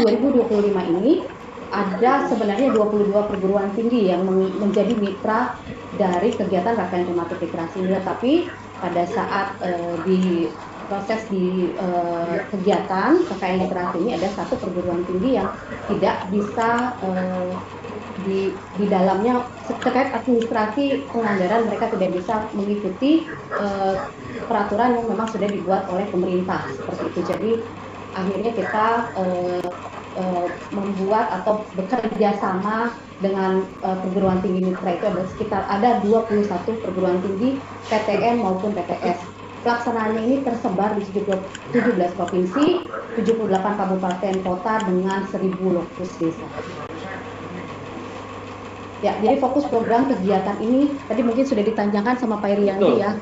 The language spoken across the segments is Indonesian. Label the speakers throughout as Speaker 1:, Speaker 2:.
Speaker 1: tahun 2025 ini ada sebenarnya 22 perguruan tinggi yang menjadi mitra dari kegiatan rangkaian tematik literasi ini, tapi pada saat di proses di kegiatan rangkaian literasi ini ada satu perguruan tinggi yang tidak bisa di dalamnya terkait administrasi penganggaran, mereka tidak bisa mengikuti peraturan yang memang sudah dibuat oleh pemerintah seperti itu. Jadi akhirnya kita membuat atau bekerja sama dengan perguruan tinggi mitra. Itu ada sekitar 21 perguruan tinggi PTN maupun PTS. Pelaksanaannya ini tersebar di 17 provinsi, 78 kabupaten kota dengan 1.000 lokus desa. Ya, jadi fokus program kegiatan ini tadi mungkin sudah ditanyakan sama Pak Irianti ya.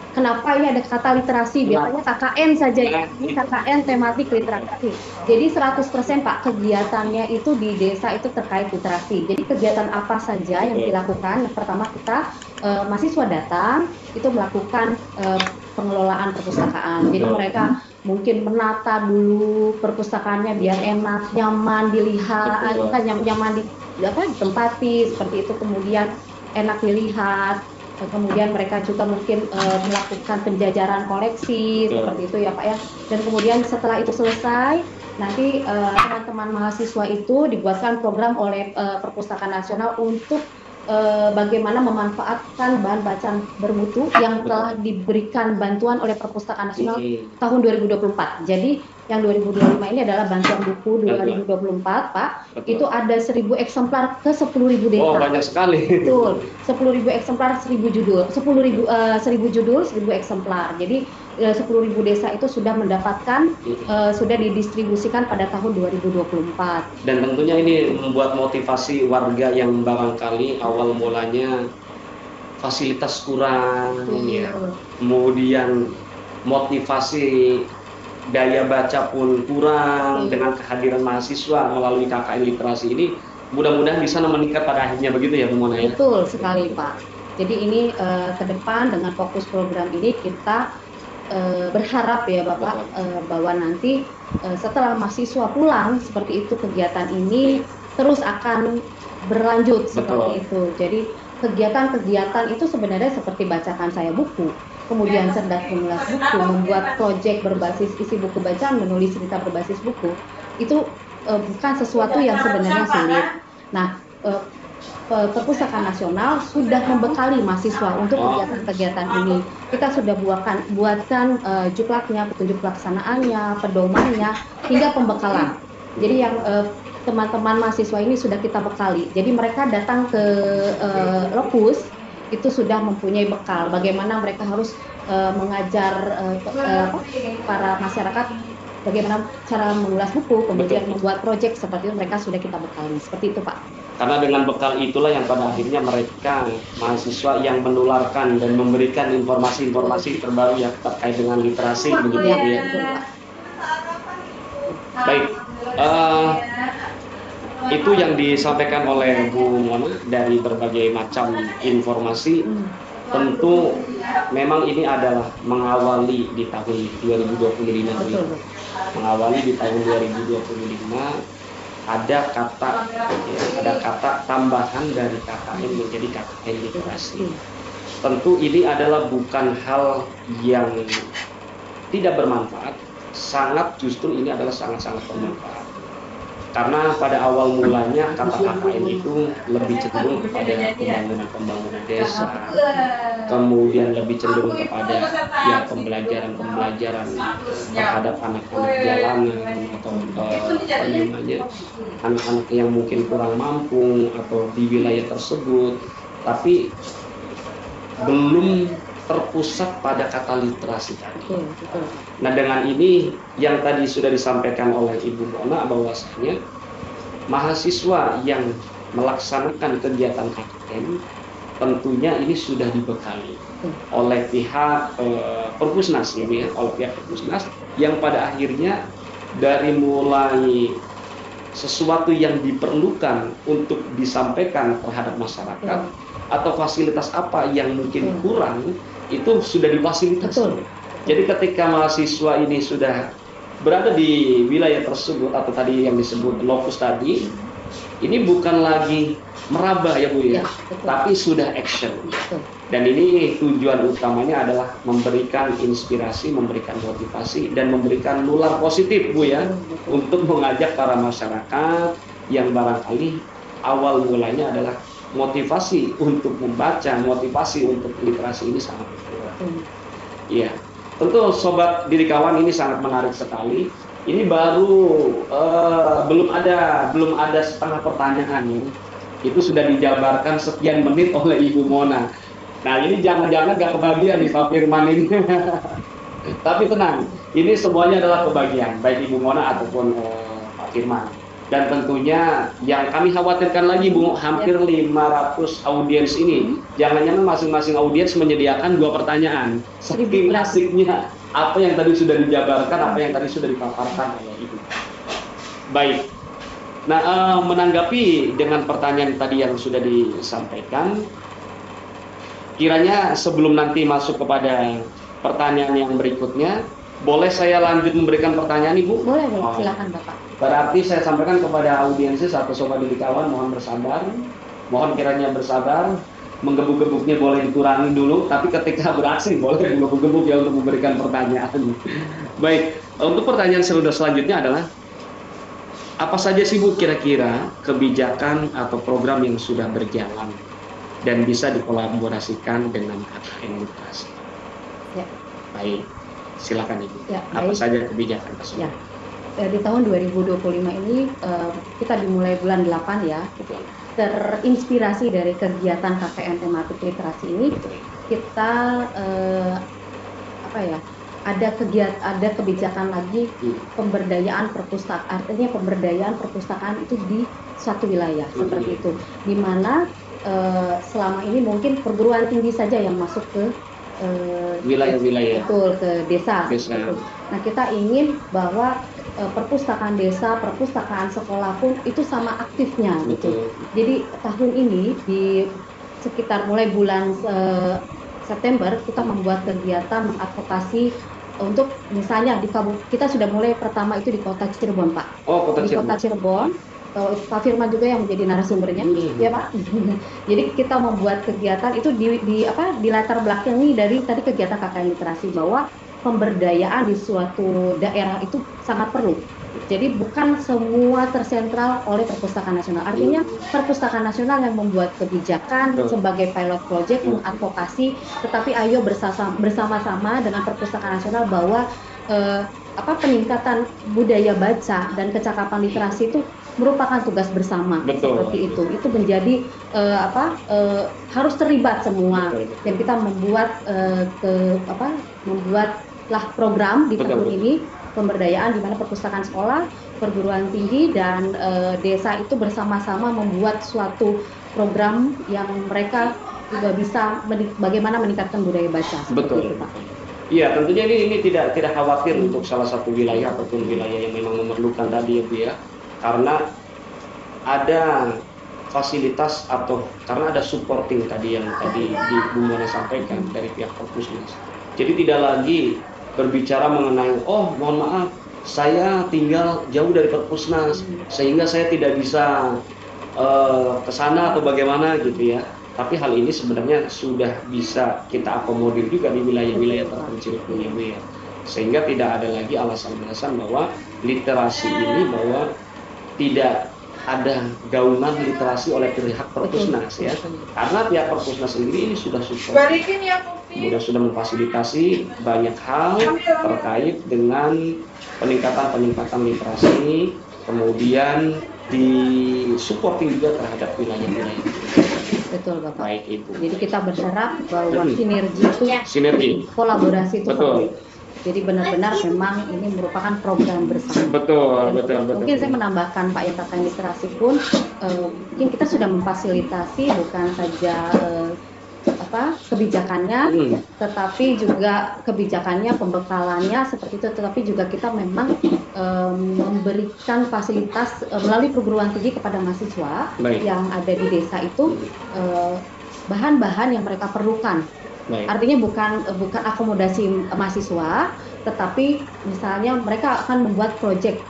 Speaker 1: Kenapa ini ada kata literasi? Biasanya KKN saja ya. Ini KKN tematik literasi. Jadi 100% Pak kegiatannya itu di desa itu terkait literasi. Jadi kegiatan apa saja yang dilakukan? Yang pertama kita mahasiswa datang itu melakukan pengelolaan perpustakaan. Jadi mereka mungkin menata dulu perpustakaannya biar enak, nyaman dilihat, nyaman ditempati seperti itu, kemudian enak dilihat. Kemudian mereka juga mungkin melakukan penjajaran koleksi seperti itu ya Pak ya. Dan kemudian setelah itu selesai, nanti teman-teman mahasiswa itu dibuatkan program oleh Perpustakaan Nasional untuk bagaimana memanfaatkan bahan bacaan bermutu yang telah diberikan bantuan oleh Perpustakaan Nasional tahun 2024. Jadi yang 2025 ini adalah bantuan buku 2024 Pak. Betul. Itu ada 1.000 eksemplar ke 10.000 desa.
Speaker 2: Oh banyak sekali.
Speaker 1: Betul, 10.000 eksemplar, 1.000 judul, 10.000 judul, 1.000 eksemplar. Jadi 10.000 desa itu sudah mendapatkan, sudah didistribusikan pada tahun 2024.
Speaker 2: Dan tentunya ini membuat motivasi warga yang barangkali awal mulanya fasilitas kurang, ya. Kemudian motivasi daya baca pun kurang, dengan kehadiran mahasiswa melalui KKN literasi ini mudah-mudahan bisa meningkat pada akhirnya, begitu ya Bu Mona ya?
Speaker 1: Betul sekali Pak. Jadi ini ke depan dengan fokus program ini kita berharap ya Bapak bahwa nanti setelah mahasiswa pulang seperti itu kegiatan ini terus akan berlanjut seperti itu. Jadi kegiatan-kegiatan itu sebenarnya seperti bacakan saya buku, kemudian cerdas mengulas buku, membuat proyek berbasis isi buku bacaan, menulis cerita berbasis buku, itu bukan sesuatu yang sebenarnya sulit. Nah, Perpustakaan Nasional sudah membekali mahasiswa untuk kegiatan-kegiatan ini. Kita sudah buatkan juklaknya, petunjuk pelaksanaannya, pedomannya, hingga pembekalan. Jadi yang teman-teman mahasiswa ini sudah kita bekali. Jadi mereka datang ke lokus itu sudah mempunyai bekal bagaimana mereka harus mengajar para masyarakat bagaimana cara mengulas buku, kemudian membuat proyek seperti itu, mereka sudah kita bekali seperti itu Pak.
Speaker 2: Karena dengan bekal itulah yang pada akhirnya mereka mahasiswa yang menularkan dan memberikan informasi-informasi terbaru yang terkait dengan literasi begitu ya. Baik. Itu yang disampaikan oleh Bu Mona dari berbagai macam informasi. Tentu memang ini adalah mengawali di tahun 2025. Mengawali di tahun 2025 ada kata tambahan dari KKN menjadi KKN literasi. Tentu ini adalah bukan hal yang tidak bermanfaat, justru ini adalah sangat-sangat bermanfaat. Karena pada awal mulanya kata KKN itu lebih cenderung kepada pembangunan desa, kemudian lebih cenderung kepada ya pembelajaran terhadap anak-anak jalanan atau anak-anak yang mungkin kurang mampu atau di wilayah tersebut, tapi belum terpusat pada kata literasi tadi. Nah dengan ini yang tadi sudah disampaikan oleh Ibu Mona bahwasanya mahasiswa yang melaksanakan kegiatan KKN tentunya ini sudah dibekali oleh pihak Perpusnas ini ya, oleh pihak Perpusnas yang pada akhirnya dari mulai sesuatu yang diperlukan untuk disampaikan terhadap masyarakat atau fasilitas apa yang mungkin kurang itu sudah difasilitasi. Jadi ketika mahasiswa ini sudah berada di wilayah tersebut atau tadi yang disebut lokus tadi, ini bukan lagi meraba ya Bu ya, tapi sudah action. Dan ini tujuan utamanya adalah memberikan inspirasi, memberikan motivasi, dan memberikan nular positif Bu ya, untuk mengajak para masyarakat yang barangkali awal mulanya adalah motivasi untuk membaca, motivasi untuk literasi ini sangat penting. Iya, tentu Sobat Diri Kawan ini sangat menarik sekali. Ini baru belum ada setengah pertanyaan ya. Itu sudah dijabarkan sekian menit oleh Ibu Mona. Nah ini jangan-jangan gak kebagian nih Pak Firman ini. Tapi tenang, ini semuanya adalah kebagian, baik Ibu Mona ataupun Pak Firman. Dan tentunya yang kami khawatirkan lagi Bu, hampir 500 audiens ini, jangan-jangan masing-masing audiens menyediakan 2 pertanyaan. Saking asiknya apa yang tadi sudah dijabarkan, apa yang tadi sudah dipaparkan oleh Ibu. Baik. Nah, menanggapi dengan pertanyaan tadi yang sudah disampaikan, kiranya sebelum nanti masuk kepada pertanyaan yang berikutnya, boleh saya lanjut memberikan pertanyaan Ibu?
Speaker 1: Boleh, silakan Bapak.
Speaker 2: Berarti saya sampaikan kepada audiensi satu Sobat Diri Kawan, mohon bersabar, mohon kiranya bersabar, menggebuk-gebuknya boleh dikurangi dulu, tapi ketika beraksi boleh menggebuk-gebuk ya untuk memberikan pertanyaan. Baik, untuk pertanyaan selanjutnya adalah, apa saja sih Bu kira-kira kebijakan atau program yang sudah berjalan dan bisa dikolaborasikan dengan KKN Literasi?
Speaker 1: Ya.
Speaker 2: Baik, silakan Ibu.
Speaker 1: Ya,
Speaker 2: apa saja kebijakan tersebut?
Speaker 1: Ya. Di tahun 2025 ini kita dimulai bulan 8 ya.
Speaker 2: Betul.
Speaker 1: Terinspirasi dari kegiatan KKN tematik literasi ini, kita ada kebijakan lagi pemberdayaan perpustakaan, artinya pemberdayaan perpustakaan itu di suatu wilayah seperti itu, di mana selama ini mungkin perguruan tinggi saja yang masuk ke
Speaker 2: wilayah-wilayah,
Speaker 1: betul, ke desa. Gitu. Nah, kita ingin bahwa perpustakaan desa, perpustakaan sekolah pun itu sama aktifnya. Gitu. Jadi tahun ini di sekitar mulai bulan September kita membuat kegiatan mengadvokasi untuk misalnya kita sudah mulai pertama itu di Kota Cirebon, Pak. Kota Cirebon. Pak Firman juga yang menjadi narasumbernya, ya Pak. Jadi kita membuat kegiatan itu di latar belakangi dari tadi kegiatan KKN Literasi, bahwa pemberdayaan di suatu daerah itu sangat perlu. Jadi bukan semua tersentral oleh Perpustakaan Nasional. Artinya Perpustakaan Nasional yang membuat kebijakan sebagai pilot project mengadvokasi, tetapi ayo bersama-sama dengan Perpustakaan Nasional bahwa peningkatan budaya baca dan kecakapan literasi itu merupakan tugas bersama.
Speaker 2: Betul.
Speaker 1: Seperti itu. Itu menjadi harus terlibat semua. Dan kita membuatlah program di tahun ini pemberdayaan, di mana perpustakaan sekolah, perguruan tinggi dan desa itu bersama-sama membuat suatu program yang mereka juga bisa bagaimana meningkatkan budaya baca.
Speaker 2: Betul.
Speaker 1: Itu, Pak.
Speaker 2: Iya, tentunya ini tidak khawatir untuk salah satu wilayah ataupun wilayah yang memang memerlukan tadi ya Bu ya. Karena ada fasilitas atau karena ada supporting tadi yang tadi Bu Mona sampaikan dari pihak Perpusnas. Jadi tidak lagi berbicara mengenai mohon maaf saya tinggal jauh dari Perpusnas sehingga saya tidak bisa ke sana atau bagaimana gitu ya. Tapi hal ini sebenarnya sudah bisa kita akomodir juga di wilayah-wilayah terpencil ya Bu ya. Sehingga tidak ada lagi alasan-alasan bahwa literasi ini bahwa tidak ada gaungan literasi oleh pihak Perpusnas ya. Karena pihak Perpusnas sendiri ini sudah support, sudah memfasilitasi banyak hal terkait dengan peningkatan literasi, kemudian di supporting juga terhadap wilayah-wilayah.
Speaker 1: Betul Bapak.
Speaker 2: Baik itu.
Speaker 1: Jadi kita berharap bahwa sinergi, kolaborasi itu
Speaker 2: betul.
Speaker 1: Jadi benar-benar memang ini merupakan program bersama.
Speaker 2: Betul.
Speaker 1: Mungkin saya menambahkan Pak, yang KKN Literasi pun mungkin kita sudah memfasilitasi bukan saja kebijakannya, tetapi juga kebijakannya, pembekalannya seperti itu. Tetapi juga kita memang memberikan fasilitas melalui perguruan tinggi kepada mahasiswa yang ada di desa itu bahan-bahan yang mereka perlukan. Artinya bukan akomodasi mahasiswa, tetapi misalnya mereka akan membuat project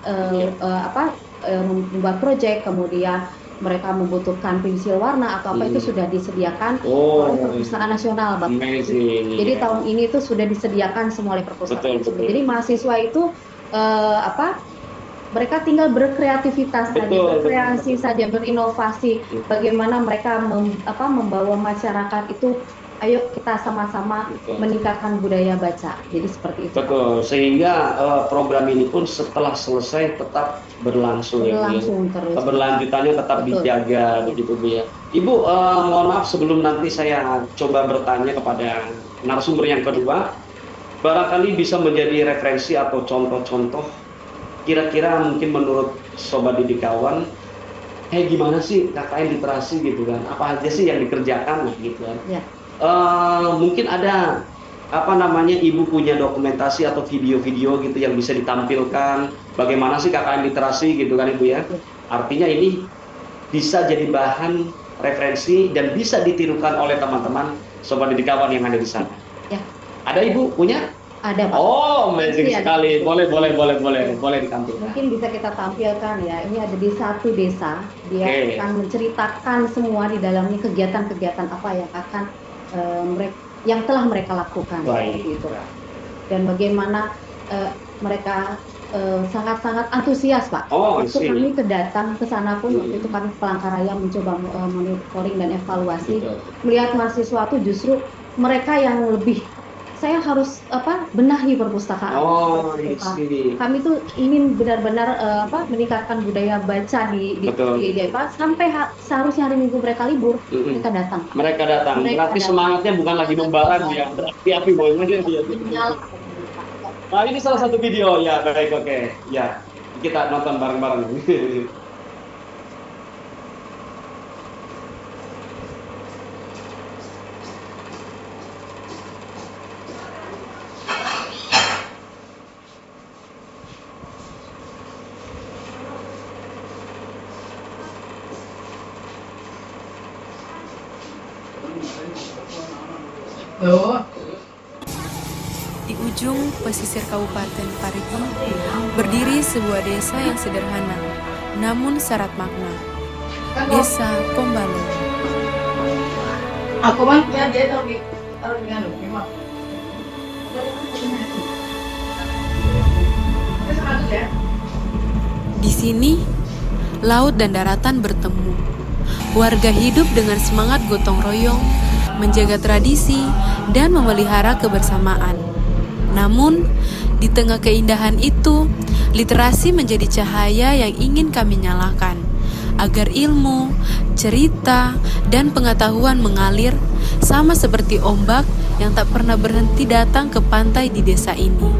Speaker 1: membuat project, kemudian mereka membutuhkan pensil warna atau apa itu sudah disediakan oleh Perpustakaan Nasional, Bapak. Jadi tahun ini itu sudah disediakan semua oleh perpustakaan. Jadi mahasiswa itu mereka tinggal berkreativitas saja, berkreasi saja, berinovasi. Bagaimana mereka membawa masyarakat itu, ayo kita sama-sama meningkatkan budaya baca. Jadi seperti itu.
Speaker 2: Betul. Sehingga program ini pun setelah selesai tetap berlangsung terus. Keberlanjutannya tetap dijaga begitu Bu ya. Ibu, mohon maaf sebelum nanti saya coba bertanya kepada narasumber yang kedua, barangkali bisa menjadi referensi atau contoh-contoh kira-kira mungkin menurut Sobat Didik Kawan, gimana sih KKN literasi gitu kan? Apa aja sih yang dikerjakan gitu kan? Ya. Mungkin ada Ibu punya dokumentasi atau video-video gitu yang bisa ditampilkan bagaimana sih KKN literasi gitu kan Ibu ya? Artinya ini bisa jadi bahan referensi dan bisa ditirukan oleh teman-teman Sobat Didik Kawan yang ada di sana. Ya. Ada Ibu punya?
Speaker 1: Ada, Pak.
Speaker 2: Oh, amazing sekali. Boleh ditampilkan.
Speaker 1: Mungkin bisa kita tampilkan ya. Ini ada di satu desa. Dia akan menceritakan semua di dalamnya kegiatan-kegiatan apa yang akan yang telah mereka lakukan. Gitu. Dan bagaimana mereka sangat-sangat antusias, Pak. Waktu kami datang ke sana pun, waktu itu kami Palangkaraya mencoba monitoring dan evaluasi, melihat mahasiswa itu justru mereka yang lebih, saya harus benahi perpustakaan. Kami tuh ingin benar-benar meningkatkan budaya baca di sampai seharusnya hari Minggu mereka libur, mereka datang.
Speaker 2: Berarti semangatnya bukan lagi membara ya, api bolanya dia. Nah, ini salah satu video ya, baik, oke. Ya, kita nonton bareng-bareng.
Speaker 3: Di ujung pesisir Kabupaten Parigi berdiri sebuah desa yang sederhana, namun syarat makna. Desa Pombalo. Di sini, laut dan daratan bertemu. Warga hidup dengan semangat gotong royong, menjaga tradisi, dan memelihara kebersamaan. Namun, di tengah keindahan itu, literasi menjadi cahaya yang ingin kami nyalakan, agar ilmu, cerita, dan pengetahuan mengalir sama seperti ombak yang tak pernah berhenti datang ke pantai di desa ini.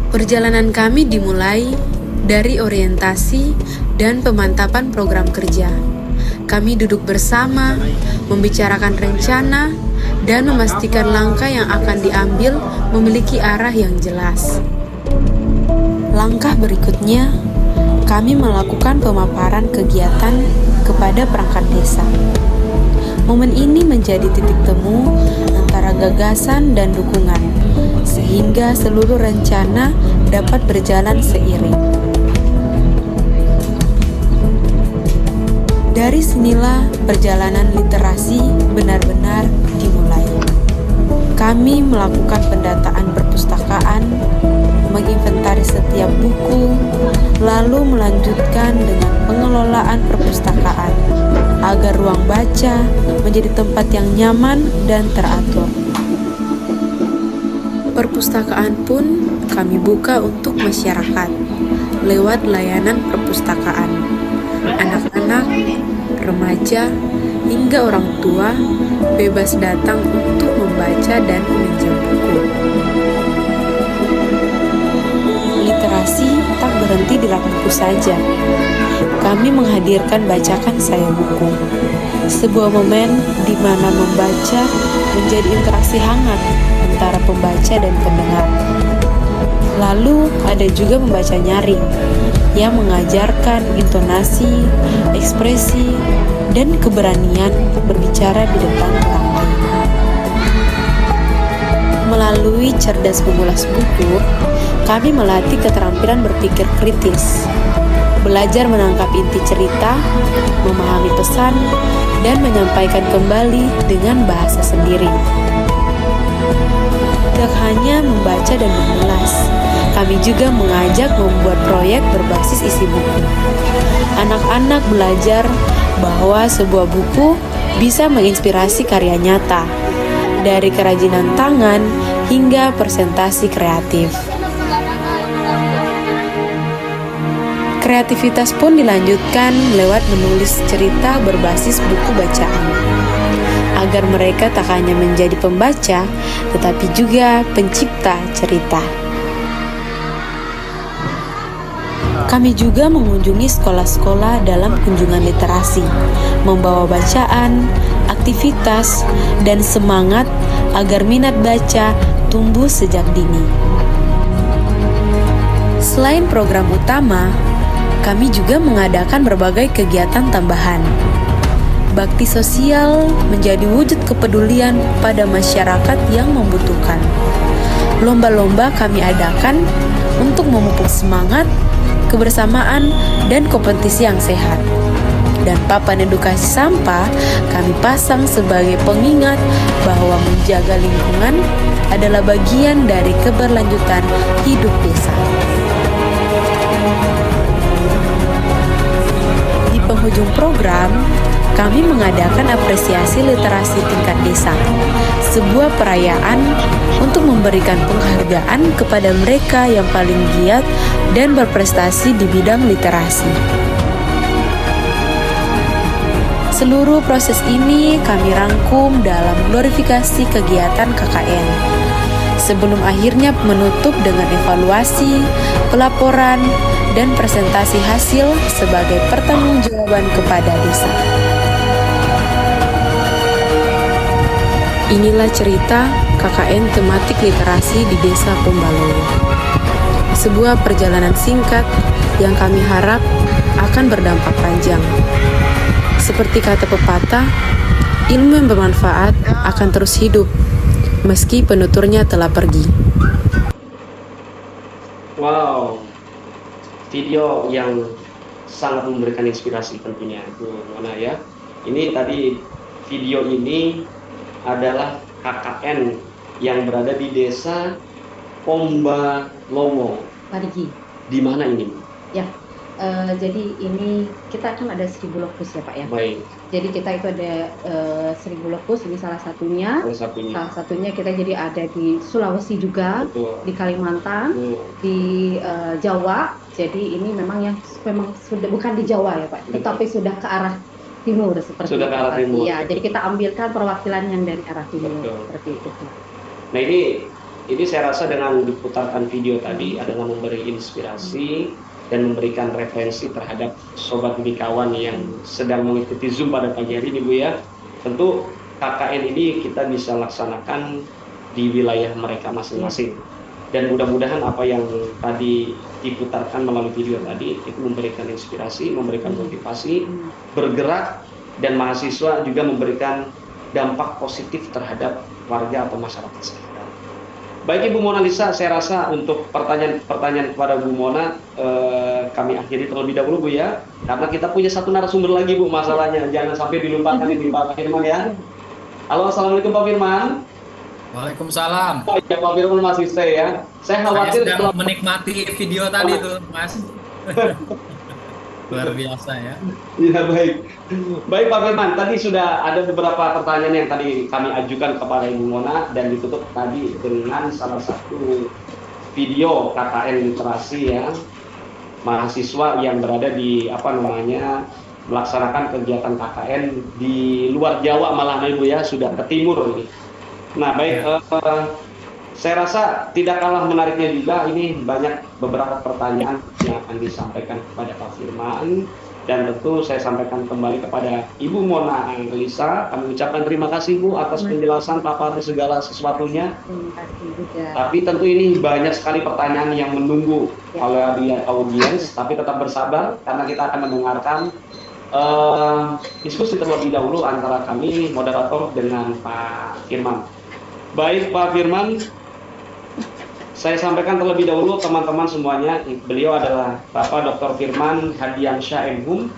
Speaker 3: Perjalanan kami dimulai dari orientasi dan pemantapan program kerja. Kami duduk bersama, membicarakan rencana, dan memastikan langkah yang akan diambil memiliki arah yang jelas. Langkah berikutnya, kami melakukan pemaparan kegiatan kepada perangkat desa. Momen ini menjadi titik temu antara gagasan dan dukungan, sehingga seluruh rencana dapat berjalan seiring. Dari sinilah perjalanan literasi benar-benar dimulai. Kami melakukan pendataan perpustakaan, menginventaris setiap buku, lalu melanjutkan dengan pengelolaan perpustakaan agar ruang baca menjadi tempat yang nyaman dan teratur. Perpustakaan pun kami buka untuk masyarakat lewat layanan perpustakaan. Anak-anak, remaja, hingga orang tua bebas datang untuk membaca dan meminjam buku. Literasi tak berhenti di rak buku saja. Kami menghadirkan bacakan saya buku, sebuah momen di mana membaca menjadi interaksi hangat antara pembaca dan pendengar. Lalu ada juga membaca nyaring yang mengajarkan intonasi, ekspresi, dan keberanian berbicara di depan orang lain. Melalui cerdas mengulas buku, kami melatih keterampilan berpikir kritis, belajar menangkap inti cerita, memahami pesan, dan menyampaikan kembali dengan bahasa sendiri. Tidak hanya membaca dan mengulas, kami juga mengajak membuat proyek berbasis isi buku. Anak-anak belajar bahwa sebuah buku bisa menginspirasi karya nyata, dari kerajinan tangan hingga presentasi kreatif. Kreativitas pun dilanjutkan lewat menulis cerita berbasis buku bacaan, agar mereka tak hanya menjadi pembaca, tetapi juga pencipta cerita. Kami juga mengunjungi sekolah-sekolah dalam kunjungan literasi, membawa bacaan, aktivitas, dan semangat agar minat baca tumbuh sejak dini. Selain program utama, kami juga mengadakan berbagai kegiatan tambahan. Bakti sosial menjadi wujud kepedulian pada masyarakat yang membutuhkan. Lomba-lomba kami adakan untuk memupuk semangat, kebersamaan, dan kompetisi yang sehat. Dan papan edukasi sampah kami pasang sebagai pengingat bahwa menjaga lingkungan adalah bagian dari keberlanjutan hidup desa. Di penghujung program, kami mengadakan apresiasi literasi tingkat desa, sebuah perayaan untuk memberikan penghargaan kepada mereka yang paling giat dan berprestasi di bidang literasi. Seluruh proses ini kami rangkum dalam glorifikasi kegiatan KKN, sebelum akhirnya menutup dengan evaluasi, pelaporan, dan presentasi hasil sebagai pertanggungjawaban kepada desa. Inilah cerita KKN tematik literasi di Desa Pembalolo. Sebuah perjalanan singkat yang kami harap akan berdampak panjang. Seperti kata pepatah, ilmu yang bermanfaat akan terus hidup meski penuturnya telah pergi.
Speaker 2: Wow, video yang sangat memberikan inspirasi tentunya Bu Mona ya. Ini tadi video ini adalah KKN yang berada di Desa Pombalowo.
Speaker 1: Parigi.
Speaker 2: Di mana ini?
Speaker 1: Ya, jadi ini kita kan ada 1000 lokus ya Pak ya.
Speaker 2: Baik.
Speaker 1: Jadi kita itu ada 1000 lokus, ini salah satunya. Salah satunya kita jadi ada di Sulawesi juga,
Speaker 2: betul,
Speaker 1: di Kalimantan,
Speaker 2: betul,
Speaker 1: di Jawa. Jadi ini memang sudah bukan di Jawa ya Pak,
Speaker 2: betul,
Speaker 1: tetapi sudah ke arah timur seperti
Speaker 2: sudah
Speaker 1: itu.
Speaker 2: ke arah timur.
Speaker 1: Iya, jadi kita ambilkan perwakilan yang dari arah timur,
Speaker 2: betul,
Speaker 1: seperti itu.
Speaker 2: Nah ini saya rasa dengan diputarkan video tadi adalah memberi inspirasi dan memberikan referensi terhadap sobat bikawan yang sedang mengikuti Zoom pada pagi hari ini Bu ya. Tentu KKN ini kita bisa laksanakan di wilayah mereka masing-masing. Dan mudah-mudahan apa yang tadi diputarkan melalui video tadi itu memberikan inspirasi, memberikan motivasi, bergerak, dan mahasiswa juga memberikan dampak positif terhadap warga atau masyarakat sekitar. Baik Ibu Mona Lisa, saya rasa untuk pertanyaan kepada Bu Mona kami akhiri terlebih dahulu Bu ya, karena kita punya satu narasumber lagi Bu masalahnya, jangan sampai dilupakan ini Pak Firman ya. Halo, assalamualaikum Pak Firman.
Speaker 4: Waalaikumsalam.
Speaker 2: Oh iya, Pak Firman masih stay ya. Saya khawatir
Speaker 4: Saya sedang menikmati video tadi tuh Mas. Luar biasa ya.
Speaker 2: Iya baik. Baik Pak Firman, tadi sudah ada beberapa pertanyaan yang tadi kami ajukan kepada Ibu Mona dan ditutup tadi dengan salah satu video KKN literasi ya, mahasiswa yang berada di melaksanakan kegiatan KKN di luar Jawa malah Ibu ya, sudah ke timur ini. Nah baik, saya rasa tidak kalah menariknya juga ini banyak beberapa pertanyaan yang akan disampaikan kepada Pak Firman, dan tentu saya sampaikan kembali kepada Ibu Mona Lisa. Kami ucapkan terima kasih Bu atas penjelasan paparan segala sesuatunya.
Speaker 1: Terima kasih juga.
Speaker 2: Tapi tentu ini banyak sekali pertanyaan yang menunggu oleh audiens, tapi tetap bersabar karena kita akan mendengarkan diskusi terlebih dahulu antara kami moderator dengan Pak Firman. Baik Pak Firman, Saya sampaikan terlebih dahulu teman-teman semuanya, beliau adalah Bapak Dr. Firman Hadiansyah MHum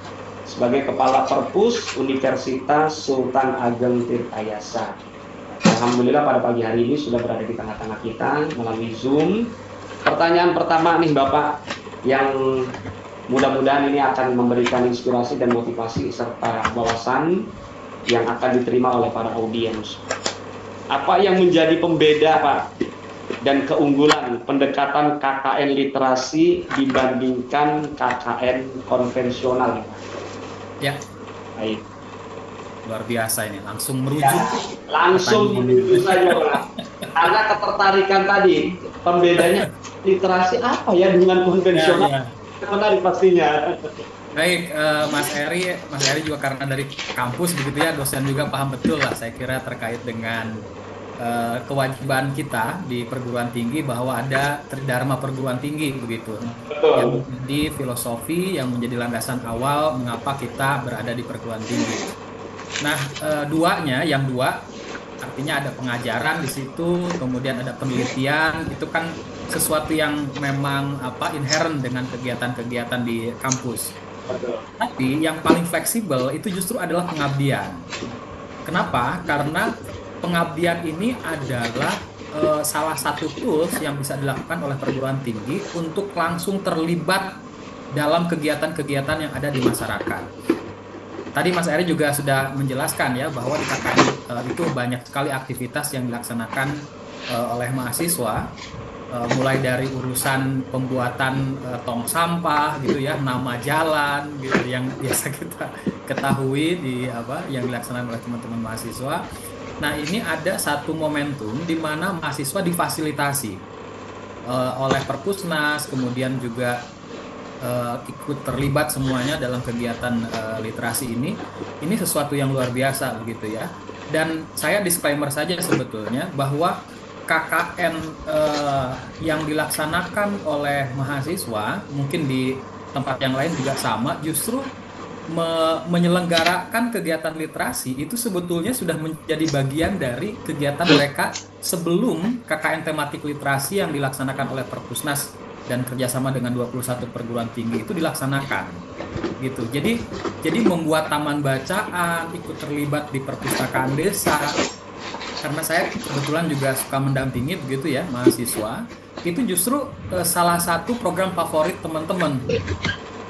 Speaker 2: sebagai Kepala Perpus Universitas Sultan Ageng Tirtayasa. Alhamdulillah pada pagi hari ini sudah berada di tengah-tengah kita melalui Zoom. Pertanyaan pertama nih Bapak, yang mudah-mudahan ini akan memberikan inspirasi dan motivasi serta wawasan yang akan diterima oleh para audiens. Apa yang menjadi pembeda Pak dan keunggulan pendekatan KKN literasi dibandingkan KKN konvensional?
Speaker 4: Ya,
Speaker 2: Baik.
Speaker 4: luar biasa ini. Langsung merujuk.
Speaker 2: Ya, langsung menuju saja Pak. Karena ketertarikan tadi, pembedanya literasi apa ya dengan konvensional?
Speaker 4: Ya, ya.
Speaker 2: Menarik pastinya.
Speaker 4: Baik, Mas Eri juga karena dari kampus begitu ya, dosen juga paham betul lah saya kira terkait dengan kewajiban kita di perguruan tinggi bahwa ada tridharma perguruan tinggi begitu.
Speaker 2: Betul.
Speaker 4: Yang menjadi filosofi, yang menjadi landasan awal mengapa kita berada di perguruan tinggi. Nah, yang dua artinya ada pengajaran di situ, kemudian ada penelitian, itu kan sesuatu yang memang inherent dengan kegiatan-kegiatan di kampus.
Speaker 2: Betul.
Speaker 4: Tapi yang paling fleksibel itu justru adalah pengabdian. Kenapa? Karena pengabdian ini adalah salah satu tools yang bisa dilakukan oleh perguruan tinggi untuk langsung terlibat dalam kegiatan-kegiatan yang ada di masyarakat. Tadi Mas Eri juga sudah menjelaskan ya bahwa di KKN itu banyak sekali aktivitas yang dilaksanakan oleh mahasiswa, mulai dari urusan pembuatan tong sampah gitu ya, nama jalan gitu yang biasa kita ketahui yang dilaksanakan oleh teman-teman mahasiswa. Nah, ini ada satu momentum di mana mahasiswa difasilitasi oleh Perpusnas, kemudian juga ikut terlibat semuanya dalam kegiatan literasi ini. Ini sesuatu yang luar biasa begitu ya. Dan saya disclaimer saja sebetulnya bahwa KKN yang dilaksanakan oleh mahasiswa, mungkin di tempat yang lain juga sama, justru menyelenggarakan kegiatan literasi itu sebetulnya sudah menjadi bagian dari kegiatan mereka sebelum KKN tematik literasi yang dilaksanakan oleh Perpusnas dan kerjasama dengan 21 perguruan tinggi itu dilaksanakan gitu. Jadi membuat taman bacaan, ikut terlibat di perpustakaan desa, karena saya kebetulan juga suka mendampingi begitu ya mahasiswa, itu justru salah satu program favorit teman-teman.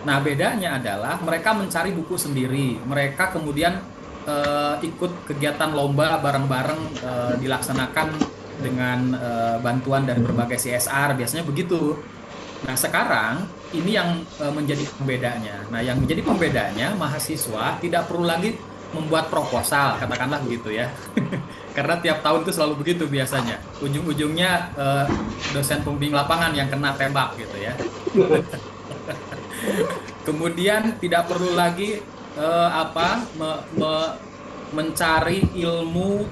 Speaker 4: Nah, bedanya adalah mereka mencari buku sendiri, mereka kemudian ikut kegiatan lomba bareng-bareng dilaksanakan dengan bantuan dari berbagai CSR, biasanya begitu. Nah, sekarang ini yang menjadi pembedanya. Nah, yang menjadi pembedanya mahasiswa tidak perlu lagi membuat proposal, katakanlah begitu ya. Karena tiap tahun itu selalu begitu biasanya. Ujung-ujungnya dosen pembimbing lapangan yang kena tembak gitu ya. Kemudian tidak perlu lagi mencari ilmu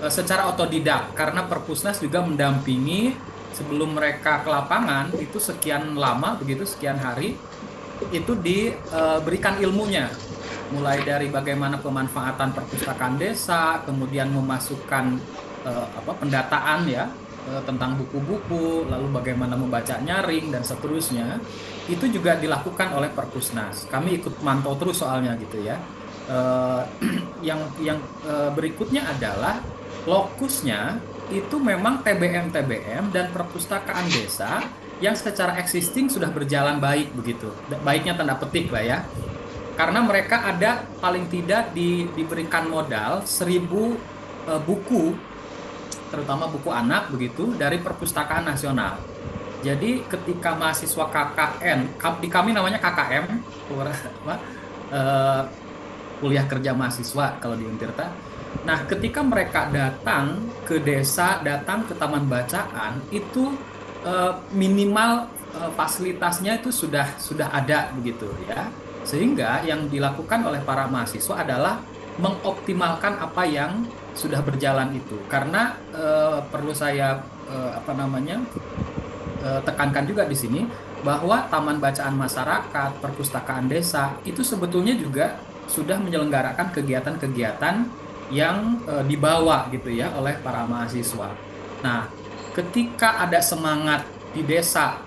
Speaker 4: secara otodidak, karena Perpusnas juga mendampingi sebelum mereka ke lapangan itu sekian lama begitu, sekian hari itu diberikan ilmunya, mulai dari bagaimana pemanfaatan perpustakaan desa, kemudian memasukkan pendataan ya tentang buku-buku, lalu bagaimana membaca nyaring dan seterusnya. Itu juga dilakukan oleh Perpusnas. Kami ikut mantau terus soalnya gitu ya. Yang berikutnya adalah lokusnya itu memang TBM dan perpustakaan desa yang secara existing sudah berjalan baik begitu. Baiknya tanda petik lah ya. Karena mereka ada paling tidak diberikan modal 1.000 buku, terutama buku anak begitu, dari Perpustakaan Nasional. Jadi ketika mahasiswa KKN, di kami namanya KKM, kuliah kerja mahasiswa kalau di Untirta. Nah, ketika mereka datang ke desa, datang ke taman bacaan, itu minimal fasilitasnya itu sudah ada begitu ya. Sehingga yang dilakukan oleh para mahasiswa adalah mengoptimalkan apa yang sudah berjalan itu. Karena perlu saya tekankan juga di sini bahwa taman bacaan masyarakat, perpustakaan desa itu sebetulnya juga sudah menyelenggarakan kegiatan-kegiatan yang dibawa gitu ya oleh para mahasiswa. Nah, ketika ada semangat di desa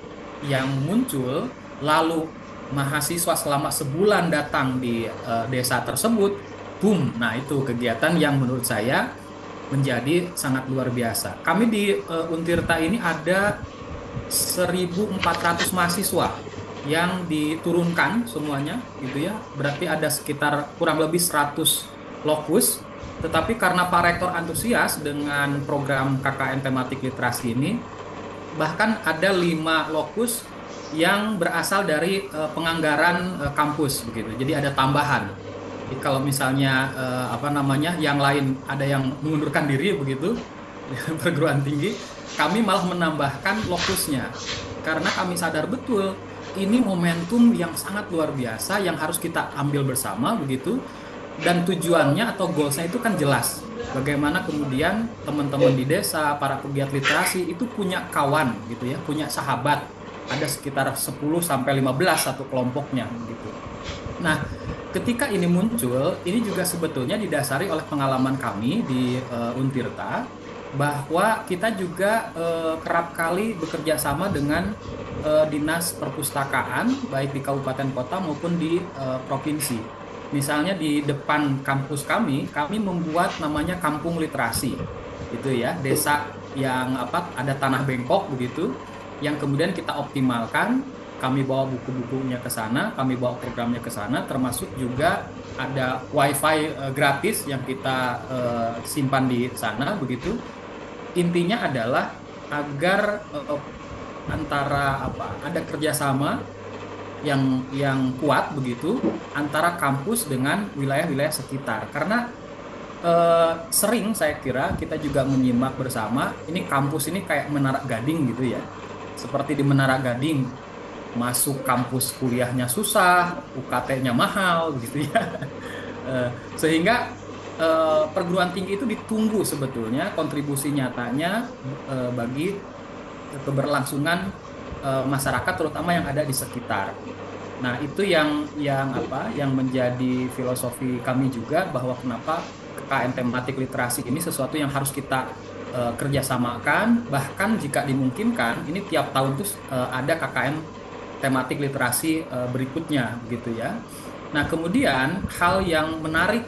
Speaker 4: yang muncul, lalu mahasiswa selama sebulan datang di desa tersebut, boom. Nah, itu kegiatan yang menurut saya menjadi sangat luar biasa. Kami di Untirta ini ada 1.400 mahasiswa yang diturunkan semuanya gitu ya. Berarti ada sekitar kurang lebih 100 lokus. Tetapi karena Pak Rektor antusias dengan program KKN tematik literasi ini, bahkan ada 5 lokus yang berasal dari penganggaran kampus begitu. Jadi ada tambahan. Jadi kalau misalnya yang lain ada yang mengundurkan diri begitu perguruan tinggi, kami malah menambahkan lokusnya karena kami sadar betul ini momentum yang sangat luar biasa yang harus kita ambil bersama begitu. Dan tujuannya atau goalsnya itu kan jelas. Bagaimana kemudian teman-teman di desa, para pegiat literasi itu punya kawan gitu ya, punya sahabat. Ada sekitar 10-15 satu kelompoknya gitu. Nah, ketika ini muncul, ini juga sebetulnya didasari oleh pengalaman kami di Untirta, bahwa kita juga kerap kali bekerja sama dengan dinas perpustakaan, baik di kabupaten kota maupun di provinsi. Misalnya di depan kampus kami membuat namanya kampung literasi, gitu ya, desa yang ada tanah bengkok begitu, yang kemudian kita optimalkan. Kami bawa buku-bukunya ke sana, kami bawa programnya ke sana, termasuk juga ada wifi gratis yang kita simpan di sana begitu. Intinya adalah agar ada kerjasama yang kuat begitu antara kampus dengan wilayah-wilayah sekitar. Karena sering saya kira kita juga menyimak bersama, ini kampus ini kayak Menara Gading gitu ya. Seperti di Menara Gading, masuk kampus kuliahnya susah, UKT-nya mahal gitu ya. Sehingga perguruan tinggi itu ditunggu sebetulnya kontribusi nyatanya bagi keberlangsungan masyarakat terutama yang ada di sekitar. Nah, itu yang menjadi filosofi kami juga, bahwa kenapa KKN tematik literasi ini sesuatu yang harus kita kerjasamakan, bahkan jika dimungkinkan ini tiap tahun tuh ada KKN tematik literasi berikutnya gitu ya. Nah, kemudian hal yang menarik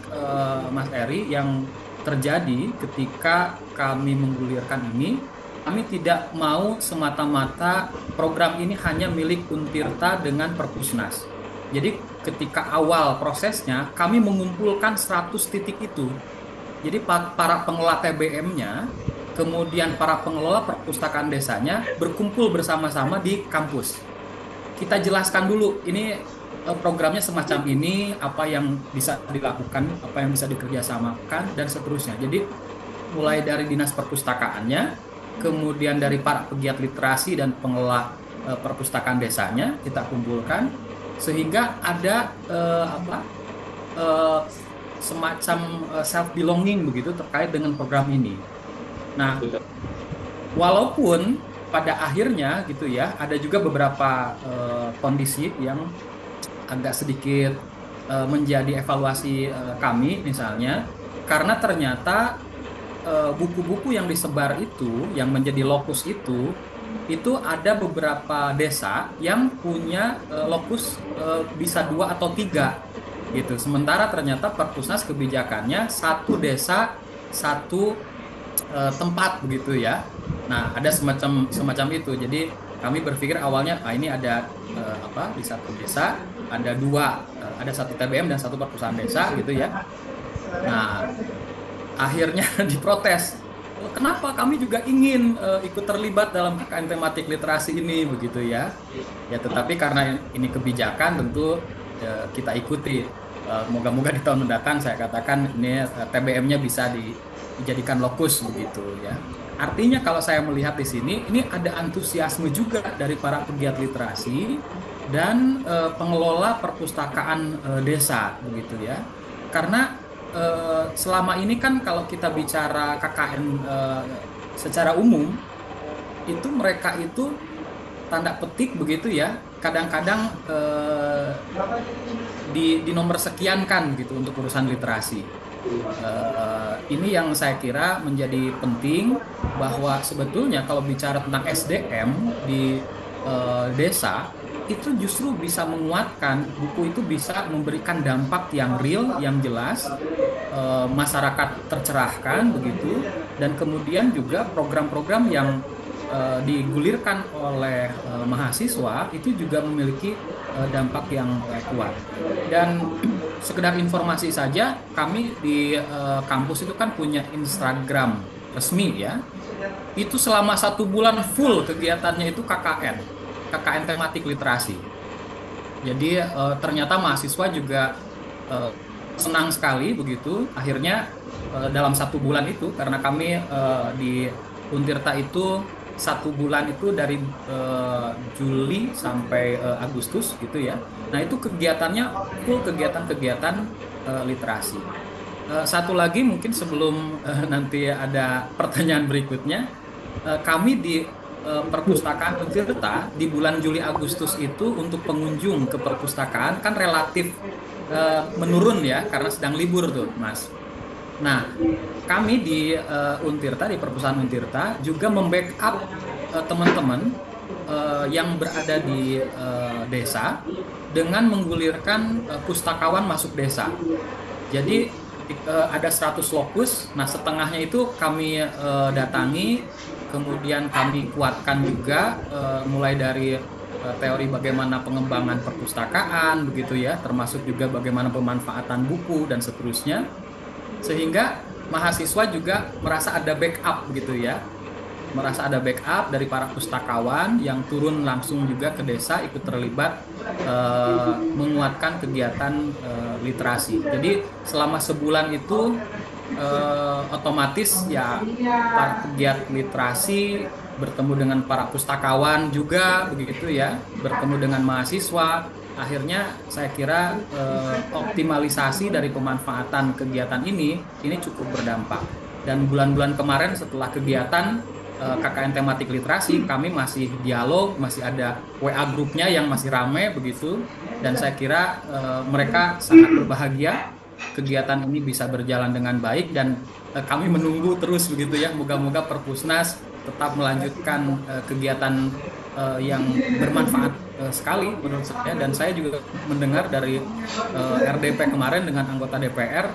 Speaker 4: Mas Eri yang terjadi ketika kami menggulirkan ini, kami tidak mau semata-mata program ini hanya milik Untirta dengan Perpusnas. Jadi ketika awal prosesnya kami mengumpulkan 100 titik itu. Jadi para pengelola TBM-nya, kemudian para pengelola perpustakaan desanya berkumpul bersama-sama di kampus. Kita jelaskan dulu ini programnya semacam ini, apa yang bisa dilakukan, apa yang bisa dikerjasamakan, dan seterusnya. Jadi mulai dari dinas perpustakaannya, kemudian dari para pegiat literasi dan pengelola perpustakaan desanya kita kumpulkan, sehingga ada semacam self belonging begitu terkait dengan program ini. Nah, walaupun pada akhirnya gitu ya, ada juga beberapa kondisi yang agak sedikit menjadi evaluasi kami misalnya, karena ternyata buku-buku yang disebar itu, yang menjadi lokus itu ada beberapa desa yang punya lokus bisa 2 atau 3 gitu. Sementara ternyata Perpusnas kebijakannya 1 desa 1 tempat begitu ya. Nah, ada semacam itu. Jadi kami berpikir awalnya ini ada di 1 desa ada 2, ada 1 TBM dan 1 perpustakaan desa gitu ya. Nah, akhirnya diprotes. Kenapa kami juga ingin ikut terlibat dalam KKN tematik literasi ini begitu ya. Ya, tetapi karena ini kebijakan tentu kita ikuti. Moga-moga di tahun mendatang saya katakan ini TBM-nya bisa dijadikan lokus begitu ya. Artinya kalau saya melihat di sini ini ada antusiasme juga dari para pegiat literasi dan pengelola perpustakaan desa begitu ya. Karena selama ini kan kalau kita bicara KKN secara umum itu mereka itu tanda petik begitu ya, kadang-kadang di nomor sekian kan gitu untuk urusan literasi. Ini yang saya kira menjadi penting, bahwa sebetulnya kalau bicara tentang SDM di desa, itu justru bisa menguatkan, buku itu bisa memberikan dampak yang real, yang jelas, masyarakat tercerahkan begitu, dan kemudian juga program-program yang digulirkan oleh mahasiswa itu juga memiliki dampak yang kuat. Dan sekedar informasi saja, kami di kampus itu kan punya Instagram resmi ya. Itu selama 1 bulan full kegiatannya itu KKN tematik literasi. Jadi ternyata mahasiswa juga senang sekali begitu. Akhirnya dalam 1 bulan itu, karena kami di Untirta itu 1 bulan itu dari Juli sampai Agustus gitu ya. Nah itu kegiatannya full kegiatan-kegiatan literasi. Satu lagi mungkin sebelum nanti ada pertanyaan berikutnya, kami di perpustakaan Untirta di bulan Juli Agustus itu untuk pengunjung ke perpustakaan kan relatif menurun ya, karena sedang libur tuh Mas. Nah, kami di Untirta, di perpustakaan Untirta juga membackup teman-teman yang berada di desa dengan menggulirkan pustakawan masuk desa. Jadi ada 100 lokus, nah setengahnya itu kami datangi, kemudian kami kuatkan juga mulai dari teori bagaimana pengembangan perpustakaan begitu ya, termasuk juga bagaimana pemanfaatan buku dan seterusnya. Sehingga mahasiswa juga merasa ada backup gitu ya, merasa ada backup dari para pustakawan yang turun langsung juga ke desa, ikut terlibat menguatkan kegiatan literasi. Jadi selama sebulan itu otomatis ya para pegiat literasi bertemu dengan para pustakawan juga begitu ya, bertemu dengan mahasiswa. Akhirnya saya kira optimalisasi dari pemanfaatan kegiatan ini cukup berdampak. Dan bulan-bulan kemarin setelah kegiatan KKN tematik literasi, kami masih dialog, masih ada WA grupnya yang masih ramai begitu. Dan saya kira mereka sangat berbahagia kegiatan ini bisa berjalan dengan baik, dan kami menunggu terus begitu ya. Moga-moga Perpusnas tetap melanjutkan kegiatan yang bermanfaat sekali menurut saya. Dan saya juga mendengar dari RDP kemarin dengan anggota DPR,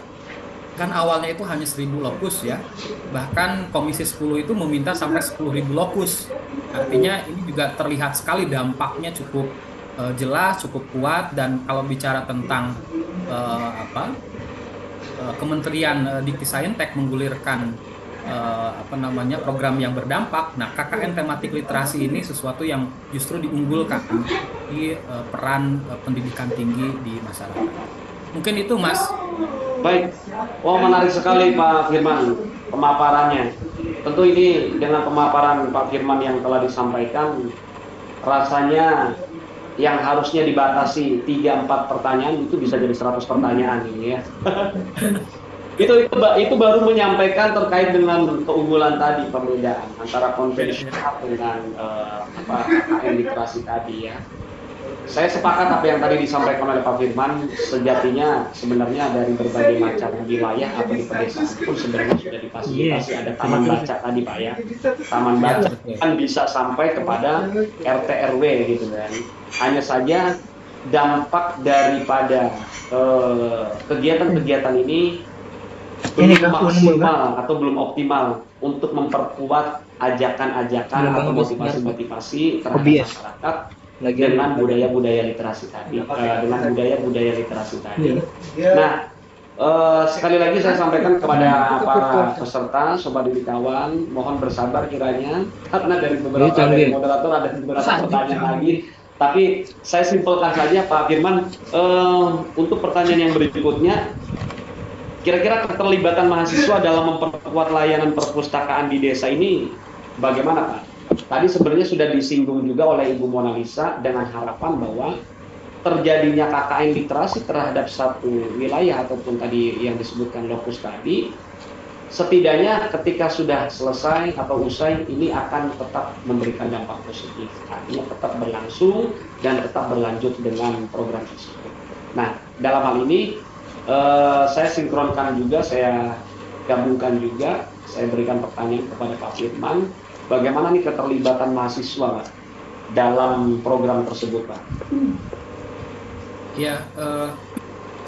Speaker 4: kan awalnya itu hanya 1.000 lokus ya, bahkan Komisi 10 itu meminta sampai 10.000 lokus. Artinya ini juga terlihat sekali dampaknya cukup jelas, cukup kuat. Dan kalau bicara tentang Kementerian Dikti-Saintek menggulirkan program yang berdampak. Nah, KKN tematik literasi ini sesuatu yang justru diunggulkan di peran pendidikan tinggi di masyarakat. Mungkin itu, Mas.
Speaker 2: Baik. Oh, menarik sekali Pak Firman pemaparannya. Tentu ini dengan pemaparan Pak Firman yang telah disampaikan, rasanya yang harusnya dibatasi 3-4 pertanyaan itu bisa jadi 100 pertanyaan ini ya. Itu baru menyampaikan terkait dengan keunggulan tadi, perbedaan antara konvensional dengan KKN literasi tadi ya. Saya sepakat apa yang tadi disampaikan oleh Pak Firman. Sejatinya sebenarnya dari berbagai macam wilayah atau di pedesaan pun sebenarnya sudah difasilitasi ada taman baca tadi Pak ya. Taman baca kan bisa sampai kepada RT RW gitu kan. Hanya saja dampak daripada kegiatan-kegiatan ini belum maksimal atau belum optimal untuk memperkuat ajakan-ajakan atau motivasi-motivasi terhadap masyarakat dengan budaya-budaya literasi tadi, Nah, sekali lagi saya sampaikan kepada para peserta, sobat didikawan, mohon bersabar kiranya, karena dari beberapa dari moderator ada beberapa pertanyaan lagi. Tapi saya simpulkan saja Pak Firman, untuk pertanyaan yang berikutnya, kira-kira keterlibatan mahasiswa dalam memperkuat layanan perpustakaan di desa ini bagaimana Pak? Tadi sebenarnya sudah disinggung juga oleh Ibu Mona Lisa dengan harapan bahwa terjadinya KKN literasi terhadap satu wilayah ataupun tadi yang disebutkan lokus tadi, setidaknya ketika sudah selesai atau usai ini akan tetap memberikan dampak positif, artinya tetap berlangsung dan tetap berlanjut dengan program tersebut. Nah, dalam hal ini Saya sinkronkan juga, saya gabungkan juga, saya berikan pertanyaan kepada Pak Firman, bagaimana nih keterlibatan mahasiswa Pak, dalam program tersebut Pak?
Speaker 4: Ya,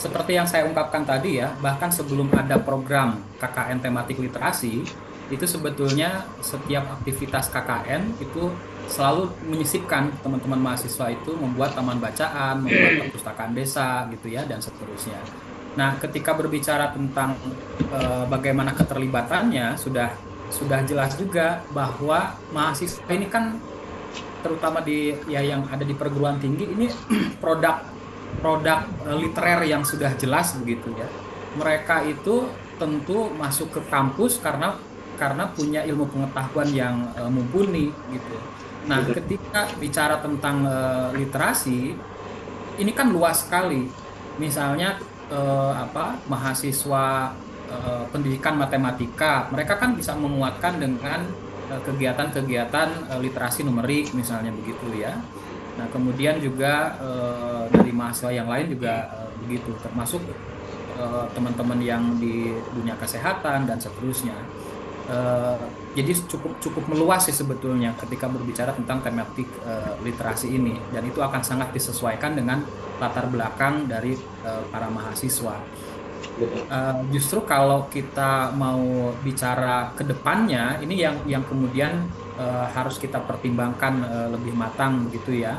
Speaker 4: seperti yang saya ungkapkan tadi ya, bahkan sebelum ada program KKN tematik literasi, itu sebetulnya setiap aktivitas KKN itu selalu menyisipkan teman-teman mahasiswa itu membuat taman bacaan, membuat perpustakaan desa gitu ya, dan seterusnya. Nah, ketika berbicara tentang bagaimana keterlibatannya, sudah jelas juga bahwa mahasiswa ini kan terutama di ya yang ada di perguruan tinggi ini produk literer yang sudah jelas begitu ya. Mereka itu tentu masuk ke kampus karena punya ilmu pengetahuan yang mumpuni gitu. Nah, ketika bicara tentang literasi, ini kan luas sekali. Misalnya mahasiswa pendidikan matematika, mereka kan bisa menguatkan dengan kegiatan-kegiatan literasi numerik misalnya begitu ya. Nah, kemudian juga dari mahasiswa yang lain juga begitu, termasuk teman-teman yang di dunia kesehatan dan seterusnya. Jadi cukup meluas sih sebetulnya ketika berbicara tentang tematik literasi ini, dan itu akan sangat disesuaikan dengan latar belakang dari para mahasiswa. Justru kalau kita mau bicara ke depannya, ini yang kemudian harus kita pertimbangkan lebih matang begitu ya.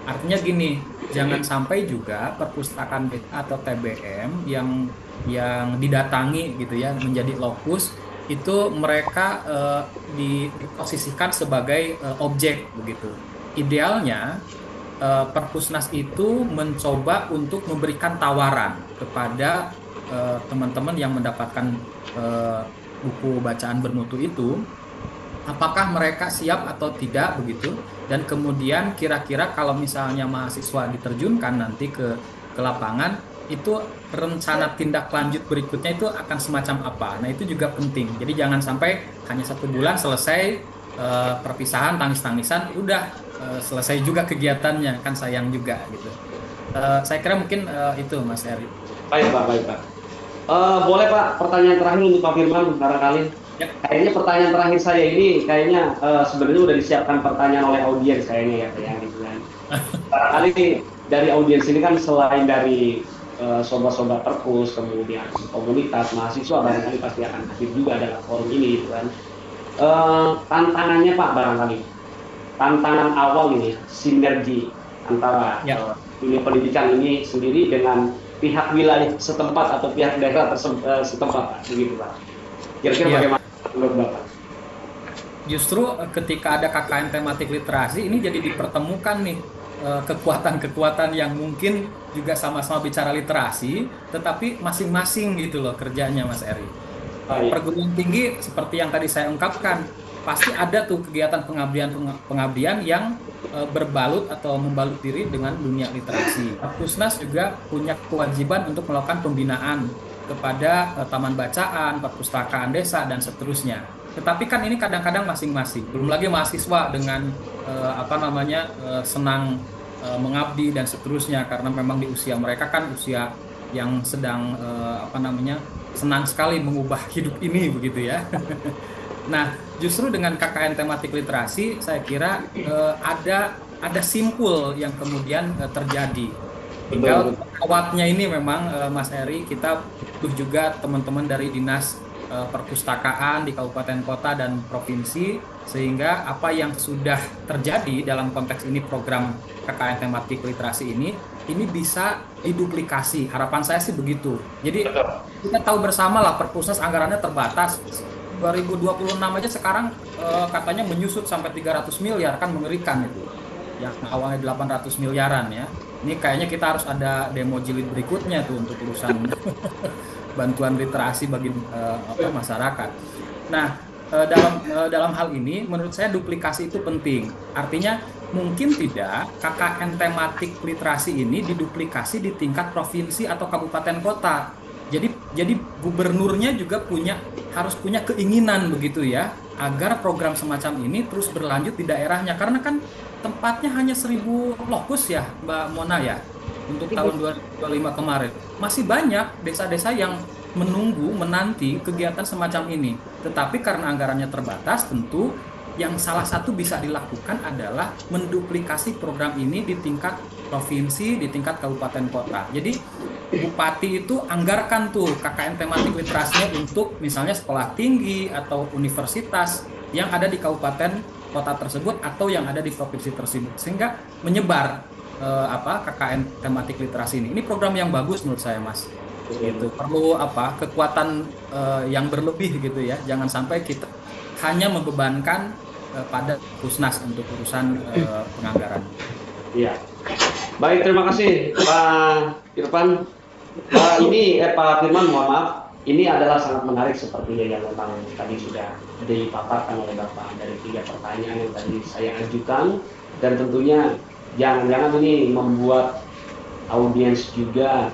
Speaker 4: Artinya gini, jangan sampai juga perpustakaan atau TBM yang didatangi gitu ya menjadi lokus itu mereka diposisikan sebagai objek begitu. Idealnya Perpusnas itu mencoba untuk memberikan tawaran kepada teman-teman yang mendapatkan buku bacaan bermutu itu, apakah mereka siap atau tidak begitu, dan kemudian kira-kira kalau misalnya mahasiswa diterjunkan nanti ke lapangan, itu rencana tindak lanjut berikutnya itu akan semacam apa. Nah, itu juga penting. Jadi jangan sampai hanya 1 bulan selesai perpisahan tangis-tangisan, udah selesai juga kegiatannya, kan sayang juga gitu. Saya kira mungkin itu Mas Eri.
Speaker 2: Baik Pak. Boleh Pak, pertanyaan terakhir untuk Pak Firman barangkali. Ya. Kayaknya pertanyaan terakhir saya ini kayaknya sebenarnya udah disiapkan pertanyaan oleh audiens kayaknya ya gitu kan. Barangkali dari audiens ini kan selain dari sobat-sobat perpus, kemudian komunitas mahasiswa, barangkali pasti akan hadir juga dalam forum ini gitu kan. Tantangannya Pak barangkali, tantangan awal ini sinergi antara dunia pendidikan ini sendiri dengan pihak wilayah setempat atau pihak daerah setempat begitu Pak. Kira-kira bagaimana menurut Bapak?
Speaker 4: Justru ketika ada KKN tematik literasi ini jadi dipertemukan nih kekuatan-kekuatan yang mungkin juga sama-sama bicara literasi, tetapi masing-masing gitu loh kerjanya Mas Eri. Perguruan tinggi seperti yang tadi saya ungkapkan, pasti ada tuh kegiatan pengabdian yang berbalut atau membalut diri dengan dunia literasi. Perpusnas juga punya kewajiban untuk melakukan pembinaan kepada taman bacaan, perpustakaan desa dan seterusnya. Tetapi kan ini kadang-kadang masing-masing. Belum lagi mahasiswa dengan senang mengabdi dan seterusnya, karena memang di usia mereka kan usia yang sedang senang sekali mengubah hidup ini begitu ya. Nah, justru dengan KKN tematik literasi, saya kira ada simpul yang kemudian terjadi. Tinggal awatnya ini memang Mas Eri, kita butuh juga teman-teman dari dinas perpustakaan di kabupaten kota dan provinsi, sehingga apa yang sudah terjadi dalam konteks ini program KKN tematik literasi ini bisa diduplikasi. Harapan saya sih begitu. Jadi kita tahu bersama lah Perpusnas anggarannya terbatas. 2026 aja sekarang katanya menyusut sampai 300 miliar, kan mengerikan itu. Yang awalnya 800 miliaran ya. Ini kayaknya kita harus ada demo jilid berikutnya tuh untuk urusan bantuan literasi bagi masyarakat. Nah, dalam hal ini menurut saya duplikasi itu penting. Artinya mungkin tidak KKN tematik literasi ini diduplikasi di tingkat provinsi atau kabupaten kota. Jadi gubernurnya juga harus punya keinginan begitu ya, agar program semacam ini terus berlanjut di daerahnya, karena kan tempatnya hanya 1000 lokus ya Mbak Mona ya. untuk tahun 2025 kemarin. Masih banyak desa-desa yang menanti kegiatan semacam ini. Tetapi karena anggarannya terbatas, tentu yang salah satu bisa dilakukan adalah menduplikasi program ini di tingkat provinsi, di tingkat kabupaten kota. Jadi bupati itu anggarkan tuh KKN tematik literasinya untuk misalnya sekolah tinggi atau universitas yang ada di kabupaten kota tersebut atau yang ada di provinsi tersebut, sehingga menyebar KKN tematik literasi ini. Ini program yang bagus menurut saya, Mas. Itu perlu kekuatan yang berlebih gitu ya. Jangan sampai kita hanya membebankan pada Pusnas untuk urusan penganggaran.
Speaker 2: Iya. Baik, terima kasih Pak Irfan. Pak Firman, mohon maaf. Ini adalah sangat menarik sepertinya yang memang tadi sudah dipaparkan oleh Bapak dari 3 pertanyaan yang tadi saya ajukan, dan tentunya jangan-jangan ini membuat audiens juga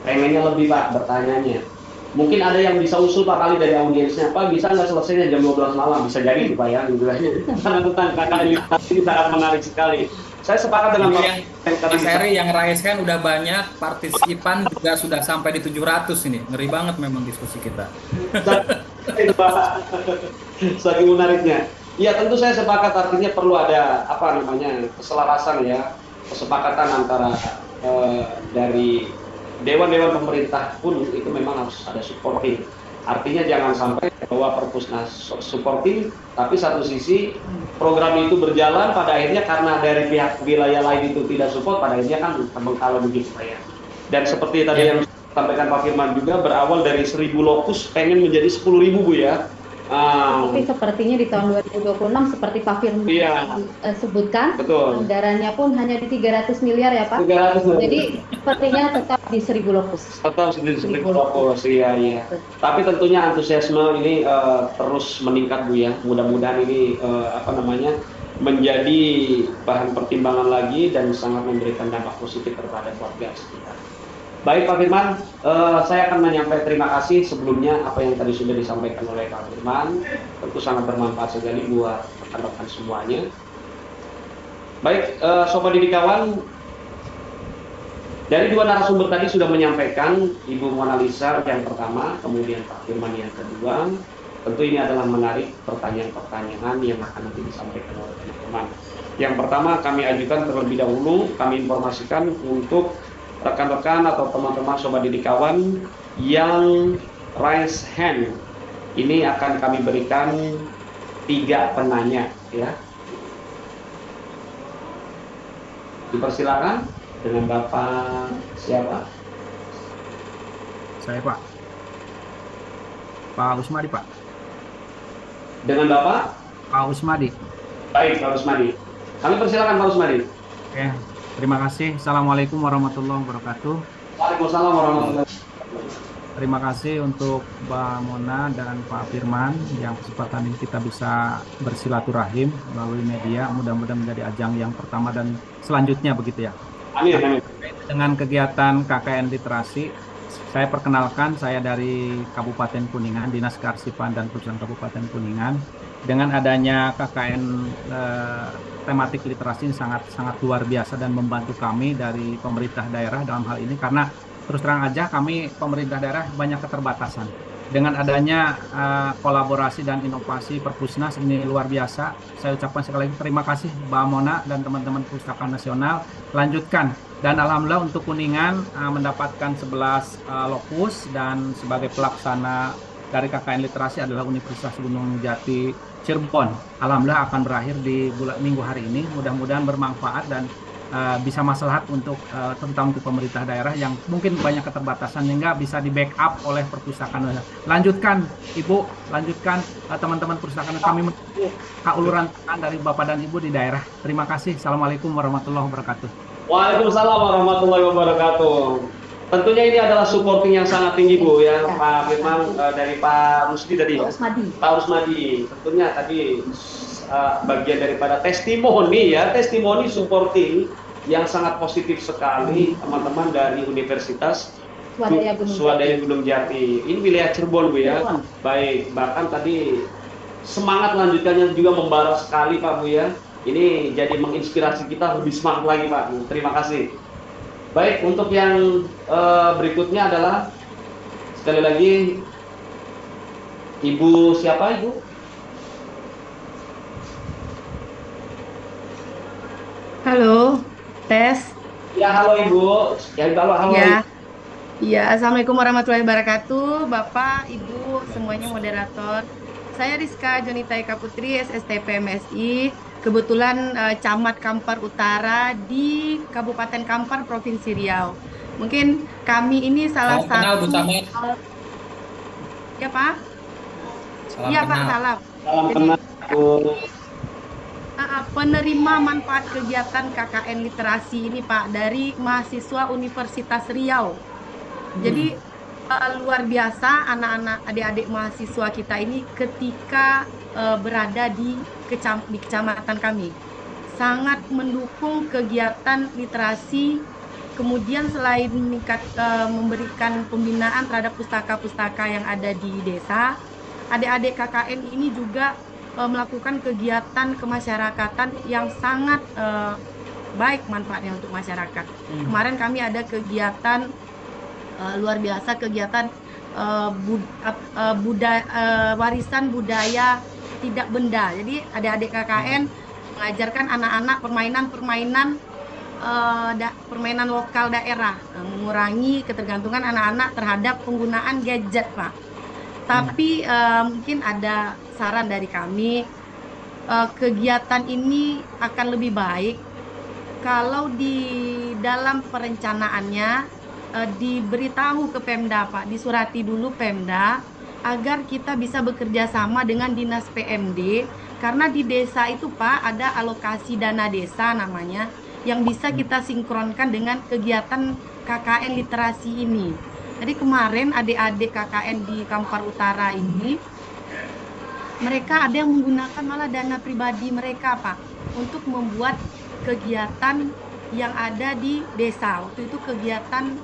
Speaker 2: pengennya lebih Pak bertanyanya. Mungkin ada yang bisa usul Pak kali dari audiensnya, Pak bisa nggak selesainya jam 12 malam, bisa jadi Pak ya, gitu. Karena tentang KKN literasi ini sangat menarik sekali. Saya sepakat dengan
Speaker 4: Mas Heri yang raise kan udah banyak, partisipan juga sudah sampai di 700 ini. Ngeri banget memang diskusi kita.
Speaker 2: Itu Pak, saking menariknya. Ya tentu saya sepakat, artinya perlu ada keselarasan ya, kesepakatan antara dari dewan-dewan pemerintah pun itu memang harus ada supporting. Artinya jangan sampai bahwa Perpusnas supporting, tapi satu sisi program itu berjalan pada akhirnya karena dari pihak wilayah lain itu tidak support, pada akhirnya kan terbengkalai begitu Pak ya. Dan seperti tadi yang disampaikan Pak Firman juga, berawal dari 1.000 lokus pengen menjadi 10.000 Bu ya.
Speaker 1: Tapi sepertinya di tahun 2026 seperti Pak Firman sebutkan, anggarannya pun hanya di 300 miliar ya Pak.
Speaker 2: 300 miliar.
Speaker 1: Jadi sepertinya tetap di 1.000 lokus.
Speaker 2: Tetap di 1.000 lokus, iya. Tapi tentunya antusiasme ini terus meningkat Bu ya. Mudah-mudahan ini menjadi bahan pertimbangan lagi dan sangat memberikan dampak positif kepada keluarga sekitar. Baik Pak Firman, saya akan menyampaikan terima kasih sebelumnya apa yang tadi sudah disampaikan oleh Pak Firman, tentu sangat bermanfaat sekali buat rekan-rekan semuanya. Baik, Sobat Didik Kawan, dari 2 narasumber tadi sudah menyampaikan, Ibu Mona Lisa yang pertama, kemudian Pak Firman yang kedua. Tentu ini adalah menarik pertanyaan-pertanyaan yang akan nanti disampaikan oleh teman-teman. Yang pertama kami ajukan terlebih dahulu, kami informasikan untuk rekan-rekan atau teman-teman Sobat Didik Kawan yang raise hand, ini akan kami berikan 3 penanya ya. Dipersilakan dengan Bapak siapa?
Speaker 5: Saya Pak Usmadi Pak.
Speaker 2: Dengan Bapak?
Speaker 5: Pak Usmadi.
Speaker 2: Baik Pak Usmadi. Kami persilakan Pak Usmadi.
Speaker 5: Oke. Terima kasih. Assalamualaikum warahmatullahi wabarakatuh.
Speaker 2: Waalaikumsalam warahmatullahi wabarakatuh.
Speaker 5: Terima kasih untuk Mbak Mona dan Pak Firman yang kesempatan ini kita bisa bersilaturahim melalui media. Mudah-mudahan menjadi ajang yang pertama dan selanjutnya begitu ya.
Speaker 2: Amin.
Speaker 5: Dengan kegiatan KKN Literasi, saya perkenalkan, saya dari Kabupaten Kuningan, Dinas Kearsipan dan Perusahaan Kabupaten Kuningan. Dengan adanya KKN tematik literasi ini sangat luar biasa dan membantu kami dari pemerintah daerah dalam hal ini, karena terus terang aja kami pemerintah daerah banyak keterbatasan. Dengan adanya kolaborasi dan inovasi Perpusnas ini luar biasa. Saya ucapkan sekali lagi terima kasih Mbak Mona dan teman-teman Perpustakaan Nasional. Lanjutkan, dan alhamdulillah untuk Kuningan mendapatkan 11 lokus, dan sebagai pelaksana dari KKN Literasi adalah Universitas Gunung Jati Cirebon. Alhamdulillah akan berakhir di minggu hari ini. Mudah-mudahan bermanfaat dan bisa maslahat untuk terutama untuk pemerintah daerah yang mungkin banyak keterbatasan, sehingga bisa di backup oleh perpustakaan. Lanjutkan Ibu, lanjutkan teman-teman perpustakaan. Kami menunggu uluran tangan dari Bapak dan Ibu di daerah. Terima kasih. Assalamualaikum warahmatullahi wabarakatuh.
Speaker 2: Waalaikumsalam warahmatullahi wabarakatuh. Tentunya ini adalah supporting yang sangat tinggi Bu ya, Pak Firman, dari Pak Rusdi tadi ya. Pak Rusmadi. Tentunya tadi bagian daripada testimoni supporting yang sangat positif sekali teman-teman dari Universitas Swadaya Gunung Jati. Ini wilayah Cirebon Bu ya. Baik, bahkan tadi semangat lanjutannya juga membara sekali Pak Bu ya. Ini jadi menginspirasi kita lebih semangat lagi Pak. Terima kasih. Baik, untuk yang berikutnya adalah sekali lagi Ibu siapa Ibu?
Speaker 6: Halo, tes.
Speaker 2: Ya, halo Ibu. Ya, halo.
Speaker 6: Ya, ya. Assalamualaikum warahmatullahi wabarakatuh, Bapak, Ibu, semuanya moderator. Saya Rizka Jonita Eka Putri, SSTP MSI. Kebetulan Camat Kampar Utara di Kabupaten Kampar, Provinsi Riau. Mungkin kami ini salah
Speaker 4: Salam kenal, Bu
Speaker 6: satu.
Speaker 4: Camat.
Speaker 6: Ya, Pak?
Speaker 4: Salam
Speaker 6: Iya, Pak,
Speaker 4: kenal.
Speaker 6: salam.
Speaker 2: Salam
Speaker 6: Jadi,
Speaker 2: kenal Bu.
Speaker 6: penerima manfaat kegiatan KKN literasi ini Pak dari mahasiswa Universitas Riau. Jadi luar biasa anak-anak adik-adik mahasiswa kita ini ketika berada di kecamatan kami. Sangat mendukung kegiatan literasi. Kemudian selain memberikan pembinaan terhadap pustaka-pustaka yang ada di desa, adik-adik KKN ini juga melakukan kegiatan kemasyarakatan yang sangat baik manfaatnya untuk masyarakat. Kemarin kami ada kegiatan luar biasa, kegiatan warisan budaya tidak benda. Jadi adik-adik KKN mengajarkan anak-anak permainan lokal daerah, mengurangi ketergantungan anak-anak terhadap penggunaan gadget, Pak. Tapi mungkin ada saran dari kami, kegiatan ini akan lebih baik kalau di dalam perencanaannya diberitahu ke Pemda, Pak, disurati dulu Pemda agar kita bisa bekerja sama dengan Dinas PMD, karena di desa itu, Pak, ada alokasi dana desa namanya yang bisa kita sinkronkan dengan kegiatan KKN literasi ini. Jadi kemarin adik-adik KKN di Kampar Utara ini, mereka ada yang menggunakan malah dana pribadi mereka, Pak, untuk membuat kegiatan yang ada di desa. Waktu itu kegiatan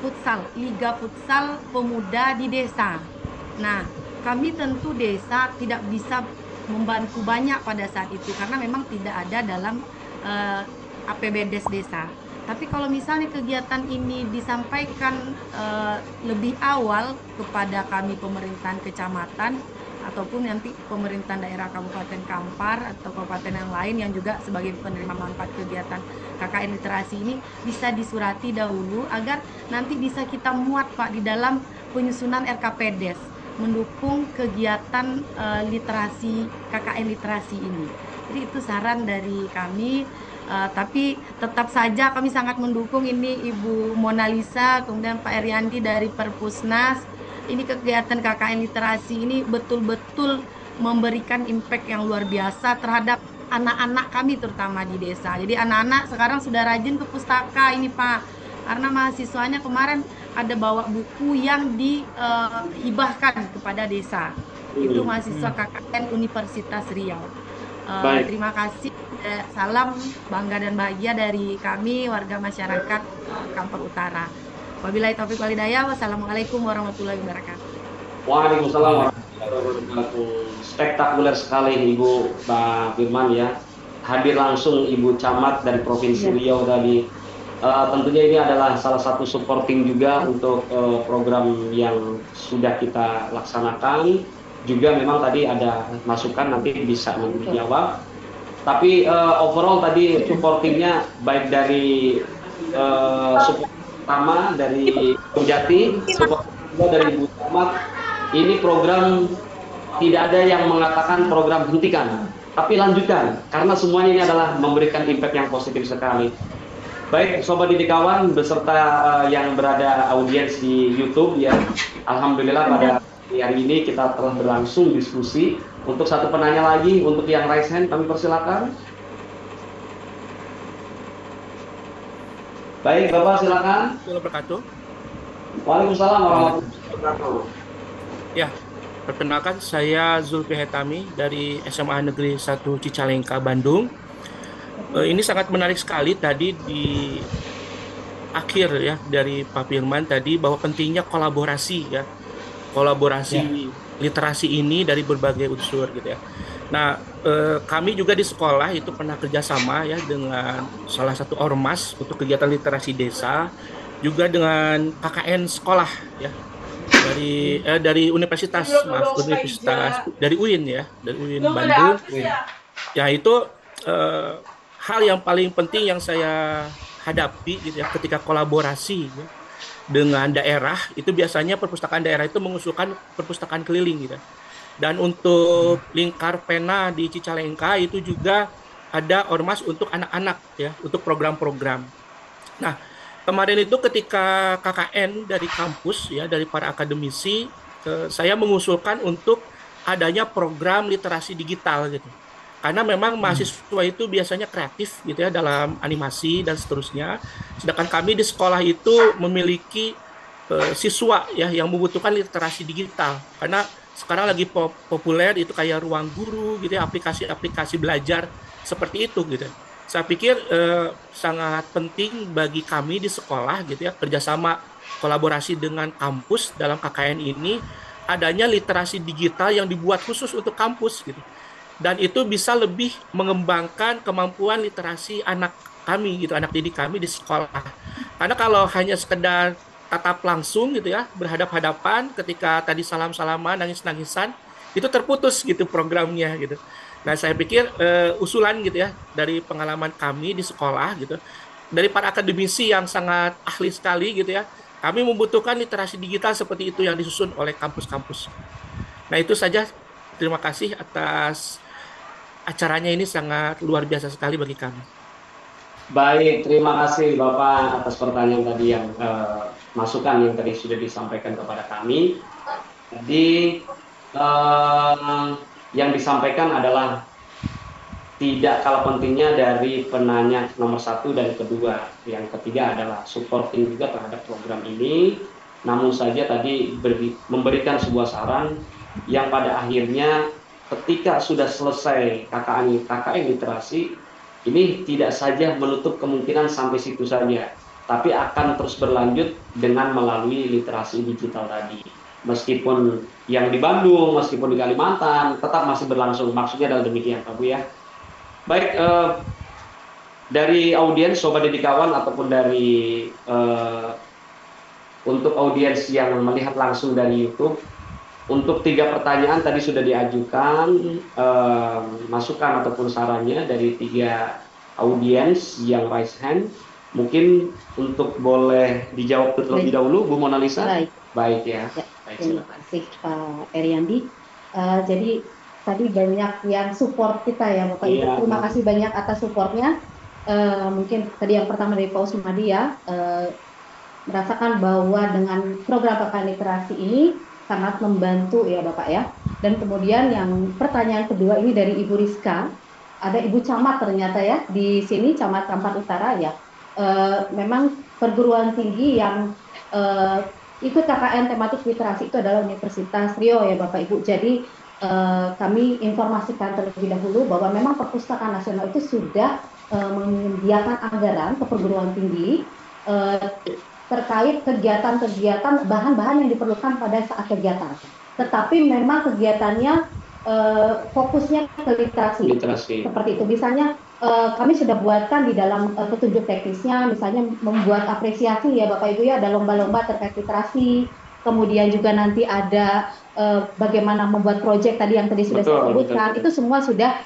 Speaker 6: futsal, Liga Futsal Pemuda di desa. Nah, kami tentu desa tidak bisa membantu banyak pada saat itu karena memang tidak ada dalam APBDes desa. Tapi kalau misalnya kegiatan ini disampaikan lebih awal kepada kami pemerintahan kecamatan ataupun nanti pemerintahan daerah Kabupaten Kampar atau kabupaten yang lain yang juga sebagai penerima manfaat kegiatan KKN literasi ini, bisa disurati dahulu agar nanti bisa kita muat, Pak, di dalam penyusunan RKPDes mendukung kegiatan literasi KKN literasi ini. Jadi itu saran dari kami. Tapi tetap saja kami sangat mendukung ini Ibu Mona Lisa, kemudian Pak Eriandi dari Perpusnas. Ini kegiatan KKN literasi ini betul-betul memberikan impact yang luar biasa terhadap anak-anak kami terutama di desa. Jadi anak-anak sekarang sudah rajin ke pustaka ini, Pak, karena mahasiswanya kemarin ada bawa buku yang dihibahkan kepada desa. Itu mahasiswa KKN Universitas Riau. Terima kasih. Salam bangga dan bahagia dari kami warga masyarakat Kampar Utara. Wabillahi taufiq wal hidayah. Wassalamualaikum warahmatullahi wabarakatuh.
Speaker 2: Waalaikumsalam warahmatullahi wabarakatuh. Spektakuler sekali Ibu Pak Firman ya. Hadir langsung Ibu Camat dari Provinsi Riau tadi. Tentunya ini adalah salah satu supporting juga untuk program yang sudah kita laksanakan. Juga memang tadi ada masukan, nanti bisa dijawab. Tapi overall tadi supportingnya baik dari support pertama dari Jati, support kedua dari Ibu Camat. Ini program tidak ada yang mengatakan program hentikan, tapi lanjutkan karena semuanya ini adalah memberikan impact yang positif sekali. Baik, Sobat Didikawan beserta yang berada audiens di YouTube ya, alhamdulillah pada yang ini kita telah berlangsung diskusi. Untuk satu penanya lagi, untuk yang raise hand kami persilakan. Baik, Bapak silakan.
Speaker 7: Wabarakatuh.
Speaker 2: Waalaikumsalam warahmatullahi wabarakatuh.
Speaker 7: Ya, perkenalkan saya Zulfi Hetami dari SMA Negeri 1 Cicalengka, Bandung. Ini sangat menarik sekali tadi di akhir ya dari Pak Firman tadi bahwa pentingnya kolaborasi ya. Kolaborasi literasi ini dari berbagai unsur gitu ya. Nah, kami juga di sekolah itu pernah kerjasama ya dengan salah satu ormas untuk kegiatan literasi desa, juga dengan KKN sekolah ya dari universitas, maaf, universitas dari UIN ya, dari UIN Bandung. Ya itu eh, hal yang paling penting yang saya hadapi gitu ya ketika kolaborasi ya, dengan daerah itu biasanya perpustakaan daerah itu mengusulkan perpustakaan keliling gitu. Dan untuk lingkar pena di Cicalengka itu juga ada ormas untuk anak-anak ya, untuk program-program. Nah, kemarin itu ketika KKN dari kampus ya, dari para akademisi, saya mengusulkan untuk adanya program literasi digital gitu. Karena memang mahasiswa itu biasanya kreatif gitu ya dalam animasi dan seterusnya. Sedangkan kami di sekolah itu memiliki siswa ya yang membutuhkan literasi digital. Karena sekarang lagi populer itu kayak ruang guru gitu ya, aplikasi-aplikasi belajar seperti itu gitu. Saya pikir sangat penting bagi kami di sekolah gitu ya, kerjasama kolaborasi dengan kampus dalam KKN ini adanya literasi digital yang dibuat khusus untuk kampus gitu. Dan itu bisa lebih mengembangkan kemampuan literasi anak kami gitu, anak didik kami di sekolah. Karena kalau hanya sekedar tatap langsung gitu ya, berhadap-hadapan ketika tadi salam-salaman, nangis-nangisan, itu terputus gitu programnya gitu. Nah, saya pikir usulan gitu ya dari pengalaman kami di sekolah gitu, dari para akademisi yang sangat ahli sekali gitu ya, kami membutuhkan literasi digital seperti itu yang disusun oleh kampus-kampus. Nah, itu saja. Terima kasih atas acaranya, ini sangat luar biasa sekali bagi kami.
Speaker 2: Baik, terima kasih Bapak atas pertanyaan tadi yang masukan yang tadi sudah disampaikan kepada kami. Jadi yang disampaikan adalah tidak kalah pentingnya dari penanya nomor 1 dan kedua. Yang ketiga adalah supporting juga terhadap program ini. Namun saja tadi memberikan sebuah saran yang pada akhirnya ketika sudah selesai KKN literasi, ini tidak saja menutup kemungkinan sampai situ saja, tapi akan terus berlanjut dengan melalui literasi digital tadi. Meskipun yang di Bandung, meskipun di Kalimantan, tetap masih berlangsung. Maksudnya adalah demikian, Pak Bu ya. Baik, dari audiens Sobat Didikawan ataupun dari untuk audiens yang melihat langsung dari YouTube, untuk 3 pertanyaan tadi sudah diajukan masukan ataupun sarannya dari 3 audiens yang raise hand. Mungkin untuk boleh dijawab terlebih dahulu, Bu Mona Lisa. Baik ya. Baik,
Speaker 1: terima kasih Pak Eriandi. Jadi tadi banyak yang support kita ya Bapak Ibu. Terima kasih banyak atas supportnya. Mungkin tadi yang pertama dari Pak Usmadi ya, merasakan bahwa dengan program KKN literasi ini sangat membantu ya Bapak ya. Dan kemudian yang pertanyaan kedua ini dari Ibu Rizka, ada Ibu Camat ternyata ya di sini, Camat Kampar Utara ya. Memang perguruan tinggi yang ikut KKN tematik literasi itu adalah Universitas Riau ya Bapak Ibu. Jadi kami informasikan terlebih dahulu bahwa memang Perpustakaan Nasional itu sudah menyediakan anggaran ke perguruan tinggi terkait kegiatan-kegiatan bahan-bahan yang diperlukan pada saat kegiatan. Tetapi memang kegiatannya fokusnya ke literasi. Seperti itu. Misalnya kami sudah buatkan di dalam petunjuk teknisnya, misalnya membuat apresiasi ya Bapak Ibu ya, ada lomba-lomba terkait literasi. Kemudian juga nanti ada bagaimana membuat proyek tadi yang tadi sudah saya sebutkan. Itu semua sudah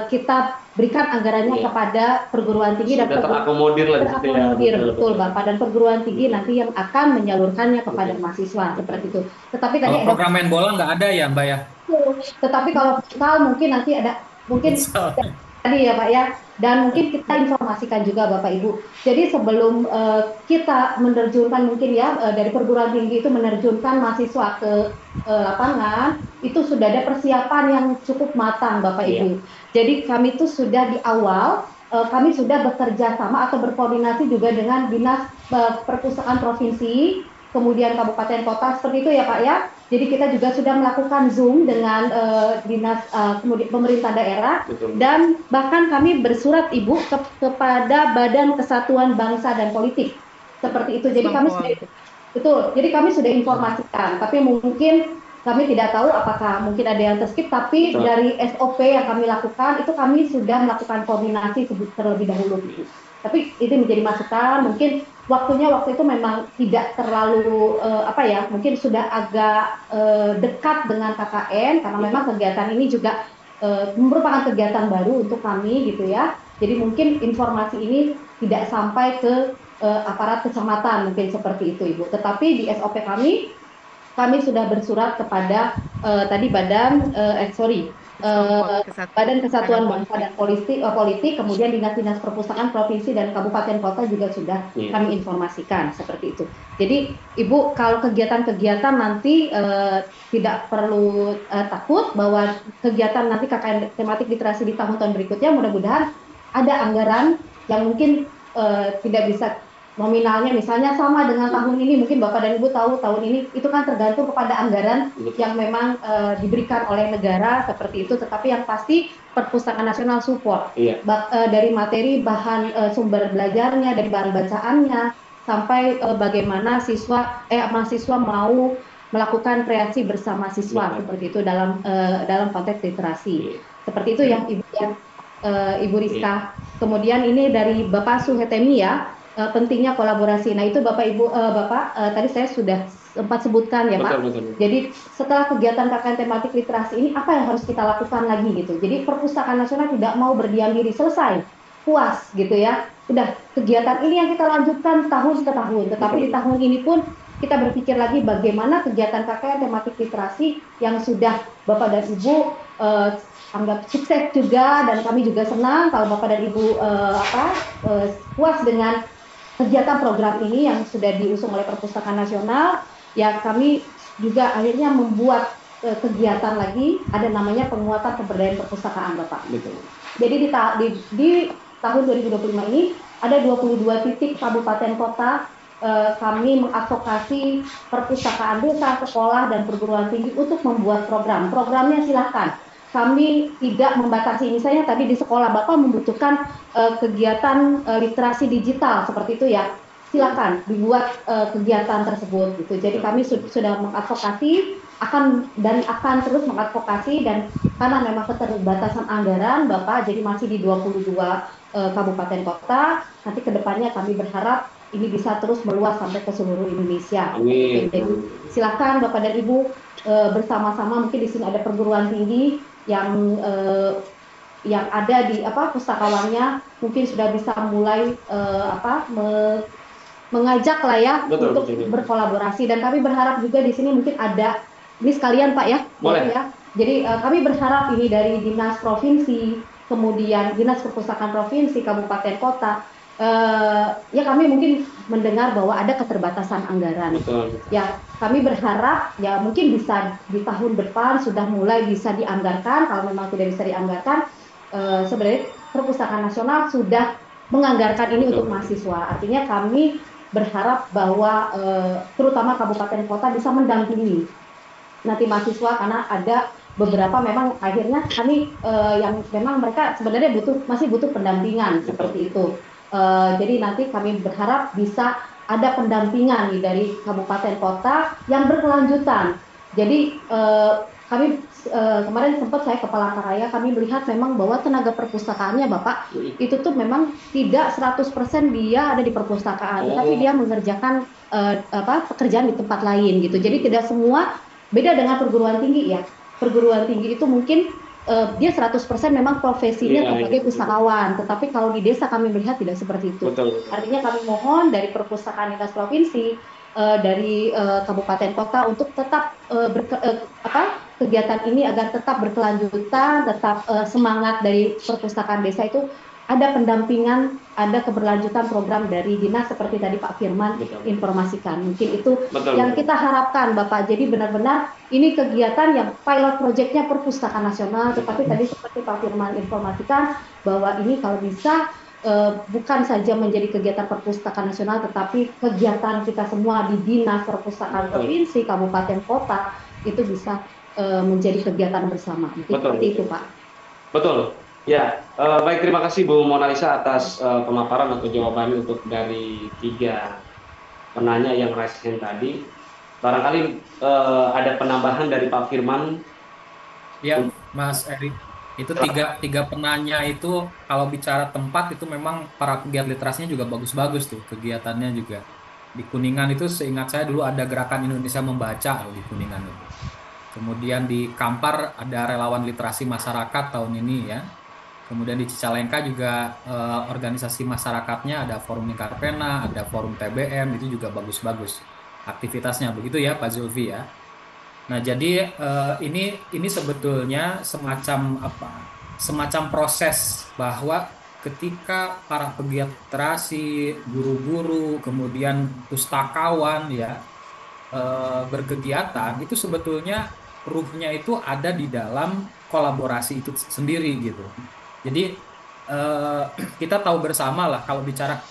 Speaker 1: kita berikan anggarannya kepada perguruan tinggi dan
Speaker 2: terakomodir lah.
Speaker 1: Betul Bapak, dan perguruan tinggi nanti yang akan menyalurkannya kepada mahasiswa seperti itu. Tetapi tadi
Speaker 4: kalau program main bola nggak ada ya Mbak ya?
Speaker 1: Tetapi kalau futsal mungkin nanti ada, mungkin tadi ya Pak ya, dan mungkin kita informasikan juga Bapak Ibu. Jadi sebelum kita menerjunkan mungkin ya dari perguruan tinggi itu menerjunkan mahasiswa ke lapangan, itu sudah ada persiapan yang cukup matang Bapak Ibu. Jadi kami itu sudah di awal, kami sudah bekerja sama atau berkoordinasi juga dengan Dinas Perpustakaan Provinsi, kemudian kabupaten kota, seperti itu ya Pak ya. Jadi kita juga sudah melakukan Zoom dengan dinas kemudian pemerintah daerah.
Speaker 2: Betul.
Speaker 1: Dan bahkan kami bersurat Ibu kepada Badan Kesatuan Bangsa dan Politik seperti itu. Jadi kami sudah, betul. Jadi kami sudah informasikan. Tapi mungkin kami tidak tahu apakah mungkin ada yang terskip, tapi
Speaker 2: Betul.
Speaker 1: dari SOP yang kami lakukan itu kami sudah melakukan koordinasi terlebih dahulu. Tapi itu menjadi masukan, mungkin waktu itu memang tidak terlalu mungkin sudah agak dekat dengan KKN karena memang kegiatan ini juga merupakan kegiatan baru untuk kami gitu ya. Jadi mungkin informasi ini tidak sampai ke aparat kecamatan mungkin seperti itu Ibu. Tetapi di SOP kami sudah bersurat kepada tadi Badan Kesatuan Bangsa dan Politik, kemudian Dinas Perpustakaan Provinsi dan Kabupaten Kota juga sudah kami informasikan seperti itu. Jadi Ibu kalau kegiatan-kegiatan nanti tidak perlu takut bahwa kegiatan nanti KKN tematik literasi di tahun-tahun berikutnya mudah-mudahan ada anggaran yang mungkin tidak bisa nominalnya misalnya sama dengan tahun ini, mungkin Bapak dan Ibu tahu tahun ini itu kan tergantung kepada anggaran yang memang diberikan oleh negara seperti itu, tetapi yang pasti Perpustakaan Nasional support dari materi bahan sumber belajarnya, dari bahan bacaannya sampai bagaimana mahasiswa mau melakukan kreasi bersama siswa seperti itu dalam konteks literasi. Seperti itu yang Ibu Rizka. Kemudian ini dari Bapak Suhetemi ya. Pentingnya kolaborasi. Nah itu Bapak tadi saya sudah sempat sebutkan ya Pak.
Speaker 2: Betul.
Speaker 1: Jadi setelah kegiatan KKN tematik literasi ini apa yang harus kita lakukan lagi gitu. Jadi Perpustakaan Nasional tidak mau berdiam diri, selesai, puas gitu ya. Udah kegiatan ini yang kita lanjutkan tahun ke tahun. Tetapi di tahun ini pun kita berpikir lagi bagaimana kegiatan KKN tematik literasi yang sudah Bapak dan Ibu anggap sukses juga, dan kami juga senang kalau Bapak dan Ibu puas dengan kegiatan program ini yang sudah diusung oleh Perpustakaan Nasional. Ya kami juga akhirnya membuat kegiatan lagi, ada namanya penguatan pemberdayaan perpustakaan Bapak.
Speaker 2: Betul.
Speaker 1: Jadi di tahun 2025 ini ada 22 titik kabupaten kota kami mengadvokasi perpustakaan desa, sekolah, dan perguruan tinggi untuk membuat program. Programnya silahkan. Kami tidak membatasi, misalnya tadi di sekolah Bapak membutuhkan kegiatan literasi digital seperti itu ya, silakan dibuat kegiatan tersebut gitu. Jadi kami sudah mengadvokasi, akan terus mengadvokasi, dan karena memang keterbatasan anggaran Bapak, jadi masih di 22 kabupaten kota, nanti kedepannya kami berharap ini bisa terus meluas sampai ke seluruh Indonesia.
Speaker 2: Amin.
Speaker 1: Jadi silakan Bapak dan Ibu bersama-sama, mungkin di sini ada perguruan tinggi yang ada di pustakawannya, mungkin sudah bisa mulai mengajak lah ya untuk berkolaborasi, dan kami berharap juga di sini mungkin ada ini sekalian Pak ya.
Speaker 2: Boleh
Speaker 1: ya. Jadi kami berharap ini dari Dinas Provinsi, kemudian Dinas Perpustakaan Provinsi, Kabupaten Kota, ya kami mungkin mendengar bahwa ada keterbatasan anggaran.
Speaker 2: Betul.
Speaker 1: Ya kami berharap ya mungkin bisa di tahun depan sudah mulai bisa dianggarkan. Kalau memang tidak bisa dianggarkan, sebenarnya Perpustakaan Nasional sudah menganggarkan ini untuk mahasiswa. Artinya kami berharap bahwa terutama kabupaten kota bisa mendampingi nanti mahasiswa, karena ada beberapa memang akhirnya kami yang memang mereka sebenarnya masih butuh pendampingan seperti itu. Jadi nanti kami berharap bisa ada pendampingan nih dari kabupaten kota yang berkelanjutan. Jadi kami kemarin sempat saya ke Palangkaraya, kami melihat memang bahwa tenaga perpustakaannya Bapak itu tuh memang tidak 100% dia ada di perpustakaan, tetapi dia mengerjakan pekerjaan di tempat lain gitu. Jadi tidak semua, beda dengan perguruan tinggi ya. Perguruan tinggi itu mungkin dia 100% memang profesinya sebagai pustakawan, tetapi kalau di desa kami melihat tidak seperti itu.
Speaker 2: Betul.
Speaker 1: Artinya kami mohon dari Perpustakaan Lintas Provinsi, dari kabupaten kota untuk tetap kegiatan ini agar tetap berkelanjutan, tetap semangat dari perpustakaan desa itu ada pendampingan, ada keberlanjutan program dari dinas seperti tadi Pak Firman informasikan. Mungkin itu yang kita harapkan Bapak. Jadi benar-benar ini kegiatan yang pilot projectnya Perpustakaan Nasional, tetapi tadi seperti Pak Firman informasikan bahwa ini kalau bisa bukan saja menjadi kegiatan Perpustakaan Nasional, tetapi kegiatan kita semua di dinas perpustakaan provinsi, kabupaten, kota itu bisa menjadi kegiatan bersama. Mungkin seperti itu Pak.
Speaker 2: Betul. Ya, baik, terima kasih Bu Mona Lisa atas pemaparan atau jawabannya untuk dari 3 penanya yang raise hand tadi. barangkali ada penambahan dari Pak Firman.
Speaker 4: Ya, Mas Eri. Itu tiga penanya itu kalau bicara tempat itu memang para pegiat literasinya juga bagus-bagus tuh kegiatannya juga. Di Kuningan itu seingat saya dulu ada Gerakan Indonesia Membaca loh di Kuningan itu. Kemudian di Kampar ada Relawan Literasi Masyarakat tahun ini ya. Kemudian di Cicalengka juga organisasi masyarakatnya ada Forum Lingkar-Pena, ada Forum TBM, itu juga bagus-bagus aktivitasnya. Begitu ya Pak Zulfi ya. Nah, jadi ini sebetulnya semacam apa? Semacam proses bahwa ketika para pegiat literasi, guru-guru, kemudian pustakawan ya berkegiatan, itu sebetulnya ruhnya itu ada di dalam kolaborasi itu sendiri gitu. Jadi kita tahu bersama lah kalau bicara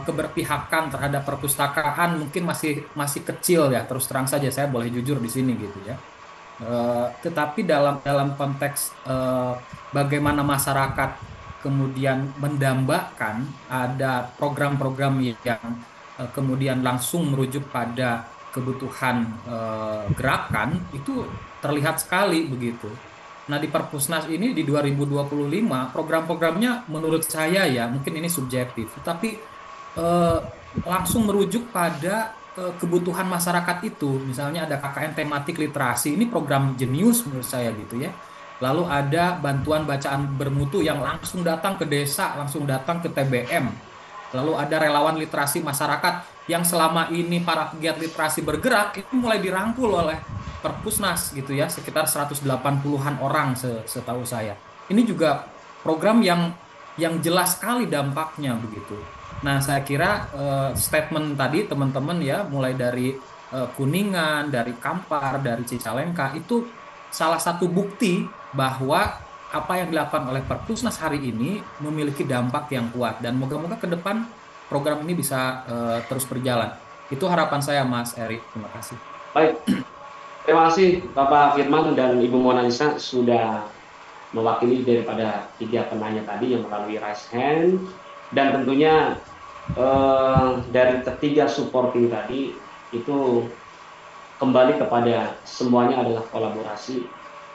Speaker 4: keberpihakan terhadap perpustakaan mungkin masih kecil ya, terus terang saja saya boleh jujur di sini gitu ya. Tetapi dalam konteks bagaimana masyarakat kemudian mendambakan ada program-program yang kemudian langsung merujuk pada kebutuhan gerakan, itu terlihat sekali begitu. Nah, di Perpusnas ini di 2025 program-programnya menurut saya ya, mungkin ini subjektif, tapi langsung merujuk pada kebutuhan masyarakat itu. Misalnya ada KKN tematik literasi, ini program jenius menurut saya gitu ya. Lalu ada bantuan bacaan bermutu yang langsung datang ke desa, langsung datang ke TBM. Lalu ada relawan literasi masyarakat yang selama ini para pegiat literasi bergerak, itu mulai dirangkul oleh Perpusnas gitu ya, sekitar 180-an orang setahu saya. Ini juga program yang jelas sekali dampaknya begitu. Nah, saya kira statement tadi teman-teman ya, mulai dari Kuningan, dari Kampar, dari Cicalengka, itu salah satu bukti bahwa apa yang dilakukan oleh Perpusnas hari ini memiliki dampak yang kuat. Dan moga-moga ke depan program ini bisa terus berjalan. Itu harapan saya, Mas Eri. Terima kasih.
Speaker 2: Baik, terima kasih Bapak Firman dan Ibu Mona Lisa sudah mewakili daripada 3 penanya tadi yang melalui raise hand. Dan tentunya dari ketiga supporting tadi itu kembali kepada semuanya adalah kolaborasi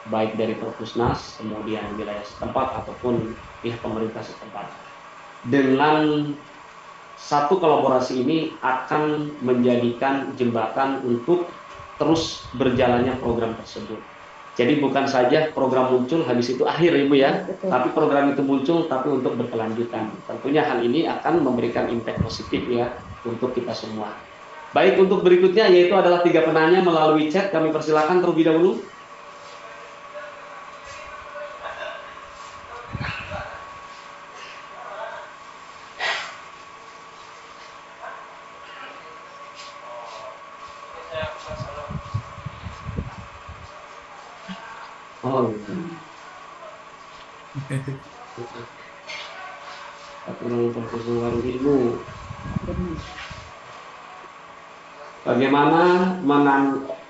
Speaker 2: baik dari Perpusnas, kemudian wilayah setempat ataupun pihak pemerintah setempat. Dengan satu kolaborasi ini akan menjadikan jembatan untuk terus berjalannya program tersebut. Jadi bukan saja program muncul habis itu akhir Ibu ya, tapi program itu muncul tapi untuk berkelanjutan. Tentunya hal ini akan memberikan impact positif ya untuk kita semua. Baik, untuk berikutnya yaitu adalah 3 penanya melalui chat, kami persilakan terlebih dahulu. Oh, bagaimana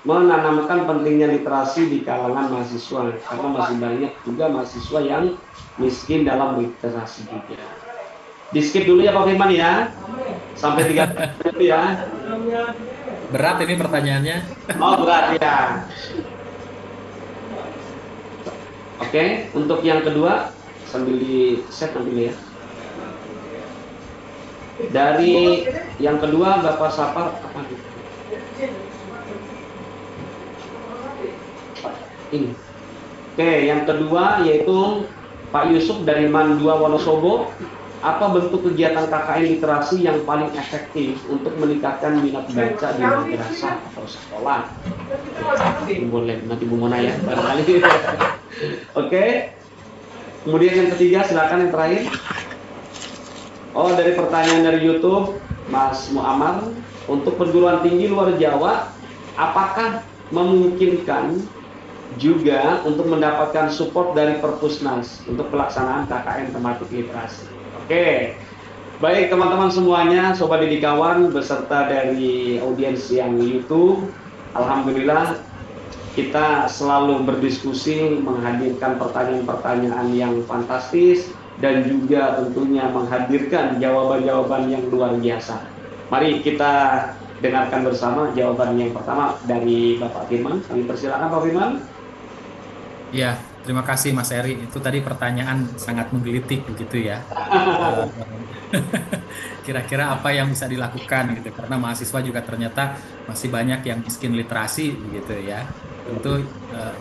Speaker 2: menanamkan pentingnya literasi di kalangan mahasiswa, karena masih banyak juga mahasiswa yang miskin dalam literasi juga. Di skip dulu ya Pak Firman ya, sampai 3 menit ya.
Speaker 4: Berat ini pertanyaannya.
Speaker 2: Oh, berat ya. Oke, untuk yang kedua sambil di set nanti ya. Dari yang kedua Bapak Sapar apa gitu? Ini. Oke, yang kedua yaitu Pak Yusuf dari Mandua Wonosobo. Apa bentuk kegiatan KKN literasi yang paling efektif untuk meningkatkan minat baca di madrasah atau sekolah? Boleh nanti Bu Mona ya, barangkali. Oke. Kemudian yang ketiga, silakan yang terakhir. Oh, dari pertanyaan dari YouTube, Mas Muammar, untuk perguruan tinggi luar Jawa, apakah memungkinkan juga untuk mendapatkan support dari Perpusnas untuk pelaksanaan KKN tematik literasi? Oke, baik teman-teman semuanya, Sobat Didik Kawan, beserta dari audiens yang YouTube, alhamdulillah kita selalu berdiskusi, menghadirkan pertanyaan-pertanyaan yang fantastis, dan juga tentunya menghadirkan jawaban-jawaban yang luar biasa. Mari kita dengarkan bersama jawaban yang pertama dari Bapak Firman. Kami persilakan Pak Firman.
Speaker 4: Ya, terima kasih Mas Eri. Itu tadi pertanyaan sangat menggelitik begitu ya. Kira-kira apa yang bisa dilakukan gitu, karena mahasiswa juga ternyata masih banyak yang miskin literasi begitu ya. Tentu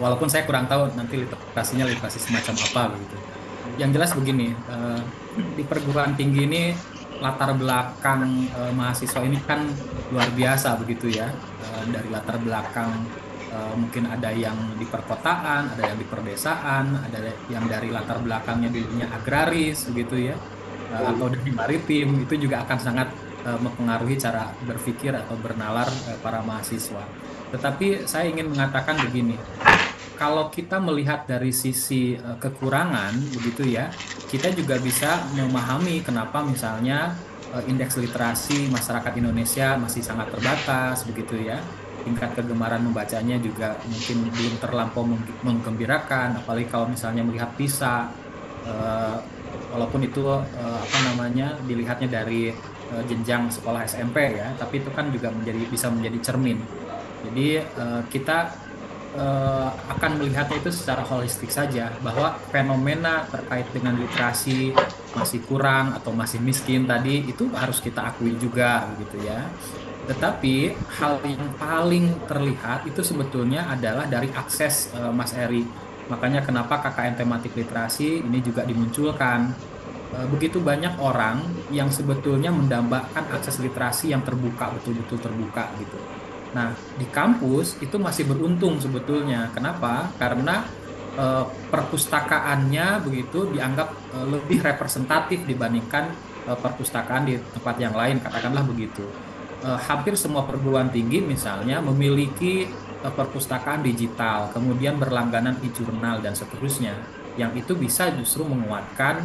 Speaker 4: walaupun saya kurang tahu nanti literasinya literasi semacam apa begitu. Yang jelas begini, di perguruan tinggi ini latar belakang mahasiswa ini kan luar biasa begitu ya. Dari latar belakang mungkin ada yang di perkotaan, ada yang di perdesaan, ada yang dari latar belakangnya di dunia agraris begitu ya, atau dari maritim, itu juga akan sangat mempengaruhi cara berpikir atau bernalar para mahasiswa. Tetapi saya ingin mengatakan begini, kalau kita melihat dari sisi kekurangan begitu ya, kita juga bisa memahami kenapa misalnya indeks literasi masyarakat Indonesia masih sangat terbatas begitu ya. Tingkat kegemaran membacanya juga mungkin belum terlampau menggembirakan, apalagi kalau misalnya melihat PISA, walaupun itu dilihatnya dari jenjang sekolah SMP ya, tapi itu kan juga bisa menjadi cermin. Jadi kita akan melihatnya itu secara holistik saja, bahwa fenomena terkait dengan literasi masih kurang atau masih miskin tadi itu harus kita akui juga gitu ya. Tetapi hal yang paling terlihat itu sebetulnya adalah dari akses, Mas Eri. Makanya kenapa KKN tematik literasi ini juga dimunculkan. Begitu banyak orang yang sebetulnya mendambakan akses literasi yang terbuka, betul-betul terbuka gitu. Nah, di kampus itu masih beruntung sebetulnya. Kenapa? Karena perpustakaannya begitu dianggap lebih representatif dibandingkan perpustakaan di tempat yang lain, katakanlah begitu. Hampir semua perguruan tinggi misalnya memiliki perpustakaan digital, kemudian berlangganan e-jurnal dan seterusnya, yang itu bisa justru menguatkan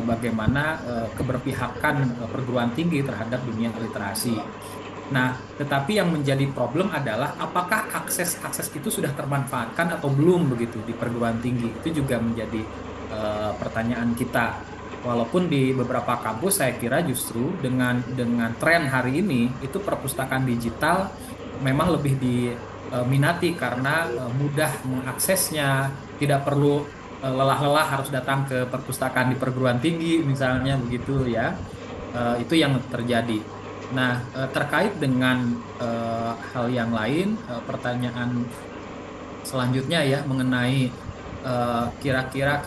Speaker 4: bagaimana keberpihakan perguruan tinggi terhadap dunia literasi. Nah, tetapi yang menjadi problem adalah apakah akses itu sudah termanfaatkan atau belum begitu di perguruan tinggi. Itu juga menjadi pertanyaan kita. Walaupun di beberapa kampus saya kira justru dengan tren hari ini itu perpustakaan digital memang lebih diminati karena mudah mengaksesnya, tidak perlu lelah-lelah harus datang ke perpustakaan di perguruan tinggi misalnya begitu ya. Itu yang terjadi. Nah, terkait dengan hal yang lain, pertanyaan selanjutnya ya mengenai kira-kira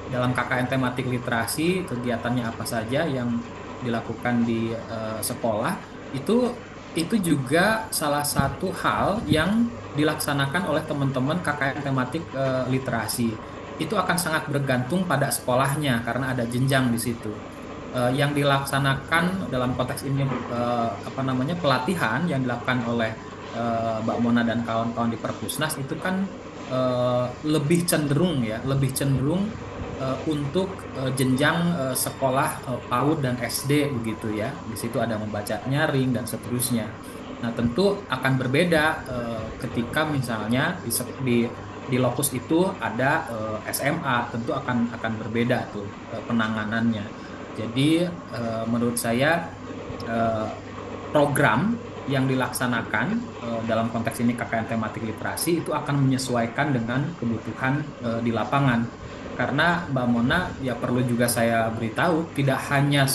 Speaker 4: dalam KKN tematik literasi kegiatannya apa saja yang dilakukan di sekolah, itu juga salah satu hal yang dilaksanakan oleh teman-teman KKN tematik literasi. Itu akan sangat bergantung pada sekolahnya karena ada jenjang di situ. Yang dilaksanakan dalam konteks ini pelatihan yang dilakukan oleh Mbak Mona dan kawan-kawan di Perpusnas itu kan lebih cenderung untuk jenjang sekolah PAUD dan SD begitu ya. Di situ ada membaca nyaring dan seterusnya. Nah, tentu akan berbeda ketika misalnya di lokus itu ada SMA, tentu akan berbeda tuh penanganannya. Jadi menurut saya program yang dilaksanakan dalam konteks ini KKN tematik literasi itu akan menyesuaikan dengan kebutuhan di lapangan. Karena Mbak Mona ya perlu juga saya beritahu, tidak hanya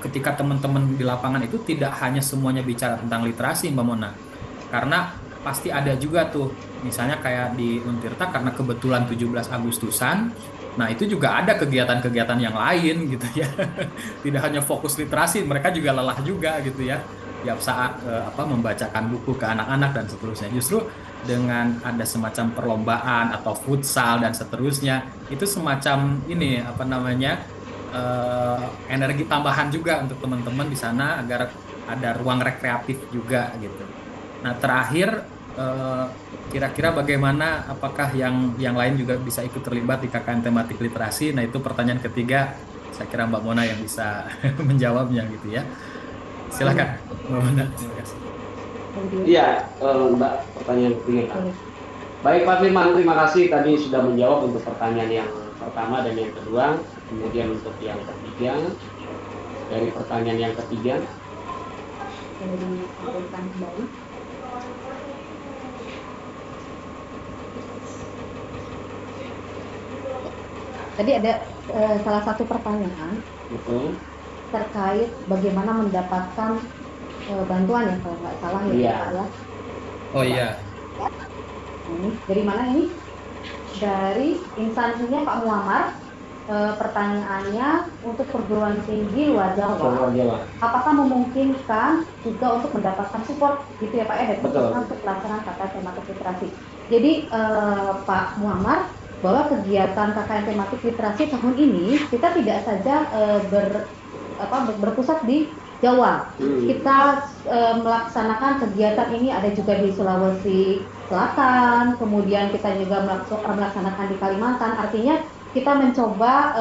Speaker 4: ketika teman-teman di lapangan itu tidak hanya semuanya bicara tentang literasi Mbak Mona. Karena pasti ada juga tuh misalnya kayak di Untirta karena kebetulan 17 Agustusan. Nah, itu juga ada kegiatan-kegiatan yang lain gitu ya. Tidak hanya fokus literasi, mereka juga lelah juga gitu ya. Tiap saat membacakan buku ke anak-anak dan seterusnya. Justru dengan ada semacam perlombaan atau futsal dan seterusnya, itu semacam energi tambahan juga untuk teman-teman di sana agar ada ruang rekreatif juga gitu. Nah, terakhir kira-kira bagaimana, apakah yang lain juga bisa ikut terlibat di KKN tematik literasi? Nah, itu pertanyaan ketiga, saya kira Mbak Mona yang bisa menjawabnya gitu ya. Silakan Mbak Mona. Terima kasih.
Speaker 2: Iya, Mbak, pertanyaan ketiga. Baik Pak Firman, terima kasih tadi sudah menjawab untuk pertanyaan yang pertama dan yang kedua. Kemudian untuk yang ketiga, dari pertanyaan yang ketiga
Speaker 1: boleh disampaikan kembali. Tadi ada salah satu pertanyaan terkait bagaimana mendapatkan bantuan ya, kalau nggak salah ya, Pak ya.
Speaker 4: Oh iya.
Speaker 1: Ini dari mana ini? Dari instansinya Pak Muammar. Pertanyaannya, untuk perguruan tinggi luar Jawa, apakah memungkinkan juga untuk mendapatkan support gitu ya Pak ya, dari untuk pelaksanaan KKN tematik literasi. Jadi Pak Muammar, bahwa kegiatan KKN tematik literasi tahun ini kita tidak saja berpusat di Jawa. Kita melaksanakan kegiatan ini ada juga di Sulawesi Selatan, kemudian kita juga melaksanakan di Kalimantan. Artinya kita mencoba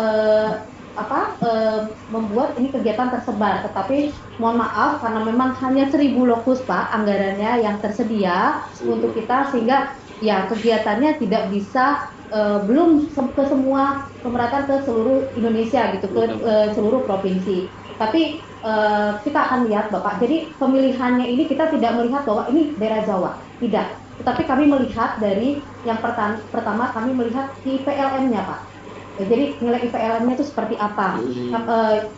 Speaker 1: membuat ini kegiatan tersebar, tetapi mohon maaf karena memang hanya 1.000 lokus Pak anggarannya yang tersedia untuk kita, sehingga ya kegiatannya tidak bisa belum ke semua kemeratan ke seluruh Indonesia gitu, ke seluruh provinsi. Tapi kita akan lihat Bapak, jadi pemilihannya ini kita tidak melihat bahwa ini daerah Jawa, tidak. Tetapi kami melihat dari yang pertama kami melihat IPLM-nya Pak. Jadi nilai IPLM-nya itu seperti apa?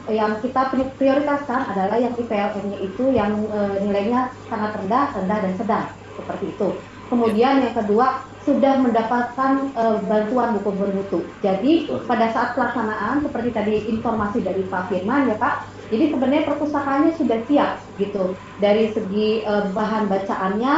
Speaker 1: Yang kita prioritaskan adalah yang IPLM-nya itu yang nilainya sangat rendah, dan sedang, seperti itu. Kemudian yang kedua, sudah mendapatkan bantuan buku bermutu. Jadi pada saat pelaksanaan, seperti tadi informasi dari Pak Firman ya Pak, jadi sebenarnya perpustakaannya sudah siap gitu, dari segi bahan bacaannya,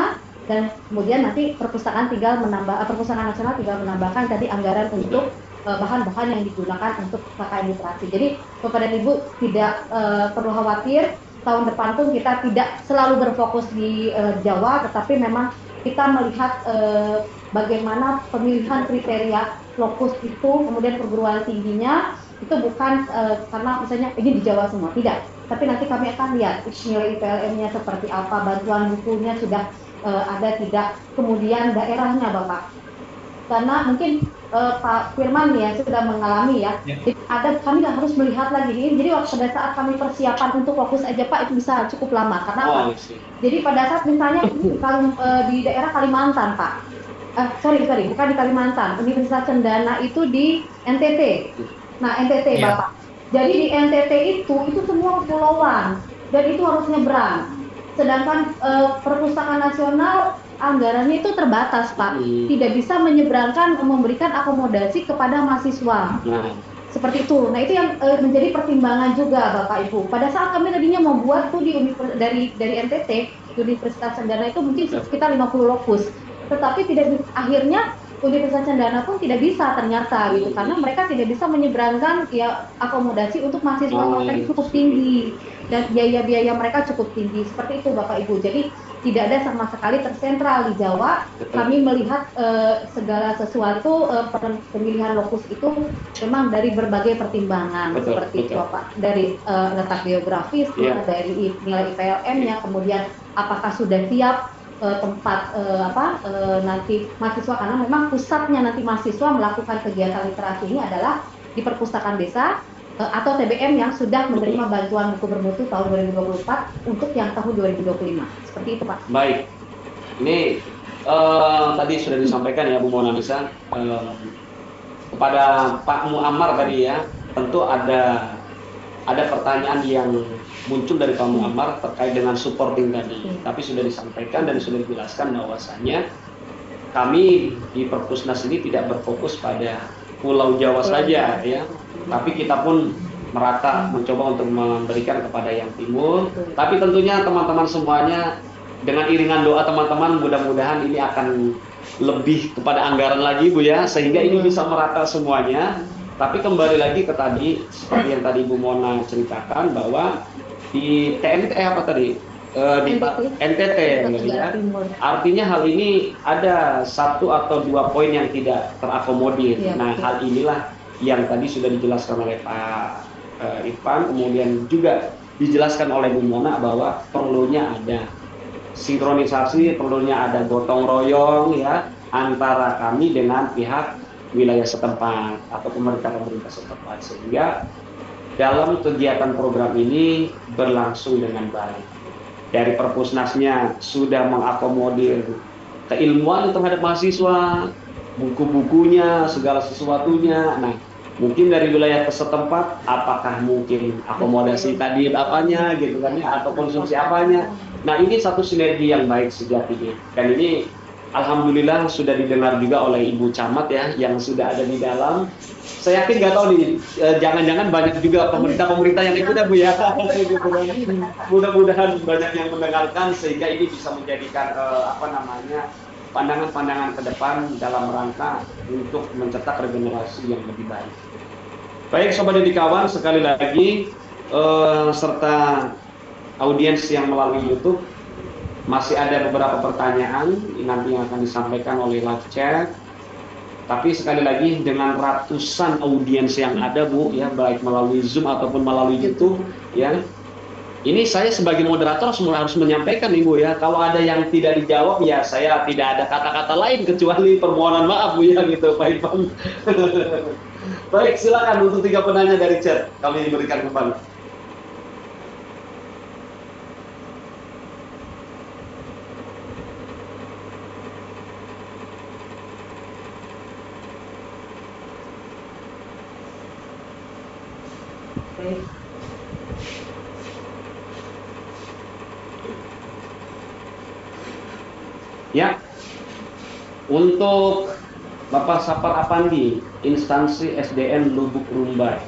Speaker 1: dan kemudian nanti perpustakaan nasional tinggal menambahkan tadi anggaran untuk bahan-bahan yang digunakan untuk KKN literasi. Jadi kepada Ibu tidak perlu khawatir, tahun depan tuh kita tidak selalu berfokus di Jawa, tetapi memang kita melihat bagaimana pemilihan kriteria lokus itu, kemudian perguruan tingginya itu bukan karena misalnya ini di Jawa semua, tidak. Tapi nanti kami akan lihat nilai IPLM-nya seperti apa, bantuan bukunya sudah ada tidak, kemudian daerahnya Bapak. Karena mungkin Pak Firman ya sudah mengalami ya. Jadi kami harus melihat lagi ini. Jadi pada saat kami persiapan untuk fokus aja Pak, itu bisa cukup lama. Karena apa? Jadi pada saat misalnya di daerah Kalimantan Pak. Bukan di Kalimantan. Universitas Cendana itu di NTT. Nah NTT Bapak. Jadi di NTT itu semua kepulauan dan itu harus nyebrang. Sedangkan perpustakaan nasional anggarannya itu terbatas Pak, tidak bisa menyeberangkan, memberikan akomodasi kepada mahasiswa. Seperti itu. Nah itu yang menjadi pertimbangan juga Bapak Ibu. Pada saat kami tadinya membuat tuh dari NTT, Universitas Cendana itu mungkin sekitar 50 lokus, tetapi akhirnya Universitas Cendana pun tidak bisa ternyata gitu, karena mereka tidak bisa menyeberangkan ya akomodasi untuk mahasiswa mereka cukup tinggi dan biaya-biaya mereka cukup tinggi, seperti itu Bapak Ibu. Jadi tidak ada sama sekali tersentral di Jawa. Kami melihat segala sesuatu pemilihan lokus itu memang dari berbagai pertimbangan, seperti itu Bapak, dari letak geografis, dari nilai IPLM-nya, kemudian apakah sudah siap tempat nanti mahasiswa, karena memang pusatnya nanti mahasiswa melakukan kegiatan literasi ini adalah di perpustakaan desa atau TBM yang sudah menerima bantuan buku bermutu tahun 2024 untuk yang tahun 2025. Seperti itu Pak.
Speaker 2: Baik, ini tadi sudah disampaikan ya Bu Mona Lisa kepada Pak Muammar tadi ya, tentu ada pertanyaan yang muncul dari Pak Muammar terkait dengan supporting tadi. Tapi sudah disampaikan dan sudah dijelaskan bahwasannya kami di Perpusnas ini tidak berfokus pada Pulau Jawa saja ya. Tapi kita pun merata mencoba untuk memberikan kepada yang timur. Tapi tentunya teman-teman semuanya dengan iringan doa teman-teman, mudah-mudahan ini akan lebih kepada anggaran lagi Bu ya, sehingga ini bisa merata semuanya. Tapi kembali lagi ke tadi, seperti yang tadi Bu Mona ceritakan bahwa di TNT di NTT ya, artinya hal ini ada 1 atau 2 poin yang tidak terakomodir. Nah hal inilah yang tadi sudah dijelaskan oleh Pak Irfan, kemudian juga dijelaskan oleh Bu Mona bahwa perlunya ada sinkronisasi, perlunya ada gotong royong ya antara kami dengan pihak wilayah setempat atau pemerintah setempat, sehingga dalam kegiatan program ini berlangsung dengan baik. dari Perpusnasnya sudah mengakomodir keilmuan terhadap mahasiswa, buku-bukunya, segala sesuatunya. Nah, mungkin dari wilayah setempat, apakah mungkin akomodasi tadi apanya gitu kan ya, atau konsumsi apanya. Nah, ini satu sinergi yang baik sejatinya. Dan ini alhamdulillah sudah didengar juga oleh Ibu Camat ya, yang sudah ada di dalam. Saya yakin nggak tahu nih, jangan-jangan banyak juga pemerintah yang ikut ya Bu ya. Mudah-mudahan banyak yang mendengarkan sehingga ini bisa menjadikan pandangan-pandangan ke depan dalam rangka untuk mencetak regenerasi yang lebih baik. Baik Sobat Didik Kawan, sekali lagi serta audiens yang melalui YouTube, masih ada beberapa pertanyaan nanti yang akan disampaikan oleh live chat. Tapi sekali lagi dengan ratusan audiens yang ada Bu ya, baik melalui Zoom ataupun melalui YouTube ya. Ini saya sebagai moderator harus menyampaikan nih Bu ya, kalau ada yang tidak dijawab ya saya tidak ada kata-kata lain kecuali permohonan maaf Bu ya gitu Pak Ivan. Baik, silakan untuk 3 penanya dari chat kami berikan kembali. Ya, untuk Bapak Sapar Apandi, instansi SDN Lubuk Rumbai.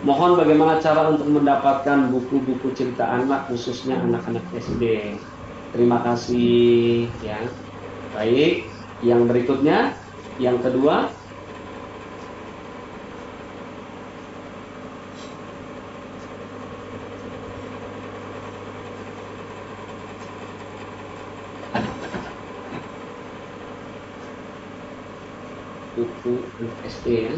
Speaker 2: Mohon bagaimana cara untuk mendapatkan buku-buku cerita anak khususnya anak-anak SD. Terima kasih ya. Baik, yang berikutnya, yang kedua. Buku SD ya.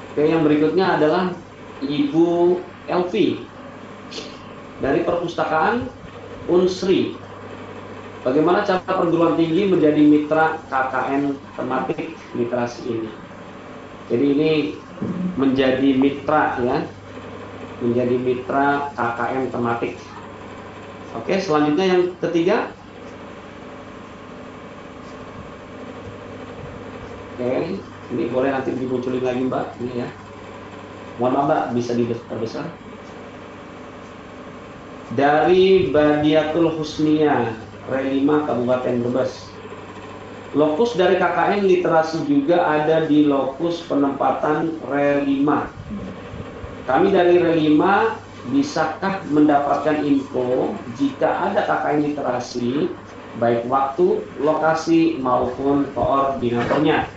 Speaker 2: Oke, yang berikutnya adalah Ibu Elvi dari Perpustakaan Unsri. Bagaimana cara perguruan tinggi menjadi mitra KKN tematik literasi ini? Jadi ini menjadi mitra ya, menjadi mitra KKN tematik. Oke, selanjutnya yang ketiga. Oke, ini boleh nanti dimunculin lagi Mbak, ini ya. Mohon maaf Mbak, bisa diperbesar. Dari Badiatul Husnia, Relima, Kabupaten Brebes. Lokus dari KKN literasi juga ada di lokus penempatan Relima. Kami dari Relima, bisakah mendapatkan info jika ada KKN literasi, baik waktu, lokasi, maupun koordinatornya?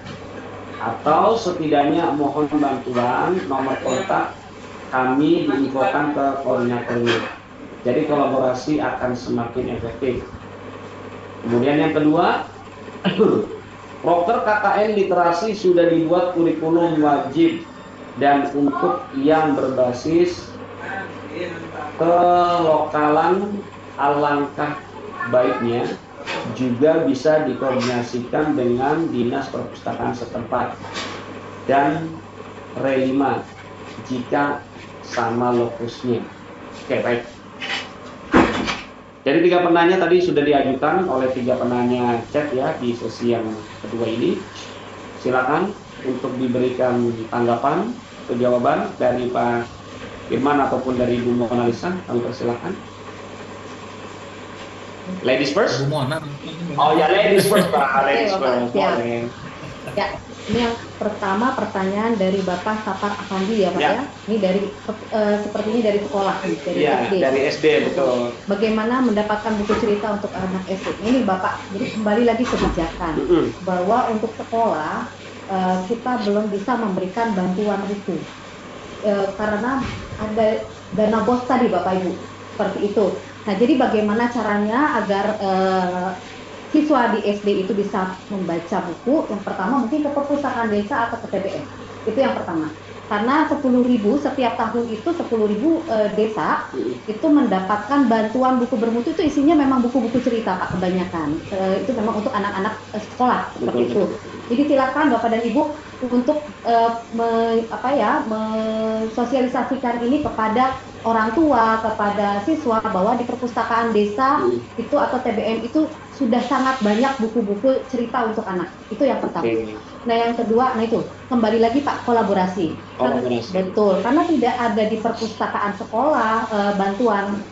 Speaker 2: Atau setidaknya mohon bantuan nomor kontak kami diinfokan ke koordinatornya. Jadi kolaborasi akan semakin efektif. Kemudian yang kedua, proker KKN literasi sudah dibuat kurikulum wajib dan untuk yang berbasis kelokalan, alangkah baiknya juga bisa dikoordinasikan dengan Dinas Perpustakaan setempat dan Relima jika sama lokusnya. Oke, baik. Jadi 3 penanya tadi sudah diajukan oleh 3 penanya chat ya di sesi yang kedua ini. Silakan untuk diberikan tanggapan atau jawaban dari Pak Firman ataupun dari Ibu Mona Lisa. Kami persilakan. Ladies first?
Speaker 4: Bu Mona.
Speaker 2: Oh ya, ladies first Pak. Ladies first.
Speaker 1: Ya. Ya, ini yang pertama pertanyaan dari Bapak Sapar Afandi ya Pak ya. Ini dari sepertinya dari sekolah, dari SD.
Speaker 2: Dari SD betul.
Speaker 1: Bagaimana mendapatkan buku cerita untuk anak SD? Ini Bapak, jadi kembali lagi kebijakan bahwa untuk sekolah kita belum bisa memberikan bantuan itu karena ada dana BOS tadi Bapak Ibu, seperti itu. Nah, jadi bagaimana caranya agar siswa di SD itu bisa membaca buku? Yang pertama mungkin ke perpustakaan desa atau ke TBM. Itu yang pertama. Karena 10.000 setiap tahun itu 10.000 desa itu mendapatkan bantuan buku bermutu, itu isinya memang buku-buku cerita Pak kebanyakan. Itu memang untuk anak-anak sekolah seperti itu. Jadi silakan Bapak dan Ibu untuk mensosialisasikan ini kepada orang tua, kepada siswa bahwa di perpustakaan desa itu atau TBM itu sudah sangat banyak buku-buku cerita untuk anak. Itu yang pertama. Nah yang kedua, nah itu kembali lagi Pak, kolaborasi. Betul, karena tidak ada di perpustakaan sekolah bantuan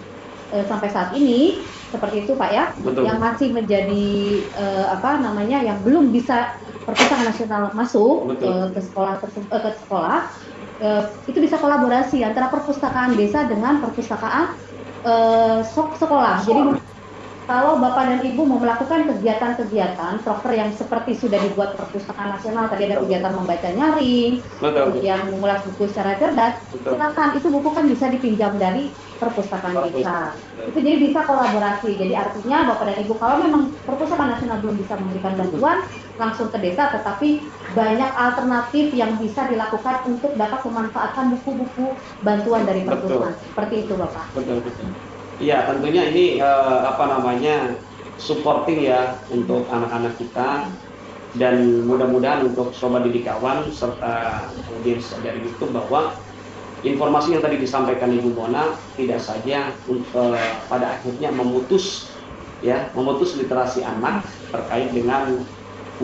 Speaker 1: sampai saat ini seperti itu Pak ya. Betul. Yang masih menjadi yang belum bisa perpustakaan nasional masuk ke sekolah. Itu bisa kolaborasi antara perpustakaan desa dengan perpustakaan sekolah. Jadi kalau Bapak dan Ibu mau melakukan kegiatan-kegiatan proker yang seperti sudah dibuat perpustakaan nasional, tadi ada kegiatan membaca nyaring, kemudian mengulas buku secara cerdas, silakan, itu buku kan bisa dipinjam dari perpustakaan desa. Itu jadi bisa kolaborasi. Jadi artinya Bapak dan Ibu kalau memang perpustakaan nasional belum bisa memberikan bantuan langsung ke desa, tetapi banyak alternatif yang bisa dilakukan untuk dapat memanfaatkan buku-buku bantuan dari perpustakaan. Seperti itu Bapak. Betul.
Speaker 2: Iya, tentunya ini supporting ya untuk anak-anak kita, dan mudah-mudahan untuk sobat didikawan serta audiens dari YouTube bahwa informasi yang tadi disampaikan Ibu Mona tidak saja pada akhirnya memutus literasi anak terkait dengan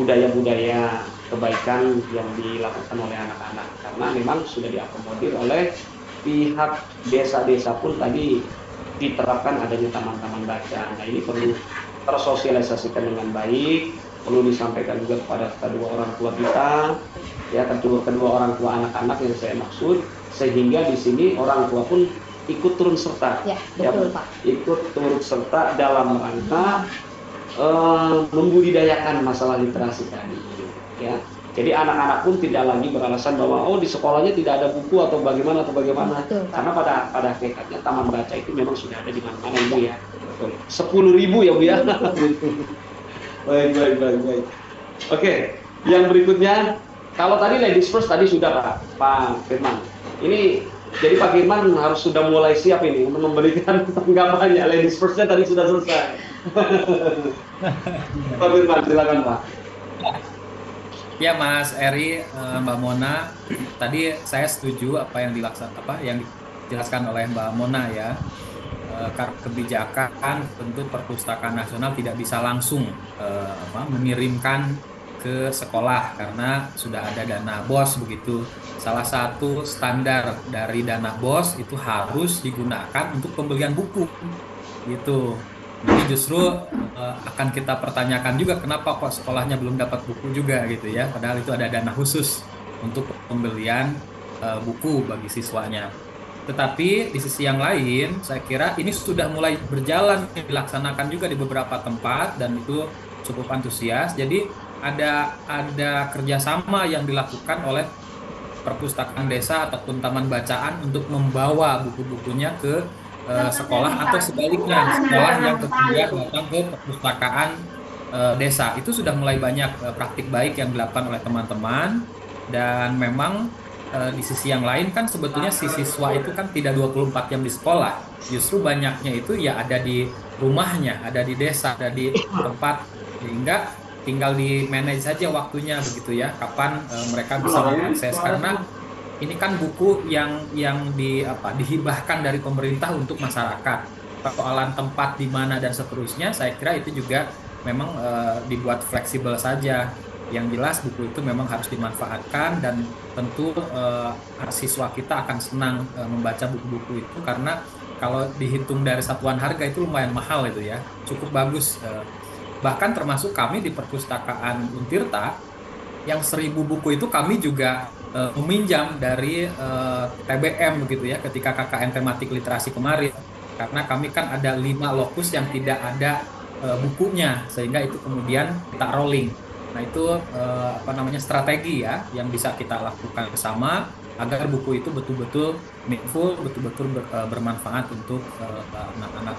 Speaker 2: budaya-budaya kebaikan yang dilakukan oleh anak-anak, karena memang sudah diakomodir oleh pihak desa-desa pun tadi diterapkan adanya taman-taman baca. Nah ini perlu tersosialisasikan dengan baik, perlu disampaikan juga kepada kedua orang tua kita, ya kedua orang tua anak-anak yang saya maksud, sehingga di sini orang tua pun ikut turun serta, Pak. Ikut turun serta dalam rangka membudidayakan masalah literasi tadi, ya. Jadi anak-anak pun tidak lagi beralasan bahwa di sekolahnya tidak ada buku atau bagaimana. Betul, karena pada hakikatnya taman baca itu memang sudah ada di mana-mana Ibu ya. 10.000 ya Bu ya. Baik. Oke, yang berikutnya, kalau tadi ladies first tadi sudah Pak Firman. Ini jadi Pak Firman harus sudah mulai siap ini untuk memberikan tanggapannya. Ladies first-nya tadi sudah selesai. Pak Firman, silakan Pak.
Speaker 4: Ya Mas Eri, Mbak Mona, tadi saya setuju apa yang dijelaskan oleh Mbak Mona ya. Kebijakan tentu perpustakaan nasional tidak bisa langsung mengirimkan ke sekolah karena sudah ada dana BOS begitu. Salah satu standar dari dana BOS itu harus digunakan untuk pembelian buku gitu. Ini justru akan kita pertanyakan juga kenapa kok sekolahnya belum dapat buku juga gitu ya, padahal itu ada dana khusus untuk pembelian buku bagi siswanya. Tetapi di sisi yang lain saya kira ini sudah mulai berjalan, dilaksanakan juga di beberapa tempat dan itu cukup antusias. Jadi ada kerjasama yang dilakukan oleh perpustakaan desa ataupun taman bacaan untuk membawa buku-bukunya ke sekolah atau sebaliknya sekolah yang kemudian datang ke perpustakaan desa. Itu sudah mulai banyak praktik baik yang dilakukan oleh teman-teman, dan memang di sisi yang lain kan sebetulnya si siswa itu kan tidak 24 jam di sekolah, justru banyaknya itu ya ada di rumahnya, ada di desa, ada di tempat, sehingga tinggal di manage saja waktunya begitu ya, kapan mereka bisa mengakses, karena ini kan buku yang dihibahkan dari pemerintah untuk masyarakat. Persoalan tempat di mana dan seterusnya, saya kira itu juga memang dibuat fleksibel saja. Yang jelas buku itu memang harus dimanfaatkan, dan tentu siswa kita akan senang membaca buku-buku itu, karena kalau dihitung dari satuan harga itu lumayan mahal itu ya, cukup bagus. Bahkan termasuk kami di perpustakaan Untirta yang 1000 buku itu kami juga meminjam dari TBM begitu ya, ketika KKN tematik literasi kemarin, karena kami kan ada 5 lokus yang tidak ada bukunya, sehingga itu kemudian kita rolling. Nah itu strategi ya yang bisa kita lakukan bersama agar buku itu betul-betul meaningful, betul-betul bermanfaat untuk anak-anak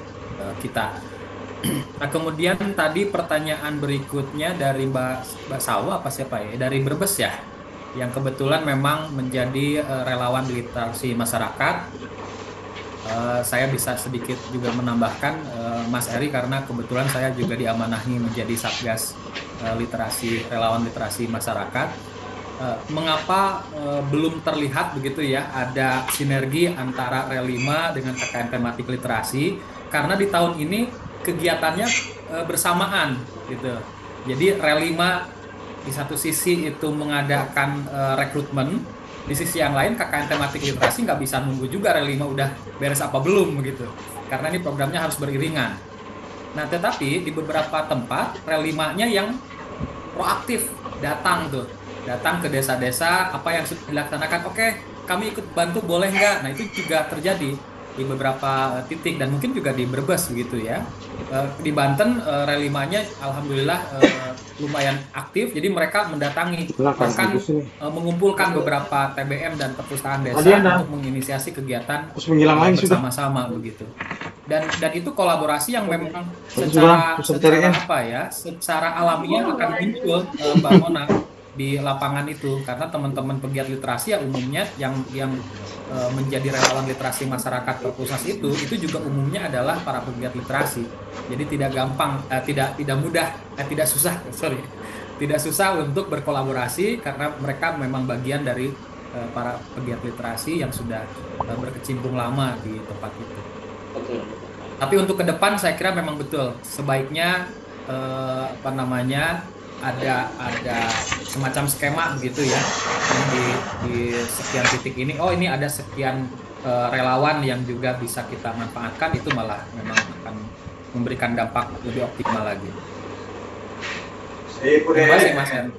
Speaker 4: kita. Nah kemudian tadi pertanyaan berikutnya dari Mbak Sawa dari Brebes ya, yang kebetulan memang menjadi relawan literasi masyarakat. Saya bisa sedikit juga menambahkan Mas Eri, karena kebetulan saya juga diamanahi menjadi Satgas relawan literasi masyarakat. mengapa belum terlihat begitu ya ada sinergi antara Relima dengan KKN tematik literasi, karena di tahun ini kegiatannya bersamaan gitu. Jadi Relima di satu sisi itu mengadakan rekrutmen, di sisi yang lain KKN tematik literasi nggak bisa nunggu juga Relima udah beres apa belum begitu, karena ini programnya harus beriringan. Nah, tetapi di beberapa tempat Relimanya yang proaktif datang ke desa-desa, apa yang sudah dilaksanakan, oke, kami ikut bantu boleh nggak? Nah, itu juga terjadi di beberapa titik dan mungkin juga di Brebes begitu ya. Di Banten Relimanya alhamdulillah lumayan aktif, jadi mereka mendatangi bahkan mengumpulkan beberapa TBM dan perpustakaan desa untuk menginisiasi kegiatan bersama-sama begitu. Dan itu kolaborasi yang memang secara apa ya, secara alamiah akan muncul Mbak Mona di lapangan itu, karena teman-teman pegiat literasi ya umumnya yang menjadi relawan literasi masyarakat perpusat itu juga umumnya adalah para pegiat literasi. Jadi tidak gampang, tidak susah untuk berkolaborasi karena mereka memang bagian dari para pegiat literasi yang sudah berkecimpung lama di tempat itu. Tapi untuk ke depan saya kira memang betul sebaiknya ada semacam skema begitu ya, di sekian titik ini, oh ini ada sekian relawan yang juga bisa kita manfaatkan, itu malah memang akan memberikan dampak lebih optimal lagi. Terima kasih Mas Hen.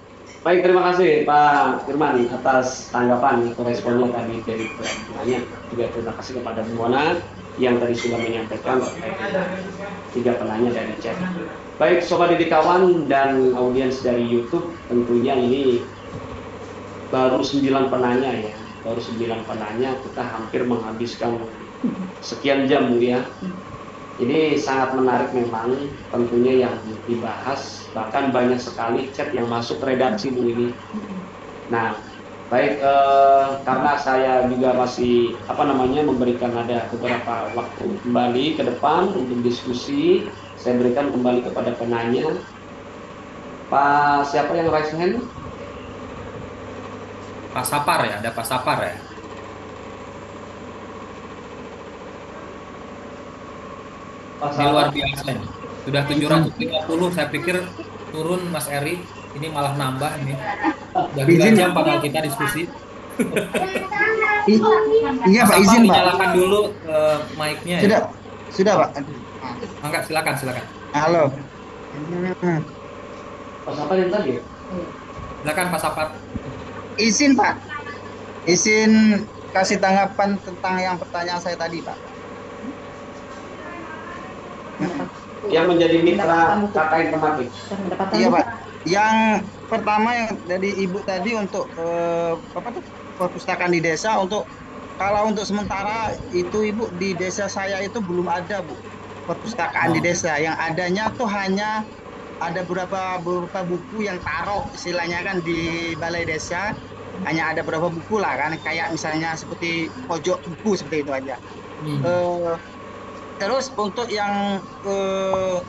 Speaker 2: Baik, terima kasih Pak Firman atas tanggapan atau responnya tadi dari pertanyaannya. Juga terima kasih kepada Bu Mona yang tadi sudah menyampaikan tiga penanya dari chat. Baik, Sobat Didik Kawan dan audiens dari YouTube, tentunya ini baru 9 penanya ya. Baru 9 penanya, kita hampir menghabiskan sekian jam ya. Ini sangat menarik memang tentunya yang dibahas, bahkan banyak sekali chat yang masuk redaksi Bu ini. Nah, baik, karena saya juga masih memberikan ada beberapa waktu kembali ke depan untuk diskusi, saya berikan kembali kepada penanya. Pak siapa yang raise hand?
Speaker 4: Pak Sapar ya, ada Pak Sapar ya. Ini luar biasa nih. Sudah 750, saya pikir turun Mas Eri, ini malah nambah nih. Udah 2 jam padahal kita diskusi.
Speaker 8: Iya Pak, izin Pak.
Speaker 4: Nyalakan dulu mic-nya ya.
Speaker 8: Sudah Pak.
Speaker 4: Angkat, silakan.
Speaker 8: Halo.
Speaker 2: Pak Sapar yang tadi?
Speaker 4: Silakan Pak Sapar.
Speaker 8: Izin Pak. Izin kasih tanggapan tentang yang pertanyaan saya tadi Pak.
Speaker 2: Yang menjadi mitra KKN tematik.
Speaker 8: Iya Pak. Yang pertama yang dari Ibu tadi untuk perpustakaan di desa, kalau untuk sementara itu Ibu di desa saya itu belum ada Bu perpustakaan di desa. Yang adanya tuh hanya ada beberapa buku yang taruh istilahnya kan di balai desa, hanya ada beberapa buku lah kan, kayak misalnya seperti pojok buku seperti itu aja. Terus untuk yang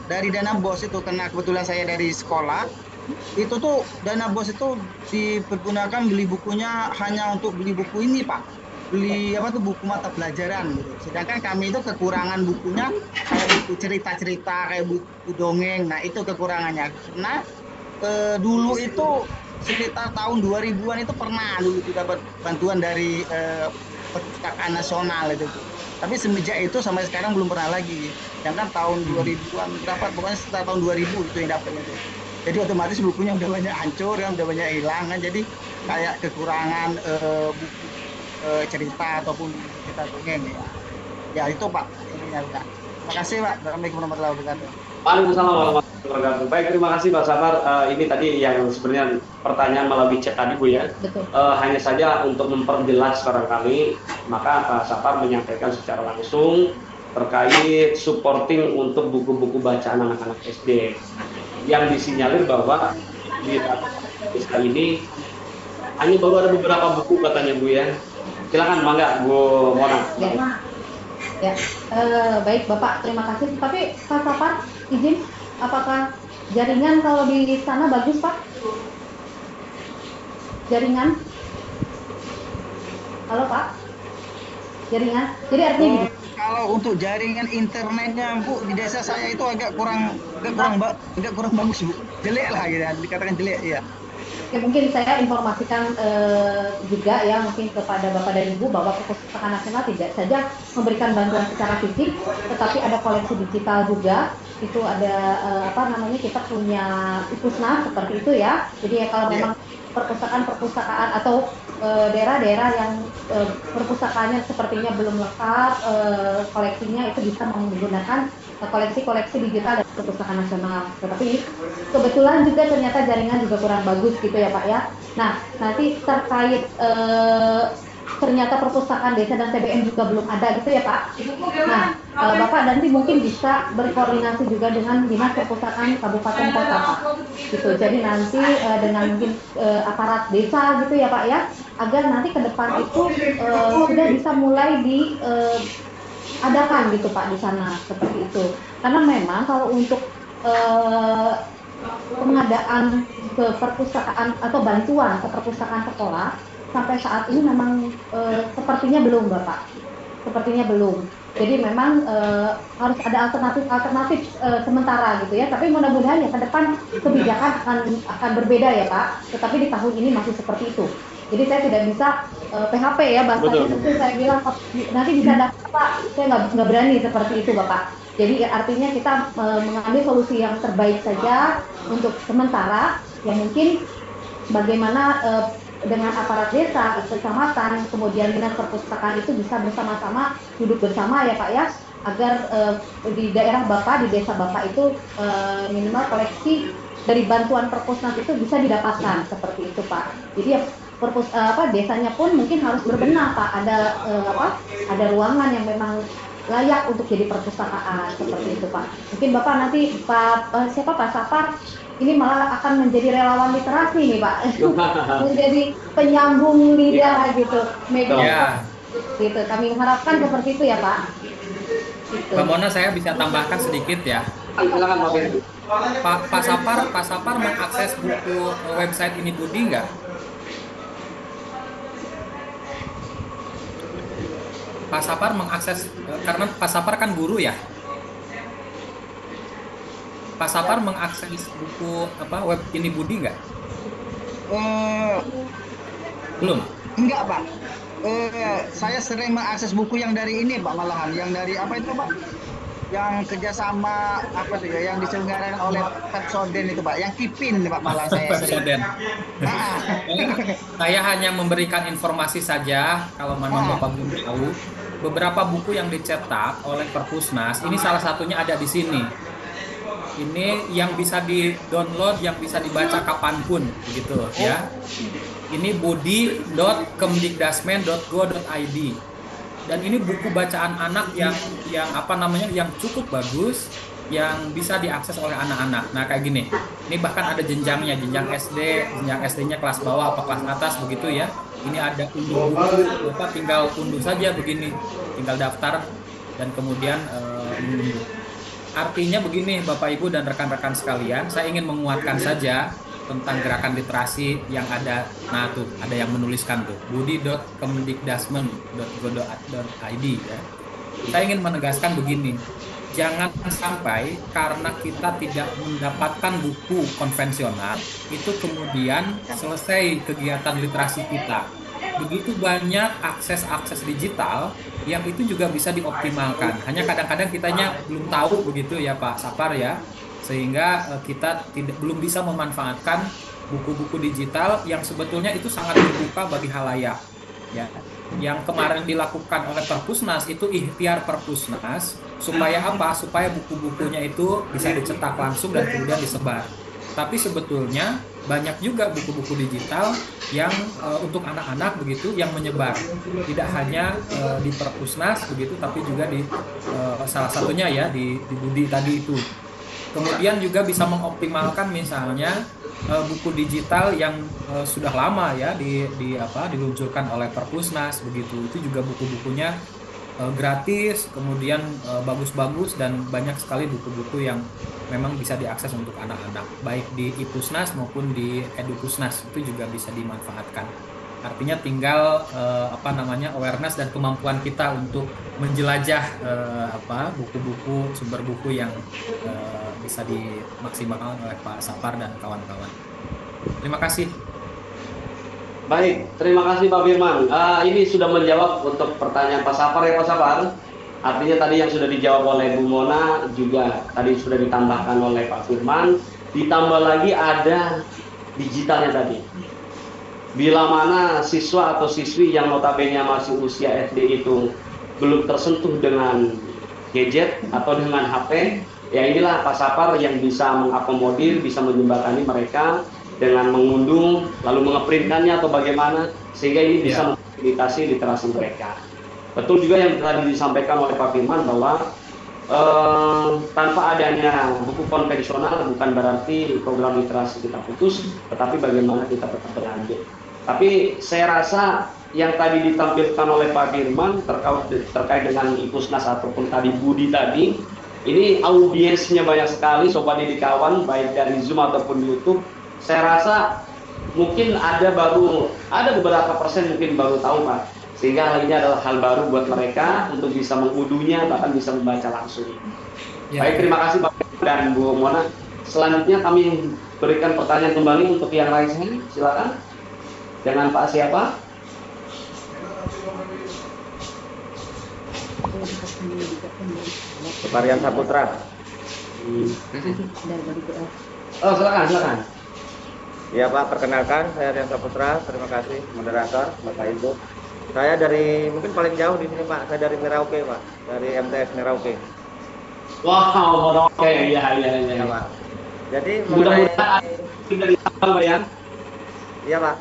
Speaker 8: dari dana BOS itu, karena kebetulan saya dari sekolah, itu tuh dana BOS itu dipergunakan beli bukunya hanya untuk beli buku ini Pak, beli buku mata pelajaran gitu. Sedangkan kami itu kekurangan bukunya kayak buku cerita-cerita, kayak buku dongeng. Nah itu kekurangannya, karena dulu itu sekitar tahun 2000-an itu pernah dulu dapat bantuan dari perpustakaan nasional itu. Tapi semenjak itu sampai sekarang belum pernah lagi. Jangan tahun 2000-an dapat, pokoknya setelah tahun 2000 itu yang dapatnya itu. Jadi otomatis bukunya udah banyak hancur, udah banyak hilang kan. Jadi kayak kekurangan buku cerita ataupun cerita dongeng ya. Ya itu Pak, ininya udah. Terima kasih Pak. Assalamualaikum warahmatullahi wabarakatuh.
Speaker 2: Waalaikumsalam warahmatullahi wabarakatuh. Baik, terima kasih Pak Sapar. Ini tadi yang sebenarnya pertanyaan melalui chat tadi Bu ya.
Speaker 1: Betul.
Speaker 2: Hanya saja untuk memperjelas barangkali, maka Pak Sapar menyampaikan secara langsung terkait supporting untuk buku-buku bacaan anak-anak SD. Yang disinyalir bahwa di desa ini hanya baru ada beberapa buku katanya Bu ya. Silakan mangga Bu Mona.
Speaker 1: Ya, baik Bapak, terima kasih. Tapi Pak Sapar, izin, apakah jaringan kalau di sana bagus Pak? jaringan. Halo Pak, jaringan. Jadi artinya gini.
Speaker 8: Kalau untuk jaringan internetnya Bu di desa saya itu agak kurang bagus Bu, jelek lah gitu, dikatakan jelek ya.
Speaker 1: Ya, mungkin saya informasikan juga ya mungkin kepada Bapak dan Ibu bahwa Perpustakaan Nasional tidak saja memberikan bantuan secara fisik, tetapi ada koleksi digital juga. Itu ada kita punya Ipusnas seperti itu ya. Jadi ya kalau memang perpustakaan atau daerah-daerah yang perpustakaannya sepertinya belum lengkap koleksinya, itu bisa menggunakan koleksi-koleksi digital dari Perpustakaan Nasional. Tetapi kebetulan juga ternyata jaringan juga kurang bagus gitu ya Pak ya. Nah, nanti terkait ternyata perpustakaan desa dan TBM juga belum ada gitu ya Pak. Nah, Bapak nanti mungkin bisa berkoordinasi juga dengan Dinas Perpustakaan Kabupaten Kota Pak. Gitu. Jadi nanti dengan mungkin aparat desa gitu ya Pak ya, agar nanti ke depan itu sudah bisa mulai adakan gitu Pak di sana seperti itu. Karena memang kalau untuk pengadaan ke perpustakaan atau bantuan ke perpustakaan sekolah sampai saat ini memang sepertinya belum Bapak. Sepertinya belum. Jadi memang harus ada alternatif sementara gitu ya. Tapi mudah-mudahan ya ke depan kebijakan akan berbeda ya Pak. Tetapi di tahun ini masih seperti itu. Jadi saya tidak bisa PHP ya bahasanya, itu saya bilang nanti bisa dapat Pak, saya nggak berani seperti itu Bapak. Jadi artinya kita mengambil solusi yang terbaik saja untuk sementara, yang mungkin bagaimana dengan aparat desa, kecamatan, kemudian dinas perpustakaan itu bisa bersama-sama duduk bersama ya Pak ya, agar di daerah Bapak, di desa Bapak itu minimal koleksi dari bantuan perpusnas itu bisa didapatkan seperti itu Pak. Jadi ya desanya pun mungkin harus berbenah Pak, ada ruangan yang memang layak untuk jadi perpustakaan seperti itu Pak. Mungkin Bapak nanti Pak Sapar ini malah akan menjadi relawan literasi nih Pak. Menjadi penyambung lidah gitu, media gitu. Kami mengharapkan seperti itu ya Pak. Gitu.
Speaker 4: Mbak Mona, saya bisa tambahkan sedikit ya.
Speaker 2: Silakan
Speaker 4: Pak Sapar mengakses buku website Ini Budi nggak? Pak Sapar mengakses, karena Pak Sapar kan guru ya. Pak Sapar mengakses buku web Ini Budi nggak? Belum.
Speaker 8: Enggak Pak. Saya sering mengakses buku yang dari ini Pak, malahan yang dari apa itu Pak? Yang kerjasama apa tuh ya, yang diselenggarakan oleh Pepsodent itu Pak, yang Kipin Pak, malah saya sering.
Speaker 4: Saya hanya memberikan informasi saja, kalau memang Bapak belum tahu, beberapa buku yang dicetak oleh Perpusnas, ini salah satunya ada di sini. Ini yang bisa di-download, yang bisa dibaca kapanpun, begitu ya. Ini budi.kemdikdasmen.go.id. Dan ini buku bacaan anak yang cukup bagus, yang bisa diakses oleh anak-anak. Nah kayak gini, ini bahkan ada jenjangnya, jenjang SD-nya kelas bawah apa kelas atas begitu ya. Ini ada unduh buku, Bapak tinggal unduh saja begini, tinggal daftar dan kemudian mengunduh. Artinya begini Bapak Ibu dan rekan-rekan sekalian, saya ingin menguatkan saja tentang gerakan literasi yang ada. Nah tuh ada yang menuliskan tuh budi.kemdikdasmen.go.id ya. Saya ingin menegaskan begini, jangan sampai karena kita tidak mendapatkan buku konvensional itu kemudian selesai kegiatan literasi kita. Begitu banyak akses digital yang itu juga bisa dioptimalkan. Hanya kadang-kadang kitanya belum tahu begitu ya Pak Sapar ya. Sehingga kita belum bisa memanfaatkan buku-buku digital yang sebetulnya itu sangat terbuka bagi halayak ya. Yang kemarin dilakukan oleh Perpusnas itu ikhtiar Perpusnas supaya apa? Supaya buku-bukunya itu bisa dicetak langsung dan kemudian disebar. Tapi sebetulnya banyak juga buku-buku digital yang untuk anak-anak begitu yang menyebar. Tidak hanya di Perpusnas begitu, tapi juga di salah satunya ya di Budi tadi itu. Kemudian juga bisa mengoptimalkan misalnya buku digital yang sudah lama ya diluncurkan oleh Perpusnas begitu. Itu juga buku-bukunya gratis, kemudian bagus-bagus dan banyak sekali buku-buku yang memang bisa diakses untuk anak-anak, baik di IPusnas maupun di Edupusnas, itu juga bisa dimanfaatkan. Artinya tinggal awareness dan kemampuan kita untuk menjelajah buku-buku, sumber buku yang bisa dimaksimalkan oleh Pak Sapar dan kawan-kawan. Terima kasih.
Speaker 2: Baik, terima kasih Pak Firman. Ini sudah menjawab untuk pertanyaan Pak Sapar ya Pak Sapar. Artinya tadi yang sudah dijawab oleh Bu Mona juga tadi sudah ditambahkan oleh Pak Firman. Ditambah lagi ada digitalnya tadi. Bila mana siswa atau siswi yang notabene masih usia SD itu belum tersentuh dengan gadget atau dengan HP, ya inilah Pak Sapar yang bisa mengakomodir, bisa menjembatani mereka dengan mengunduh lalu mengeprintkannya atau bagaimana sehingga ini bisa memfasilitasi literasi mereka. Betul juga yang tadi disampaikan oleh Pak Firman bahwa tanpa adanya buku konvensional bukan berarti program literasi kita putus, tetapi bagaimana kita tetap berlanjut. Tapi saya rasa yang tadi ditampilkan oleh Pak Firman terkait dengan IPusnas ataupun tadi Budi tadi, ini audiensnya banyak sekali Sobat Didik kawan, baik dari Zoom ataupun YouTube. Saya rasa mungkin ada beberapa persen mungkin baru tahu Pak, sehingga hal ini adalah hal baru buat mereka untuk bisa menguduhnya, bahkan bisa membaca langsung. Baik, terima kasih Pak dan Bu Mona. Selanjutnya kami berikan pertanyaan kembali untuk yang lain, silakan. Dengan Pak siapa?
Speaker 9: Varian Saputra.
Speaker 2: Oh, silakan.
Speaker 9: Ya Pak, perkenalkan saya Rian Saputra. Terima kasih moderator, Bapak Ibu. Saya mungkin paling jauh di sini Pak. Saya dari Merauke Pak, dari MTS Merauke.
Speaker 2: Wow, Merauke, ya
Speaker 9: Pak. Jadi
Speaker 2: mudah-mudahan dari Pak ya.
Speaker 9: Iya Pak.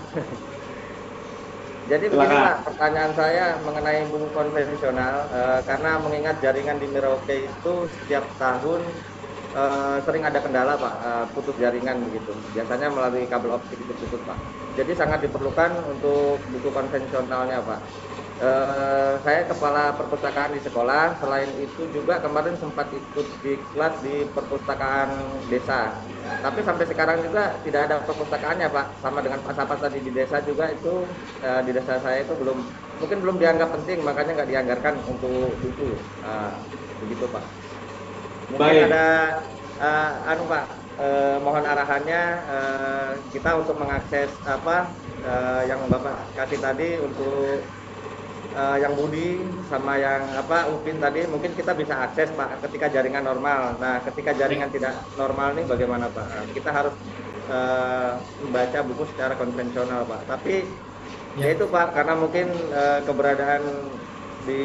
Speaker 9: Jadi begini Pak, pertanyaan saya mengenai buku konvensional, karena mengingat jaringan di Merauke itu setiap tahun sering ada kendala Pak, putus jaringan begitu. Biasanya melalui kabel optik itu putus Pak. Jadi sangat diperlukan untuk buku konvensionalnya Pak. Saya kepala perpustakaan di sekolah. Selain itu juga kemarin sempat ikut diklat di perpustakaan desa. Tapi sampai sekarang juga tidak ada perpustakaannya Pak. Sama dengan Pak Sapar tadi di desa juga itu di desa saya itu mungkin belum dianggap penting, makanya nggak dianggarkan untuk buku. Begitu Pak. Mungkin ada Pak, mohon arahannya kita untuk mengakses yang Bapak kasih tadi untuk yang Budi sama yang Upin tadi, mungkin kita bisa akses Pak ketika jaringan normal. Nah, ketika jaringan tidak normal nih bagaimana Pak? Kita harus membaca buku secara konvensional Pak. Tapi ya itu Pak, karena mungkin keberadaan di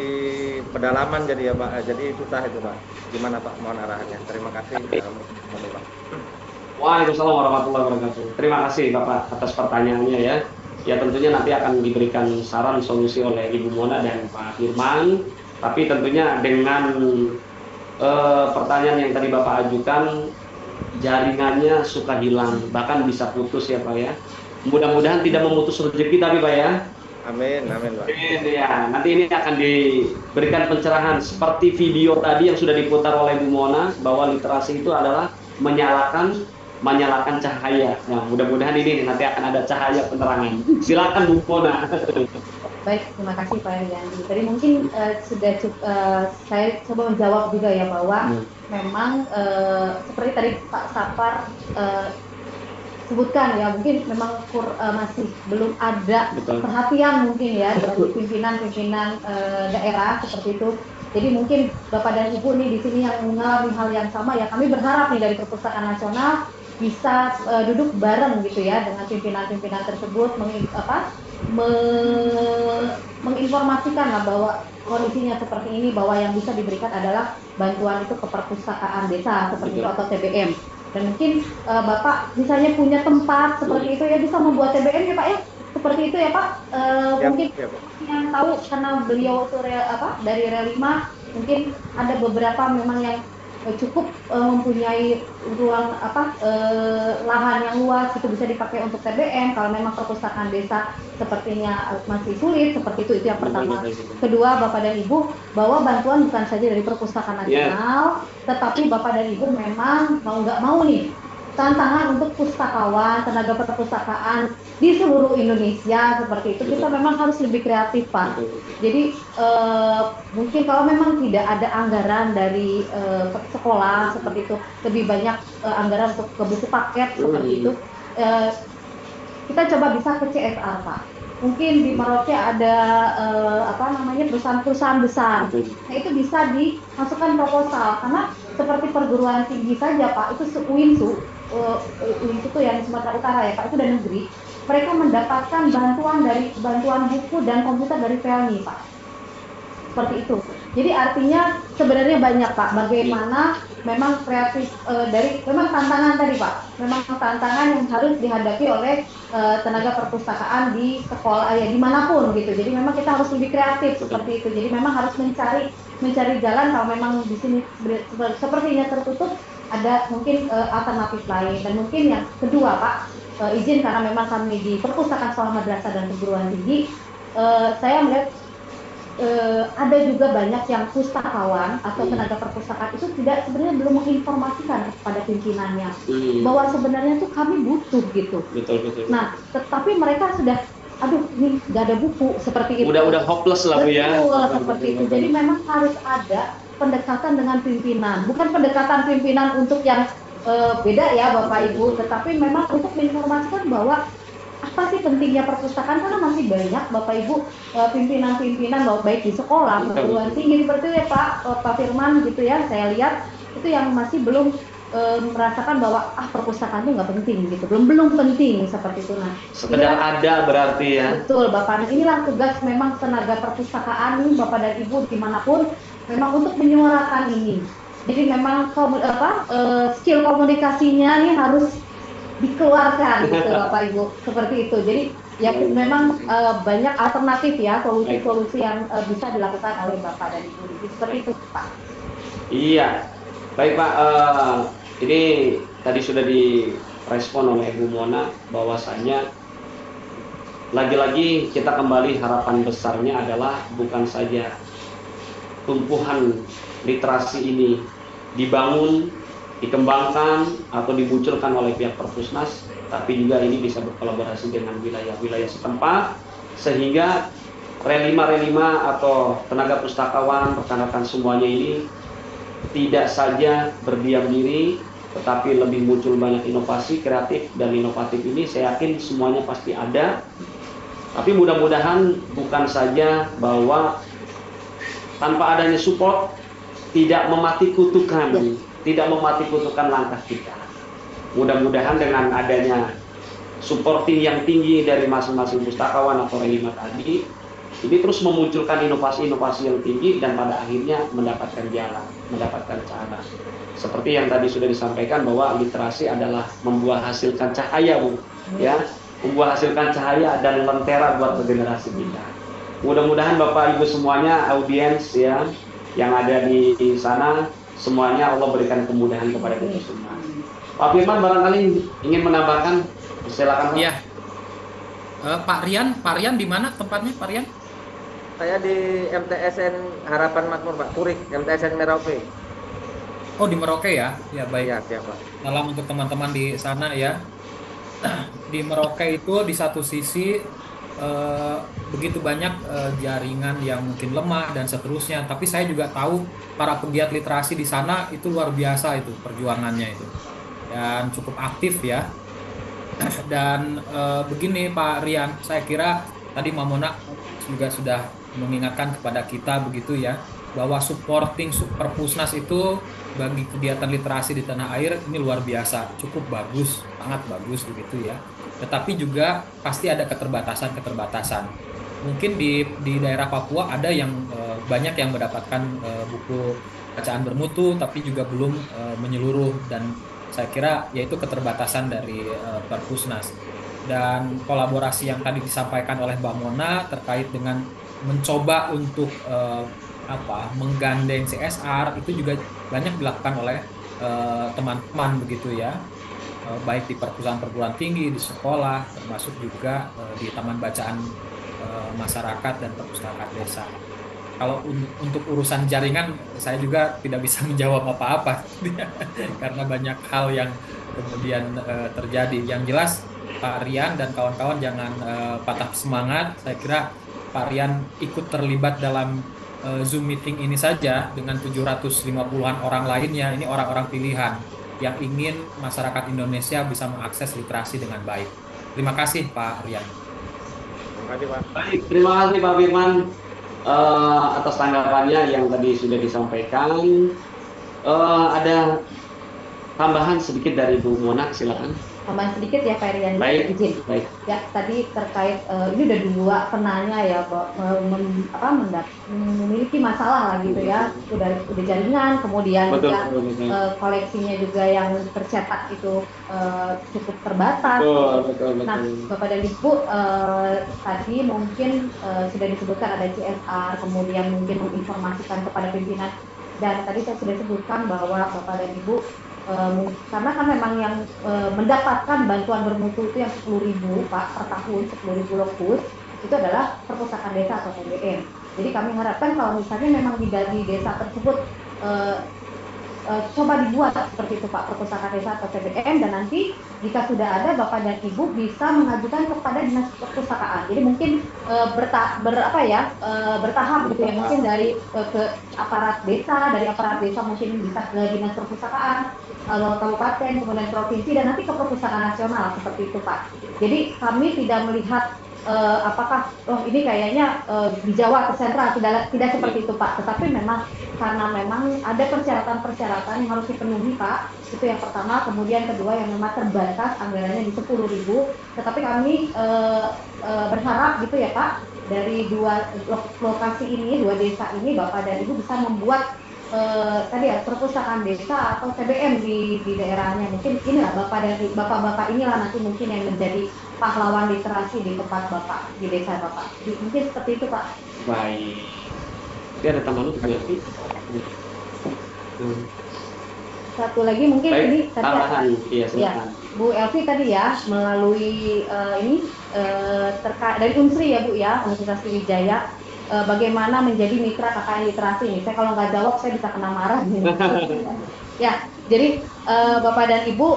Speaker 9: pedalaman jadi ya Pak, jadi susah itu Pak. Gimana Pak, mohon arahannya. Terima kasih.
Speaker 2: Waalaikumsalam warahmatullahi wabarakatuh. Terima kasih Bapak atas pertanyaannya ya. Ya tentunya nanti akan diberikan saran solusi oleh Ibu Mona dan Pak Firman. Tapi tentunya dengan pertanyaan yang tadi Bapak ajukan, jaringannya suka hilang, bahkan bisa putus ya Pak ya. Mudah-mudahan tidak memutus rezeki tapi Pak ya.
Speaker 9: Amin, amin Pak.
Speaker 2: Ya, nanti ini akan diberikan pencerahan seperti video tadi yang sudah diputar oleh Bu Mona, bahwa literasi itu adalah menyalakan cahaya. Nah, mudah-mudahan ini nanti akan ada cahaya penerangan. Silakan Bu Mona.
Speaker 1: Baik, terima kasih Pak Rianti. Tadi mungkin saya coba menjawab juga ya bahwa memang seperti tadi Pak Sapar sebutkan ya, mungkin memang masih belum ada perhatian mungkin ya dari pimpinan-pimpinan daerah seperti itu. Jadi mungkin Bapak dan Ibu nih di sini yang mengalami hal yang sama ya, kami berharap nih dari Perpustakaan Nasional bisa duduk bareng gitu ya dengan pimpinan-pimpinan tersebut, menginformasikan lah bahwa kondisinya seperti ini, bahwa yang bisa diberikan adalah bantuan itu ke perpustakaan desa seperti itu atau TBM. Dan mungkin Bapak misalnya punya tempat seperti itu ya, bisa membuat TBM ya Pak ya, seperti itu ya Pak. Mungkin yang tahu karena beliau itu dari Relima, mungkin ada beberapa memang yang cukup mempunyai ruang lahan yang luas itu bisa dipakai untuk TBM. Kalau memang perpustakaan desa sepertinya masih sulit seperti itu yang pertama. Kedua, Bapak dan Ibu, bahwa bantuan bukan saja dari Perpustakaan Nasional, tetapi Bapak dan Ibu memang mau nggak mau nih tantangan untuk pustakawan, tenaga perpustakaan di seluruh Indonesia seperti itu, kita memang harus lebih kreatif, Pak. Jadi mungkin kalau memang tidak ada anggaran dari sekolah seperti itu, lebih banyak anggaran untuk ke buku paket seperti itu, kita coba bisa ke CSR, Pak. Mungkin di Merauke ada perusahaan-perusahaan besar. Nah, itu bisa dimasukkan proposal karena seperti perguruan tinggi saja, Pak, itu UINSU itu yang di Sumatera Utara ya, Pak, itu dan negeri, mereka mendapatkan bantuan buku dan komputer dari Pelni, Pak. Seperti itu. Jadi artinya sebenarnya banyak, Pak, bagaimana memang kreatif memang tantangan tadi, Pak. Memang tantangan yang harus dihadapi oleh tenaga perpustakaan di sekolah ya dimanapun gitu. Jadi memang kita harus lebih kreatif seperti itu. Jadi memang harus mencari jalan kalau memang di sini sepertinya tertutup, ada mungkin alternatif lain. Dan mungkin yang kedua, Pak, izin karena memang kami di perpustakaan sekolah madrasah dan perguruan tinggi, saya melihat ada juga banyak yang pustakawan atau tenaga perpustakaan itu sebenarnya belum menginformasikan kepada pimpinannya bahwa sebenarnya tuh kami butuh gitu. Betul. Nah, tetapi mereka sudah, aduh ini nggak ada buku seperti itu.
Speaker 2: Udah hopeless lah, Bu, ya.
Speaker 1: Betul, seperti itu. Jadi memang harus ada pendekatan dengan pimpinan, bukan pendekatan pimpinan untuk yang beda ya Bapak Ibu, tetapi memang untuk menginformasikan bahwa apa sih pentingnya perpustakaan, karena masih banyak Bapak Ibu pimpinan-pimpinan baik di sekolah, perguruan tinggi seperti itu ya Pak Firman gitu ya, saya lihat itu yang masih belum merasakan bahwa perpustakaan itu nggak penting gitu, belum penting seperti itu. Nah,
Speaker 2: sekedar ada berarti ya.
Speaker 1: Betul Bapak, inilah tugas memang tenaga perpustakaan ini Bapak dan Ibu dimanapun, memang untuk menyuarakan ini. Jadi memang skill komunikasinya ini harus dikeluarkan gitu Bapak Ibu, seperti itu. Jadi ya memang banyak alternatif ya, solusi-solusi yang bisa dilakukan oleh Bapak dan Ibu. Seperti itu Pak.
Speaker 2: Iya, baik Pak. Ini tadi sudah direspon oleh Bu Mona bahwasanya lagi-lagi kita kembali harapan besarnya adalah bukan saja tumpuhan literasi ini dibangun, dikembangkan atau dimunculkan oleh pihak Perpusnas, tapi juga ini bisa berkolaborasi dengan wilayah-wilayah setempat sehingga relima atau tenaga pustakawan, rekan-rekan semuanya ini tidak saja berdiam diri, tetapi lebih muncul banyak inovasi kreatif dan inovatif ini. Saya yakin semuanya pasti ada, tapi mudah-mudahan bukan saja bahwa tanpa adanya support tidak memati kutukan langkah kita. Mudah-mudahan dengan adanya supporting yang tinggi dari masing-masing pustakawan atau relima tadi, ini terus memunculkan inovasi-inovasi yang tinggi dan pada akhirnya mendapatkan jalan, mendapatkan cara. Seperti yang tadi sudah disampaikan bahwa literasi adalah membuahhasilkan cahaya, Bu, ya, membuahhasilkan cahaya dan lentera buat generasi kita. Mudah-mudahan Bapak Ibu semuanya, audiens ya, yang ada di sana, semuanya Allah berikan kemudahan kepada kita semua. Pak Firman barangkali ingin menambahkan, silakan Pak.
Speaker 4: Iya. Pak Rian di mana tempatnya Pak Rian?
Speaker 9: Saya di MTSN Harapan Makmur Pak, Purik, MTSN Merauke.
Speaker 4: Oh di Merauke ya? Ya baik.
Speaker 9: Ya, siap Pak.
Speaker 4: Salam untuk teman-teman di sana ya. Di Merauke itu di satu sisi begitu banyak jaringan yang mungkin lemah dan seterusnya, tapi saya juga tahu para pegiat literasi di sana itu luar biasa itu perjuangannya itu dan cukup aktif ya. Dan begini Pak Rian, saya kira tadi Mamona juga sudah mengingatkan kepada kita begitu ya, bahwa supporting Perpusnas itu bagi kegiatan literasi di tanah air ini luar biasa, cukup bagus, sangat bagus begitu ya. Tetapi juga pasti ada keterbatasan. Mungkin di daerah Papua ada yang banyak yang mendapatkan buku bacaan bermutu, tapi juga belum menyeluruh, dan saya kira yaitu keterbatasan dari Perpusnas. Dan kolaborasi yang tadi disampaikan oleh Mbak Mona terkait dengan mencoba untuk menggandeng CSR itu juga banyak dilakukan oleh teman-teman begitu ya, baik di perguruan tinggi, di sekolah, termasuk juga di taman bacaan masyarakat dan perpustakaan desa. Kalau untuk urusan jaringan, saya juga tidak bisa menjawab apa-apa karena banyak hal yang kemudian terjadi. Yang jelas Pak Rian dan kawan-kawan jangan patah semangat. Saya kira Pak Rian ikut terlibat dalam Zoom meeting ini saja dengan 750-an orang lainnya. Ini orang-orang pilihan yang ingin masyarakat Indonesia bisa mengakses literasi dengan baik. Terima kasih Pak Rian.
Speaker 2: Terima kasih Pak. Baik, terima kasih Pak Firman atas tanggapannya yang tadi sudah disampaikan. Ada tambahan sedikit dari Bu Mona, silakan.
Speaker 1: Tambahan sedikit ya Pak Rian, izin.
Speaker 2: Baik.
Speaker 1: Ya, tadi terkait ini udah dua penanya ya, memiliki masalah lah gitu ya, udah jaringan, kemudian
Speaker 2: betul,
Speaker 1: juga
Speaker 2: betul.
Speaker 1: Koleksinya juga yang tercetak itu cukup terbatas.
Speaker 2: Betul.
Speaker 1: Nah, Bapak dan Ibu tadi mungkin sudah disebutkan ada CSR, kemudian mungkin menginformasikan kepada pimpinan, dan tadi saya sudah sebutkan bahwa Bapak dan Ibu karena kan memang yang mendapatkan bantuan bermutu itu yang 10.000 Pak per tahun, 10.000 lokus itu adalah perpustakaan desa atau TBM. Jadi kami harapkan kalau misalnya memang di desa tersebut coba dibuat seperti itu Pak, perpustakaan desa atau TBM, dan nanti jika sudah ada Bapak dan Ibu bisa mengajukan kepada dinas perpustakaan. Jadi mungkin bertahap gitu ya, mungkin dari ke aparat desa mungkin bisa ke dinas perpustakaan kabupaten, kemudian provinsi, dan nanti ke perpustakaan nasional seperti itu Pak. Jadi kami tidak melihat apakah ini kayaknya di Jawa ke sentral, tidak seperti itu Pak, tetapi memang karena memang ada persyaratan yang harus dipenuhi Pak, itu yang pertama. Kemudian kedua, yang memang terbatas anggarannya di 10.000, tetapi kami berharap gitu ya Pak, dari dua lokasi ini, dua desa ini, Bapak dan Ibu bisa membuat tadi ya perpustakaan desa atau TBM di daerahnya. Mungkin inilah bapak-bapak inilah nanti mungkin yang menjadi pahlawan literasi di tempat Bapak, di desa Bapak. Mungkin seperti itu Pak.
Speaker 2: Baik. Ini ada tambahan untuk Bu Elvi?
Speaker 1: Satu lagi mungkin
Speaker 2: baik,
Speaker 1: ini tadi
Speaker 2: tambahan, iya silakan.
Speaker 1: Bu Elvi tadi ya melalui ini terkait dari Unsri ya Bu ya, Universitas Sriwijaya, bagaimana menjadi mitra KKN literasi ini. Saya kalau nggak jawab saya bisa kena marah. Ya, jadi Bapak dan Ibu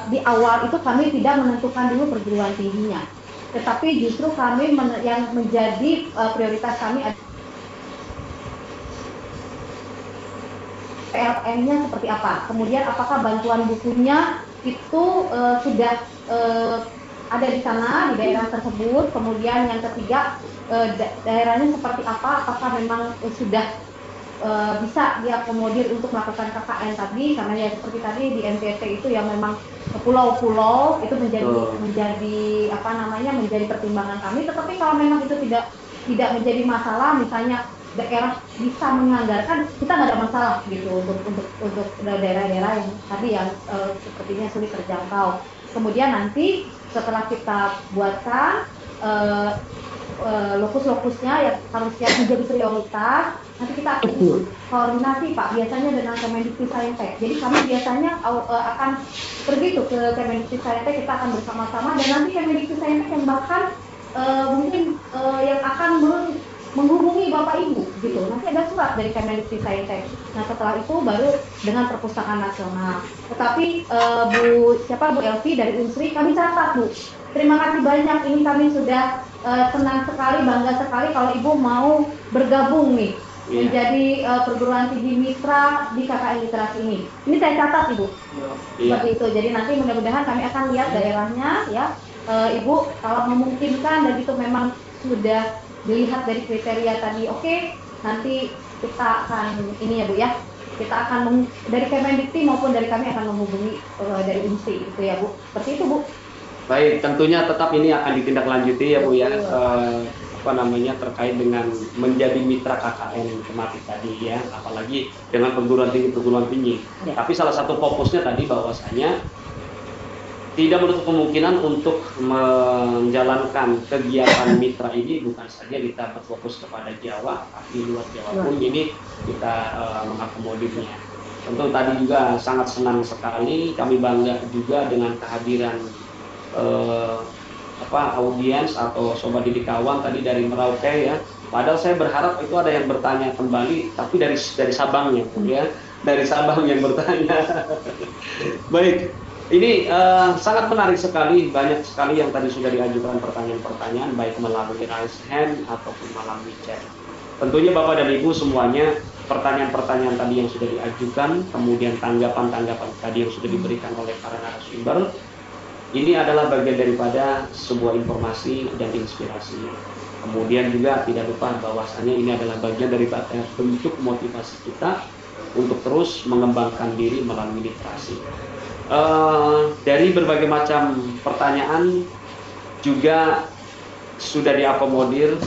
Speaker 1: di awal itu kami tidak menentukan dulu perguruan tingginya, tetapi justru kami yang menjadi prioritas kami adalah PLN-nya seperti apa, kemudian apakah bantuan bukunya itu sudah ada di sana, di daerah tersebut. Kemudian yang ketiga, daerahnya seperti apa, apakah memang sudah bisa diakomodir untuk melakukan KKN tadi, karena ya seperti tadi di NTT itu yang memang pulau-pulau itu menjadi menjadi pertimbangan kami. Tetapi kalau memang itu tidak menjadi masalah, misalnya daerah bisa menganggarkan, kita nggak ada masalah gitu untuk daerah-daerah yang tadi yang sepertinya sulit terjangkau. Kemudian nanti setelah kita buatkan lokus-lokusnya yang harusnya menjadi prioritas, nanti kita akan koordinasi Pak, biasanya dengan Kemendikbudristek. Jadi kami biasanya akan pergi tuh ke Kemendikbudristek, kita akan bersama-sama, dan nanti Kemendikbudristek yang bahkan mungkin yang akan menghubungi Bapak Ibu gitu. Nanti ada surat dari Kemendikbudristek. Nah setelah itu baru dengan Perpustakaan Nasional. Tetapi Bu Elvi dari Unsri kami catat Bu. Terima kasih banyak, ini kami sudah senang sekali, bangga sekali kalau Ibu mau bergabung nih menjadi perguruan tinggi mitra di KKN literasi ini. Ini saya catat Ibu. Seperti itu. Jadi nanti mudah-mudahan kami akan lihat daerahnya ya. Ibu kalau memungkinkan dan itu memang sudah dilihat dari kriteria tadi, oke, nanti kita akan ini ya Bu ya, kita akan dari Kemendikti maupun dari kami akan menghubungi dari Unsri itu ya Bu, seperti itu Bu.
Speaker 2: Baik, tentunya tetap ini akan ditindaklanjuti ya Bu ya, terkait dengan menjadi mitra KKN tematik tadi ya, apalagi dengan perguruan tinggi ya. Tapi salah satu fokusnya tadi bahwasanya tidak menutup kemungkinan untuk menjalankan kegiatan mitra ini bukan saja kita berfokus kepada Jawa, tapi luar Jawa pun ini kita mengakomodirnya. Tentu tadi juga sangat senang sekali, kami bangga juga dengan kehadiran audiens atau sobat didik kawan tadi dari Merauke ya. Padahal saya berharap itu ada yang bertanya kembali, tapi dari Sabangnya ya, dari Sabang yang bertanya. Baik, ini sangat menarik sekali, banyak sekali yang tadi sudah diajukan pertanyaan-pertanyaan baik melalui raise hand ataupun melalui chat. Tentunya Bapak dan Ibu semuanya, pertanyaan-pertanyaan tadi yang sudah diajukan, kemudian tanggapan-tanggapan tadi yang sudah diberikan oleh para narasumber, ini adalah bagian daripada sebuah informasi dan inspirasi. Kemudian juga tidak lupa bahwasannya ini adalah bagian daripada bentuk motivasi kita untuk terus mengembangkan diri melalui literasi. Dari berbagai macam pertanyaan juga sudah diakomodir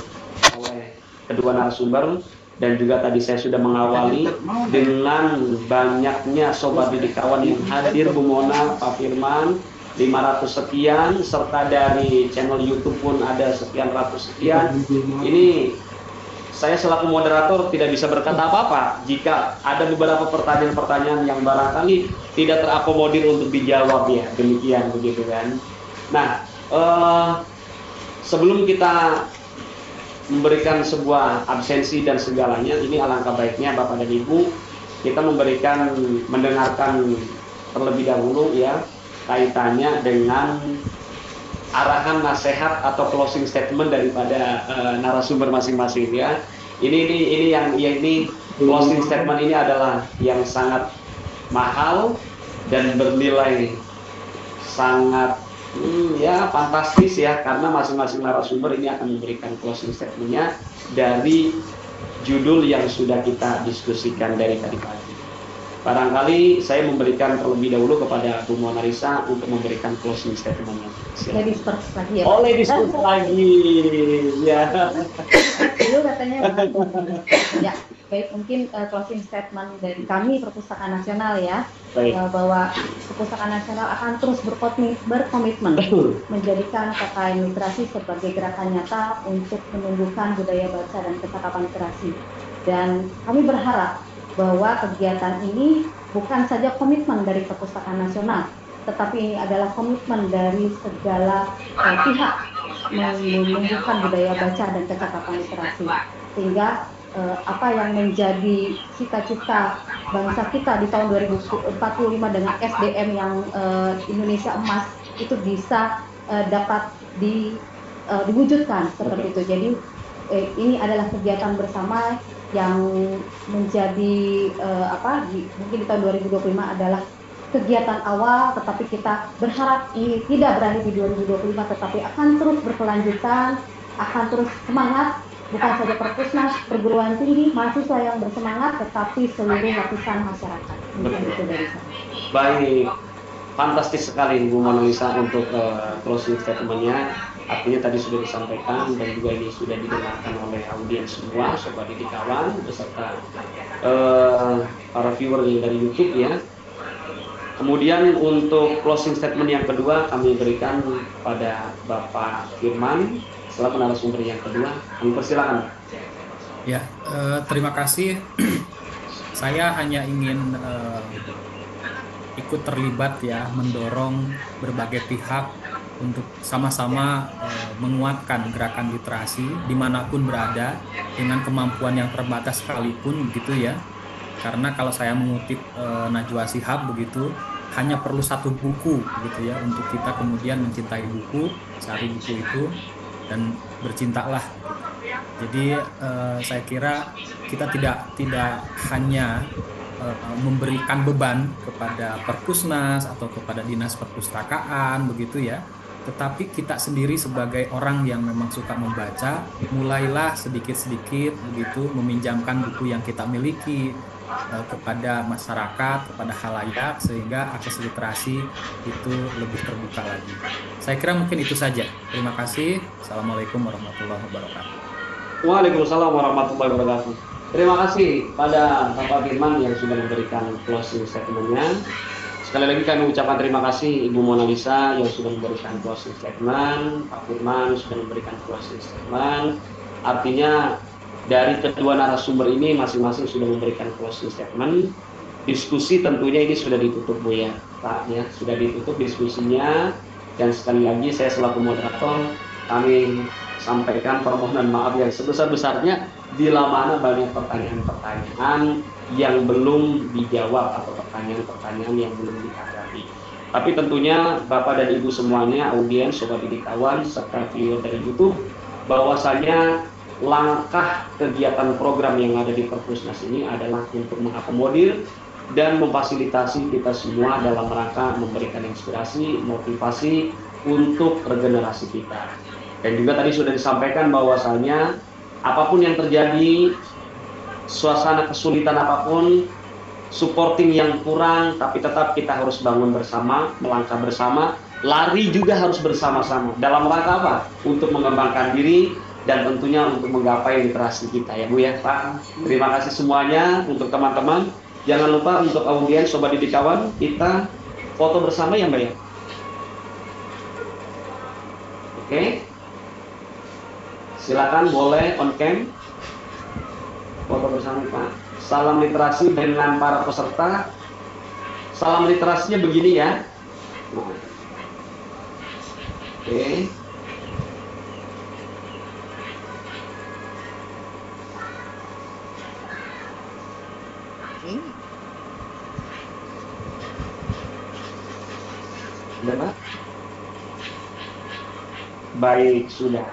Speaker 2: oleh kedua narasumber, dan juga tadi saya sudah mengawali dengan banyaknya sobat didik kawan yang hadir, Bu Mona, Pak Firman, 500 sekian, serta dari channel YouTube pun ada sekian ratus sekian. Ini saya selaku moderator tidak bisa berkata apa-apa jika ada beberapa pertanyaan-pertanyaan yang barangkali tidak terakomodir untuk dijawab ya, demikian begitu kan. Nah, sebelum kita memberikan sebuah absensi dan segalanya, ini alangkah baiknya Bapak dan Ibu kita mendengarkan terlebih dahulu ya kaitannya dengan arahan nasihat atau closing statement daripada narasumber masing-masing ya. Ini closing statement ini adalah yang sangat mahal dan bernilai sangat fantastis ya, karena masing-masing narasumber ini akan memberikan closing statement-nya dari judul yang sudah kita diskusikan dari tadi pagi. Barangkali saya memberikan terlebih dahulu kepada Bu Mona Lisa untuk memberikan closing statement-nya.
Speaker 1: Ladies first lagi ya.
Speaker 2: Oh, ladies first lagi. Ya.
Speaker 1: Dulu katanya ya, baik, mungkin closing statement dari kami Perpustakaan Nasional ya. Bahwa Perpustakaan Nasional akan terus berkomitmen menjadikan KKN literasi sebagai gerakan nyata untuk menumbuhkan budaya baca dan kecakapan literasi. Dan kami berharap bahwa kegiatan ini bukan saja komitmen dari Perpustakaan Nasional, tetapi ini adalah komitmen dari segala pihak menumbuhkan budaya baca dan kecakapan literasi, sehingga apa yang menjadi cita-cita bangsa kita di tahun 2045 dengan SDM yang Indonesia emas itu bisa dapat diwujudkan seperti itu. Jadi ini adalah kegiatan bersama yang menjadi mungkin di tahun 2025 adalah kegiatan awal, tetapi kita berharap ini tidak berakhir di 2025, tetapi akan terus berkelanjutan, akan terus semangat, bukan saja Perpusnas, perguruan tinggi, mahasiswa yang bersemangat, tetapi seluruh lapisan masyarakat. Mungkin itu dari saya.
Speaker 2: Baik, fantastis sekali Bu Mona Lisa untuk closing statement-nya. Artinya tadi sudah disampaikan dan juga ini sudah didengarkan oleh audiens semua, sobat didik kawan beserta para viewer dari YouTube ya. Kemudian untuk closing statement yang kedua kami berikan pada Bapak Firman selaku narasumber yang kedua. Kami persilakan.
Speaker 4: Ya, terima kasih. Saya hanya ingin ikut terlibat ya, mendorong berbagai pihak untuk sama-sama menguatkan gerakan literasi dimanapun berada dengan kemampuan yang terbatas sekalipun begitu ya. Karena kalau saya mengutip Najwa Shihab begitu, hanya perlu satu buku gitu ya untuk kita kemudian mencintai buku, cari buku itu dan bercintalah. Jadi saya kira kita tidak hanya memberikan beban kepada Perpusnas atau kepada Dinas Perpustakaan begitu ya, tetapi kita sendiri sebagai orang yang memang suka membaca, mulailah sedikit-sedikit begitu meminjamkan buku yang kita miliki kepada masyarakat, kepada khalayak, sehingga akses literasi itu lebih terbuka lagi. Saya kira mungkin itu saja. Terima kasih. Assalamualaikum warahmatullahi wabarakatuh.
Speaker 2: Waalaikumsalam warahmatullahi wabarakatuh. Terima kasih pada Bapak Firman yang sudah memberikan closing statement-nya. Sekali lagi kami ucapkan terima kasih Ibu Mona Lisa yang sudah memberikan closing statement, Pak Firman sudah memberikan closing statement. Artinya dari kedua narasumber ini masing-masing sudah memberikan closing statement. diskusi tentunya ini sudah ditutup Bu ya, Pak ya, sudah ditutup diskusinya. Dan sekali lagi saya selaku moderator kami sampaikan permohonan maaf yang sebesar-besarnya bila mana banyak pertanyaan-pertanyaan yang belum dijawab atau pertanyaan-pertanyaan yang belum dihadapi. Tapi tentunya Bapak dan Ibu semuanya, audiens, sobat didik kawan, serta viewer dari YouTube, bahwasanya langkah kegiatan program yang ada di Perpusnas ini adalah untuk mengakomodir dan memfasilitasi kita semua dalam rangka memberikan inspirasi, motivasi untuk regenerasi kita. Dan juga tadi sudah disampaikan bahwasanya apapun yang terjadi, suasana kesulitan apapun, supporting yang kurang, tapi tetap kita harus bangun bersama, melangkah bersama, lari juga harus bersama-sama. Dalam rangka apa? Untuk mengembangkan diri dan tentunya untuk menggapai literasi kita ya Bu ya Pak. Terima kasih semuanya untuk teman-teman. Jangan lupa untuk audiens sobat didik kawan, kita foto bersama ya Mbak ya. Oke. Silakan boleh on cam. Foto bersama Pak. Salam literasi dengan para peserta. Salam literasinya begini ya. Oke. Sudah Pak? Baik, sudah.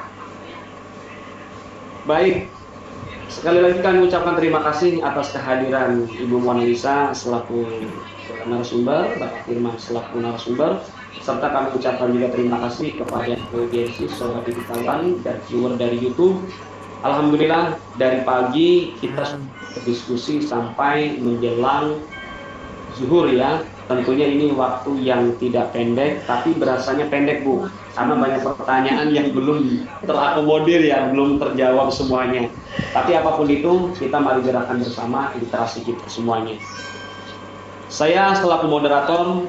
Speaker 2: Baik, sekali lagi kami ucapkan terima kasih atas kehadiran Ibu Mona Lisa selaku narasumber, Bapak Firman selaku narasumber, serta kami ucapkan juga terima kasih kepada audiens sobat didik kawan dan viewer dari YouTube. Alhamdulillah dari pagi kita berdiskusi sampai menjelang zuhur ya. Tentunya ini waktu yang tidak pendek, tapi berasanya pendek Bu, karena banyak pertanyaan yang belum terakomodir ya, belum terjawab semuanya. Tapi apapun itu, kita mari gerakan bersama literasi kita semuanya. Saya selaku moderator,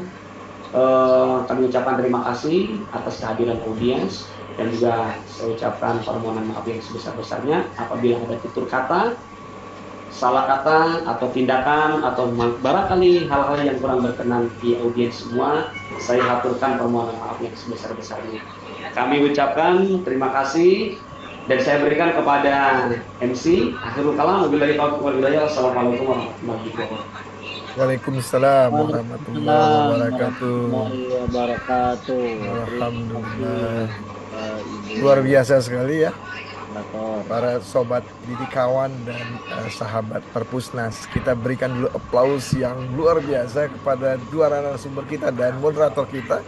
Speaker 2: kami ucapkan terima kasih atas kehadiran audiens, dan juga saya ucapkan permohonan maaf yang sebesar-besarnya apabila ada tutur kata, salah kata atau tindakan atau barangkali hal-hal yang kurang berkenan di audiens semua, saya haturkan permohonan maaf yang sebesar-besarnya. Kami ucapkan terima kasih dan saya berikan kepada MC akhirul kalam. Wabillahi taufiq wal hidayah. Assalamualaikum warahmatullahi wabarakatuh.
Speaker 10: Waalaikumsalam warahmatullahi wabarakatuh. Alhamdulillah. Luar biasa sekali ya para sobat didik kawan dan sahabat Perpusnas. Kita berikan dulu aplaus yang luar biasa kepada dua narasumber kita dan moderator kita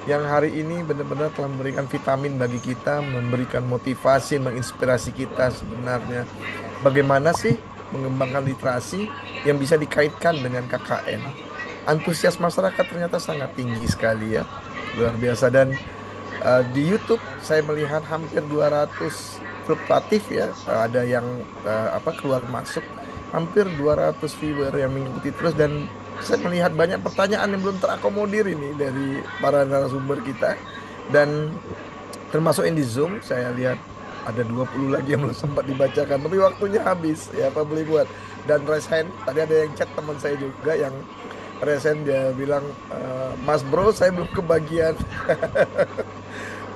Speaker 10: yang hari ini benar-benar telah memberikan vitamin bagi kita, memberikan motivasi, menginspirasi kita sebenarnya bagaimana sih mengembangkan literasi yang bisa dikaitkan dengan KKN. Antusias masyarakat ternyata sangat tinggi sekali ya, luar biasa. Dan di YouTube saya melihat hampir 200 fluktuatif ya, ada yang keluar masuk, hampir 200 viewer yang mengikuti terus, dan saya melihat banyak pertanyaan yang belum terakomodir ini dari para narasumber kita, dan termasuk yang di Zoom saya lihat ada 20 lagi yang belum sempat dibacakan, tapi waktunya habis ya Pak boleh buat. Dan Resen, tadi ada yang chat teman saya juga yang Resen, dia bilang Mas Bro saya belum kebagian.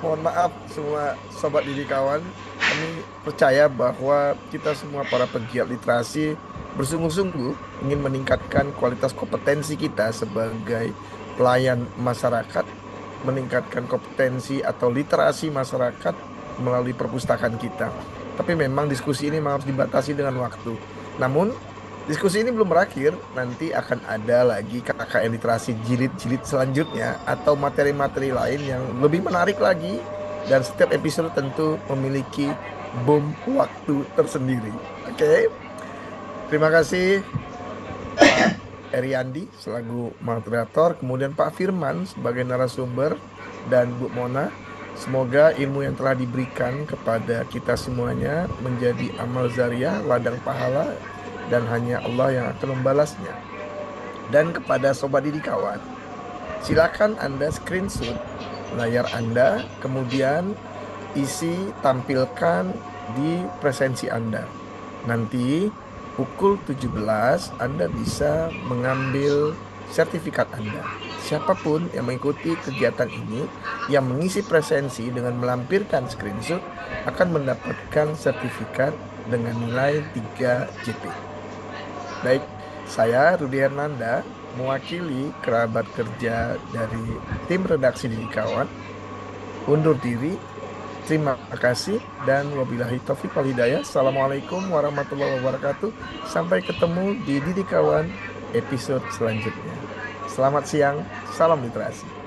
Speaker 10: Mohon maaf semua sobat didik kawan, kami percaya bahwa kita semua para pegiat literasi bersungguh-sungguh ingin meningkatkan kualitas kompetensi kita sebagai pelayan masyarakat, meningkatkan kompetensi atau literasi masyarakat melalui perpustakaan kita. Tapi memang diskusi ini memang harus dibatasi dengan waktu. Namun diskusi ini belum berakhir, nanti akan ada lagi KKN literasi jilid-jilid selanjutnya atau materi-materi lain yang lebih menarik lagi, dan setiap episode tentu memiliki bom waktu tersendiri. Oke. Terima kasih Pak Eriandi selaku moderator, kemudian Pak Firman sebagai narasumber, dan Bu Mona. Semoga ilmu yang telah diberikan kepada kita semuanya menjadi amal zariah, ladang pahala, dan hanya Allah yang akan membalasnya. Dan kepada sobat didik kawan, silakan Anda screenshot layar Anda, kemudian isi tampilkan di presensi Anda. Nanti pukul 17 Anda bisa mengambil sertifikat Anda. Siapapun yang mengikuti kegiatan ini yang mengisi presensi dengan melampirkan screenshot akan mendapatkan sertifikat dengan nilai 3 JP. Baik, saya Rudi Hernanda mewakili kerabat kerja dari tim redaksi Didik Kawan undur diri. Terima kasih dan wabillahi taufiq wal hidayah. Assalamualaikum warahmatullahi wabarakatuh. Sampai ketemu di Didik Kawan episode selanjutnya. Selamat siang, salam literasi.